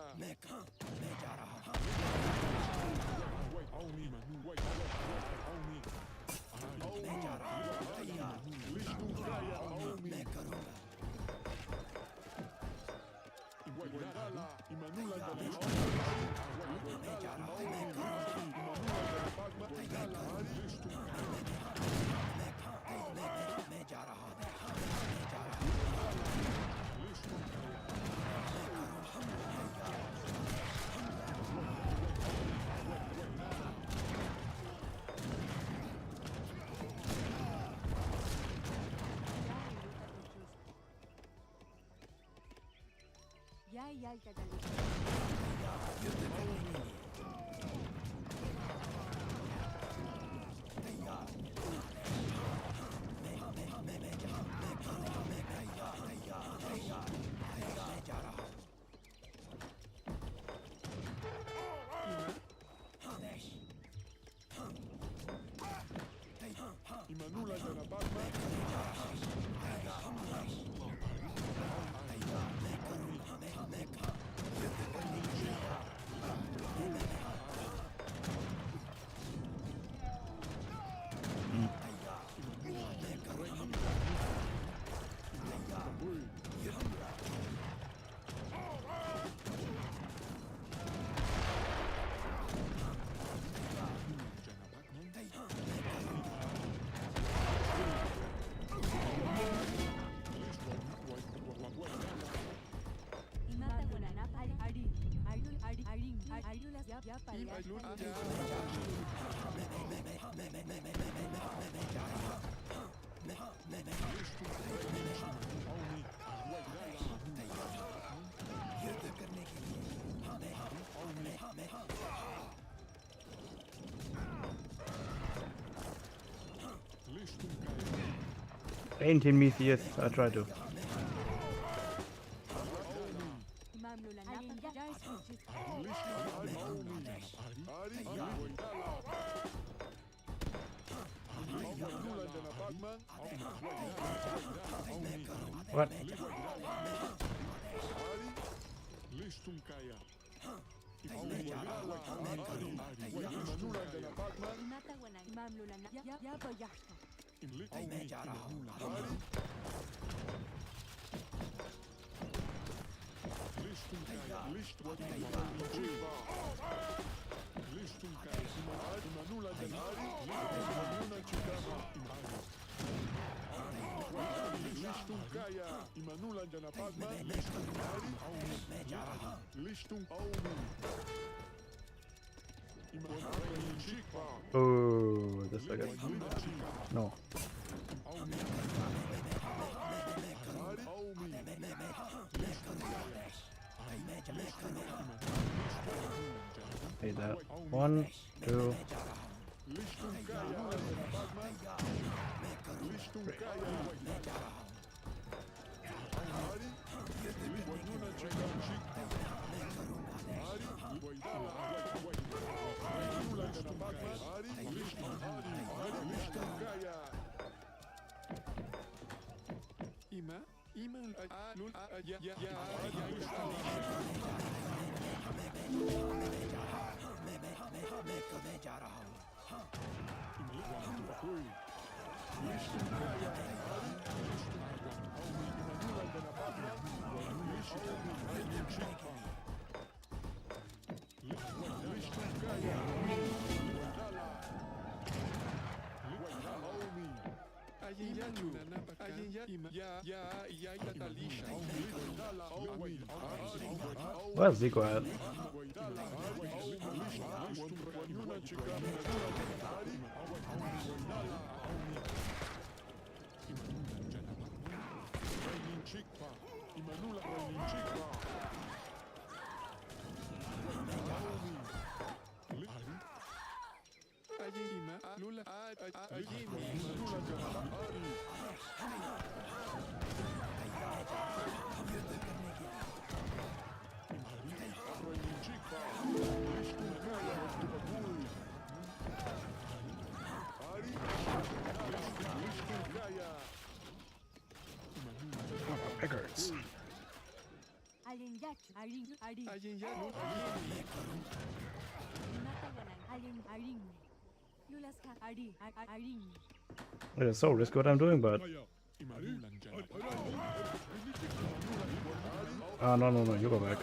Aumi Manu Aumi Listum Kaya Aumi Guaidala Imanulan Imanula Janapakman. Ain't in me, yes, I try to. What? Oh, this I guess. No. Hey, that. 1, 2. Where's Zico at? Pickers. It is so risky what I'm doing, but no, you go back.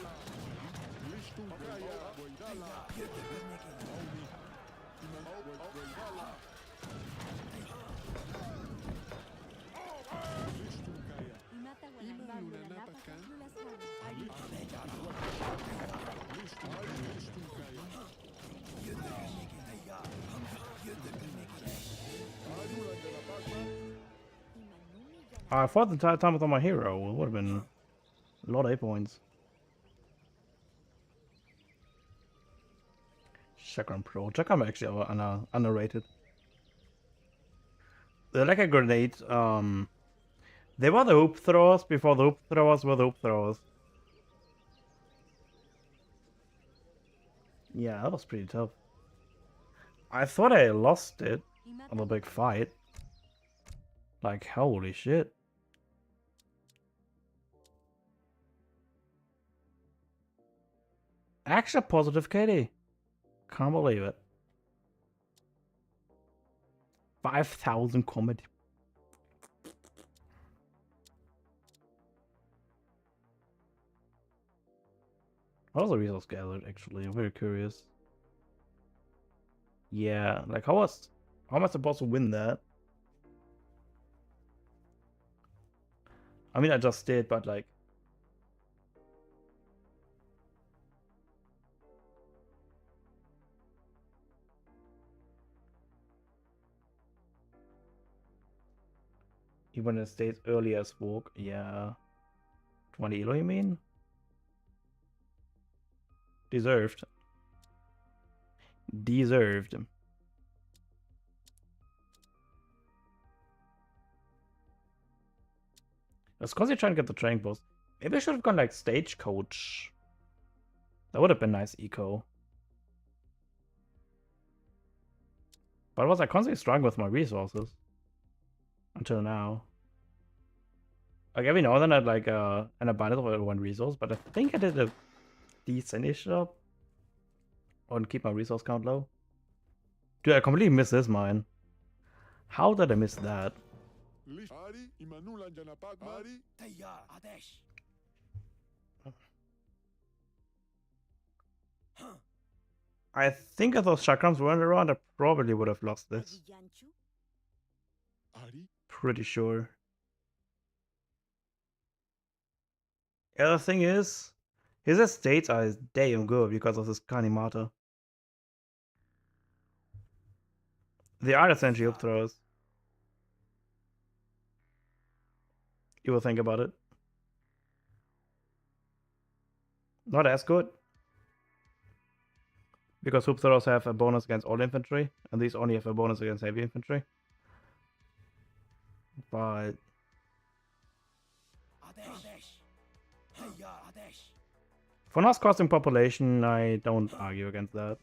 I fought the entire time without my hero. It would have been a lot of 8 points. Chakram Pro. Chakram actually underrated. They're like a grenade. They were the hoop throwers before the hoop throwers were the hoop throwers. Yeah, that was pretty tough. I thought I lost it on the big fight. Like, holy shit. Extra positive KD. Can't believe it. 5,000 comedy. How was the resource gathered actually? I'm very curious. Yeah, like how am I supposed to win that? I mean I just did, but like even it stays early as walk, yeah. 20 elo you mean? Deserved. Deserved. Let's constantly trying to get the training post. Maybe I should have gone like stagecoach. That would have been nice eco. But I was like constantly struggling with my resources. Until now. Like every now and then I had like an abundance of one resource, but I think I did a decent-ish job on keep my resource count low. Dude, I completely missed this mine. How did I miss that? I think if those chakrams weren't around, I probably would have lost this. Pretty sure. The other thing is, his estates are damn good because of this Kanimata. They are essentially up throws. You will think about it. Not as good. Because hoop throwers have a bonus against all infantry, and these only have a bonus against heavy infantry. But for not costing population, I don't argue against that.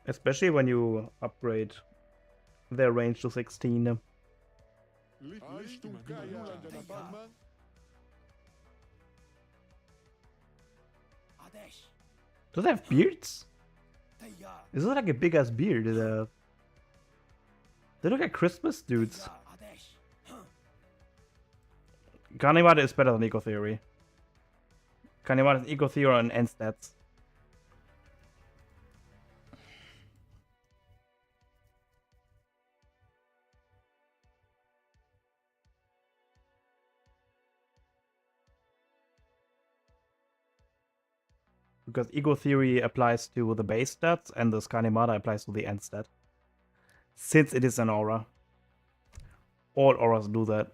Especially when you upgrade their range to 16. Do they have beards? Is it like a big ass beard? They look like Christmas dudes. Kanimata is better than Eco Theory. Kanimata is Eco Theory and end stats. Because Ego Theory applies to the base stats and the Kanimata applies to the end stat. Since it is an aura. All auras do that.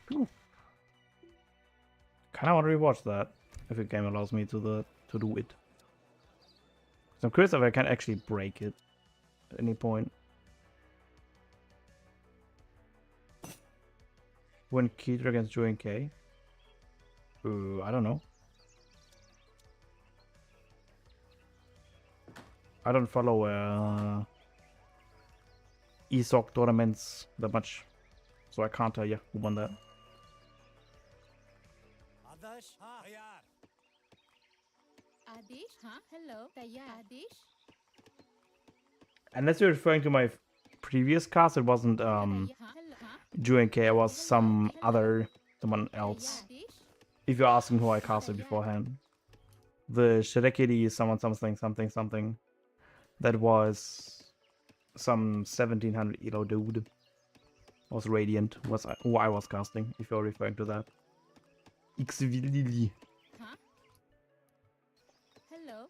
Kinda want to rewatch that if the game allows me to do it. So I'm curious if I can actually break it at any point. When Keeter against Julian K. I don't know. I don't follow ESOC tournaments that much, so I can't tell you who won that. Adish, huh? Hello, Adish. Unless you're referring to my previous cast, it wasn't Julian K, it was someone else. If you're asking who I casted beforehand. The Shirekiri something. That was some 1700 elo dude. Was Radiant, was who I was casting, if you're referring to that. Xvilili. Huh? Hello.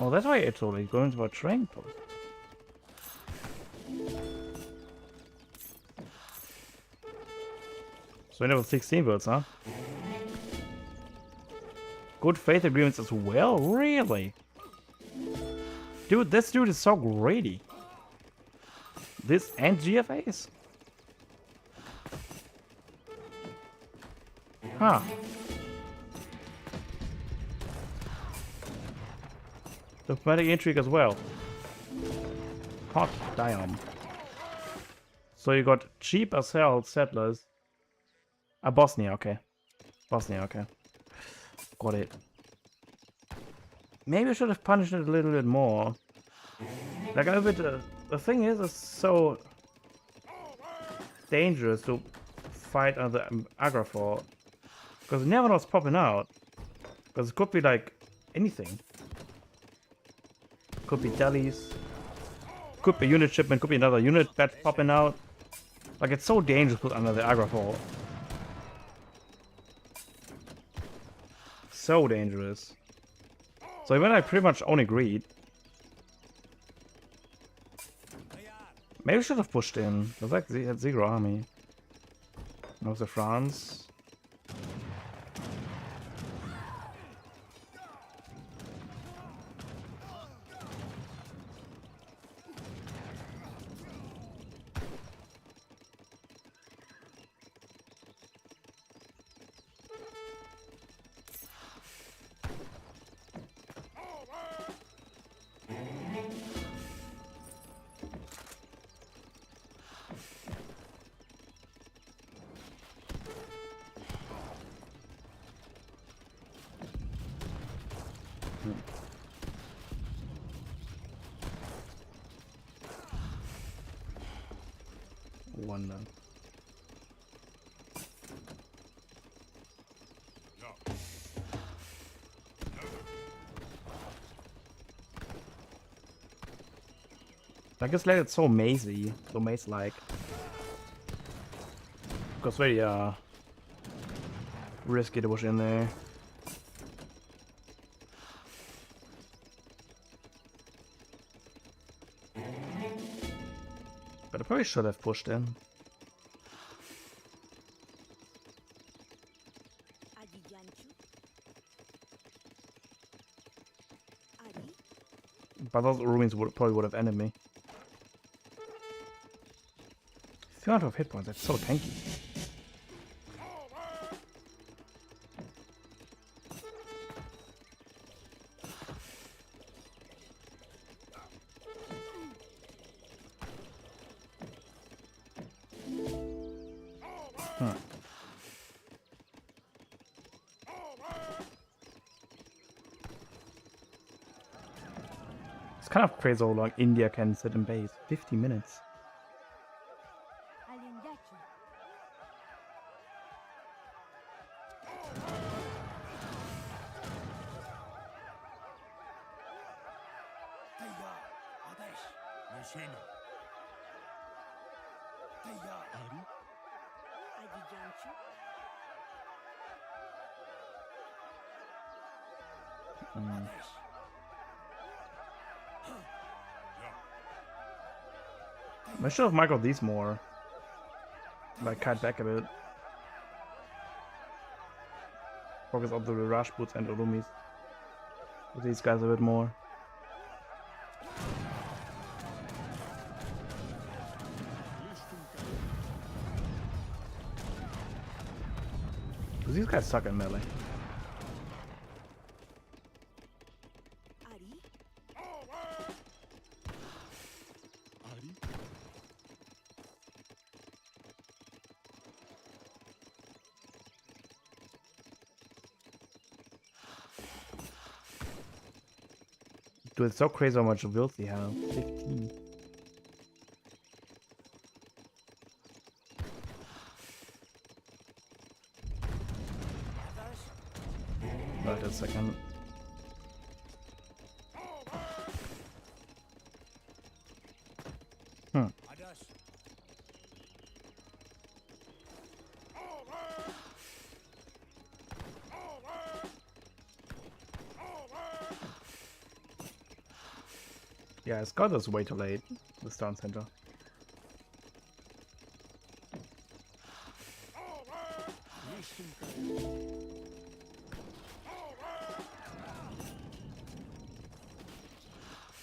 Oh, that's why it's always going to a train post. So we have 16 votes, huh? Good faith agreements as well? Really? Dude, this dude is so greedy. This and GFAs? Huh. Diplomatic intrigue as well. Hot damn. So you got cheap as hell settlers. Bosnia, okay. Bosnia, okay. Got it. Maybe I should have punished it a little bit more. Like, the thing is, it's so dangerous to fight on the Agrafort. Because you never know what's popping out. Because it could be like anything. Could be delis. Could be unit shipment, could be another unit batch popping out. Like, it's so dangerous to put under the Agrafort. So dangerous. So even I pretty much only greed. Maybe I should have pushed in. Because like they had zero army. No, the France. One then. I guess like it's so mazy, so maze-like. Because very risky to push in there. But I probably should have pushed in. But those ruins probably would have ended me. 300 hit points, that's so tanky. It's kind of crazy how long India can sit in base. 50 minutes. I should have microed these more. Like cut back a bit. Focus on the rush boots and Urumis. With these guys a bit more. Because these guys suck at melee. Dude, it's so crazy how much builds they have. 15. Wait a second. Yeah, it's got us way too late, the Stone Center.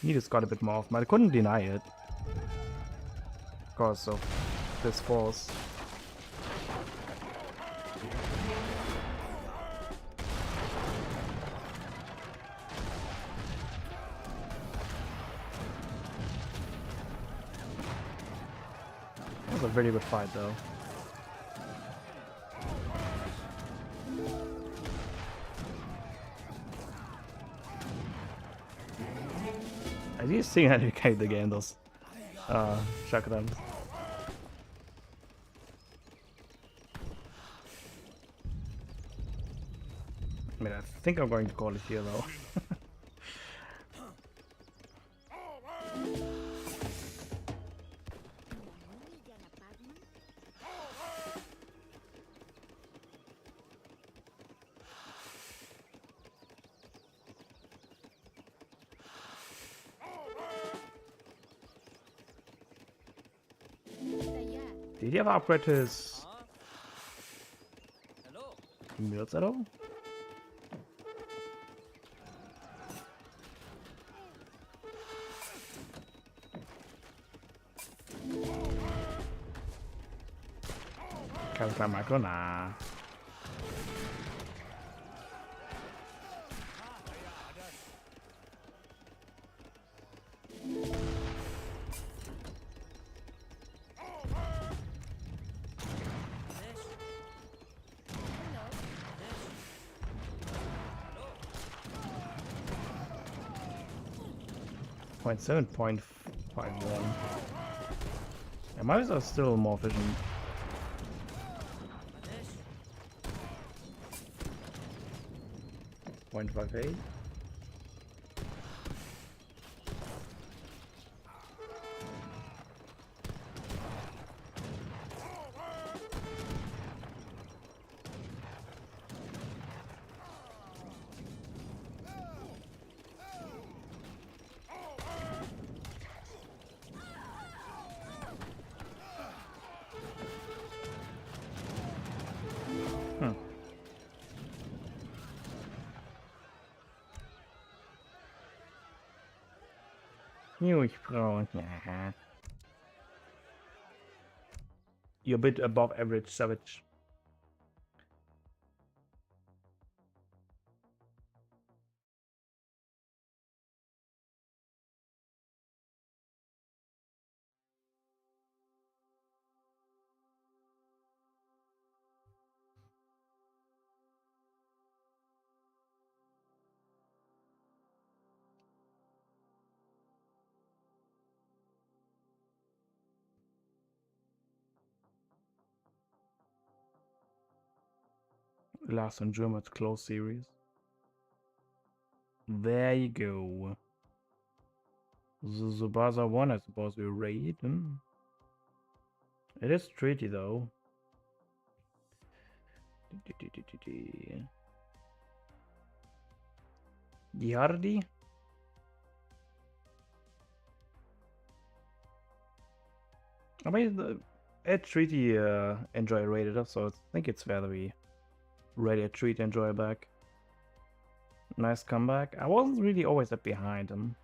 Need has got a bit more off, but I couldn't deny it. Because of this force. That was a very good fight though. I just seeing how to carry the game, those shotguns. I mean, I think I'm going to call it here though. Did he ever upgrade his mills at all? Counter micro, nah. .7.51. My are still more efficient. Adesh. 0.58. Huge pro. You're a bit above average savage. Last and German's close series. There you go. The Zubaza 1 I suppose we raid. It is treaty though. Giardi? I mean, a treaty enjoy rated up, so I think it's fair that we raid a treaty enjoy back. Nice comeback. I wasn't really always that behind him.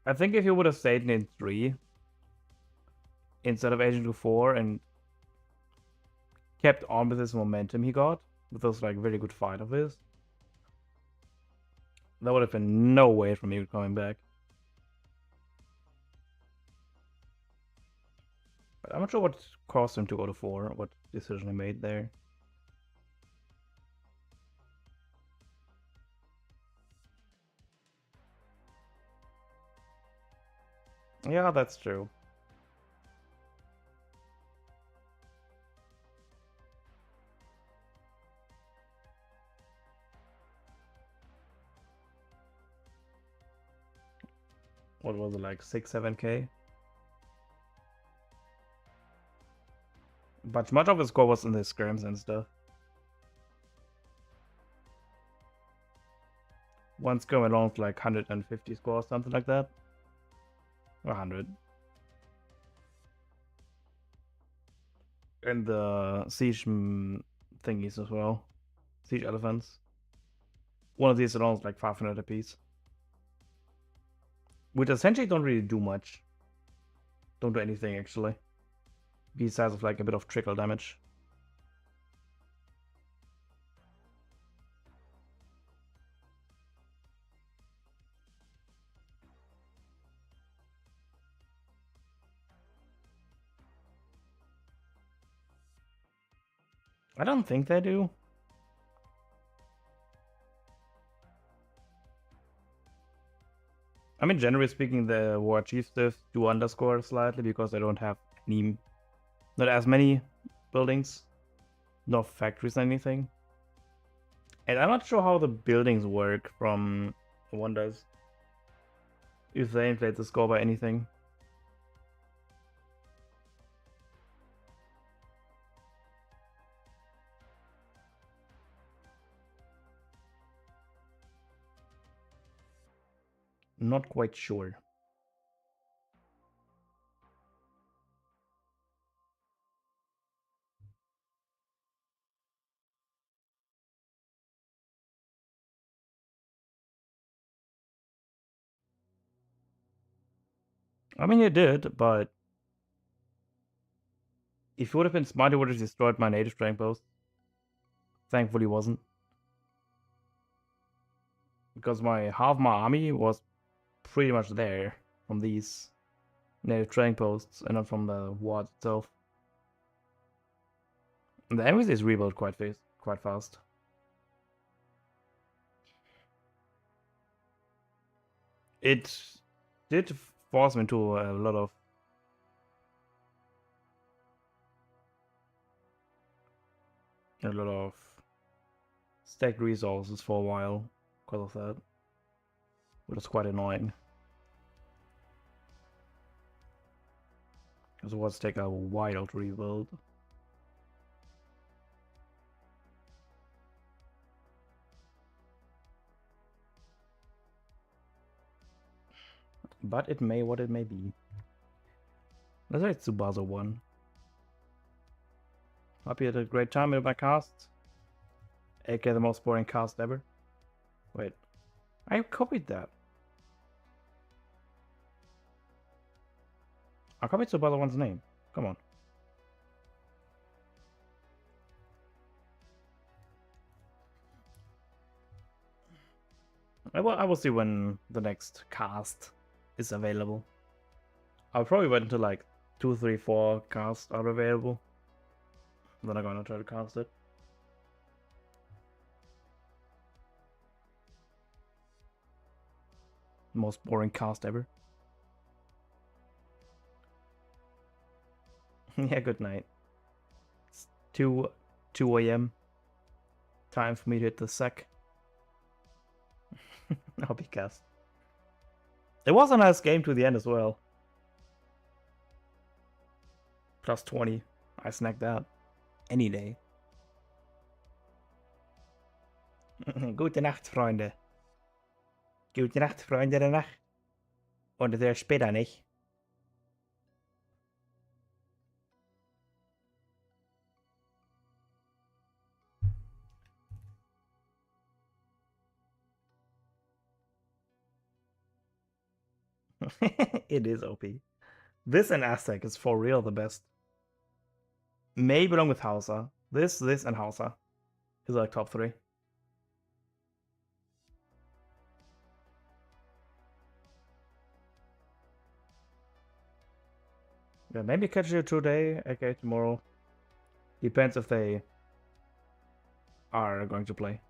I think if you would have stayed in 3 instead of Agent to 4 and kept on with this momentum he got, with those like very good fight of his, there would have been no way from you coming back. But I'm not sure what caused him to go to 4, what decision he made there. Yeah, that's true. What was it, like 6-7k? But much of his score was in the scrims and stuff. Once going along with like 150 score, something like that. 100. And the siege thingies as well. Siege elephants. One of these alone is like 500 apiece. Which essentially don't really do much. Don't do anything actually. Besides of like a bit of trickle damage. I don't think they do. I mean, generally speaking, the war chief stuff do underscore slightly because they don't have any, not as many buildings, no factories, anything. And I'm not sure how the buildings work from Wonders. If they inflate the score by anything. Not quite sure. I mean, it did, but if it would have been smart, it would have destroyed my native strength post. Thankfully, wasn't. Because half my army was pretty much there from these native trading posts and not from the ward itself. And the embassy is rebuilt quite fast. It did force me into a lot of stacked resources for a while because of that, which is quite annoying. Because it was take a while to rebuild. But it may what it may be. Let's say it's Tsubasa 1. Hope you had a great time with my cast. aka the most boring cast ever. Wait, I copied that. I copied Tsubasa 1's name. Come on. I will see when the next cast is available. I'll probably wait until like 2, 3, 4 casts are available. Then I'm gonna try to cast it. Most boring cast ever. Yeah, good night. It's 2 a.m. Time for me to hit the sack. I'll be cast. It was a nice game to the end as well. Plus 20. I snagged that. Any day. Gute Nacht, Freunde. Gute Nacht, Freunde der Nacht. Und sehr später nicht. It is OP. This and Aztec is for real the best. Maybe along with Hausa. This, and Hausa is like top 3. Yeah, maybe catch you today, aka tomorrow. Depends if they are going to play.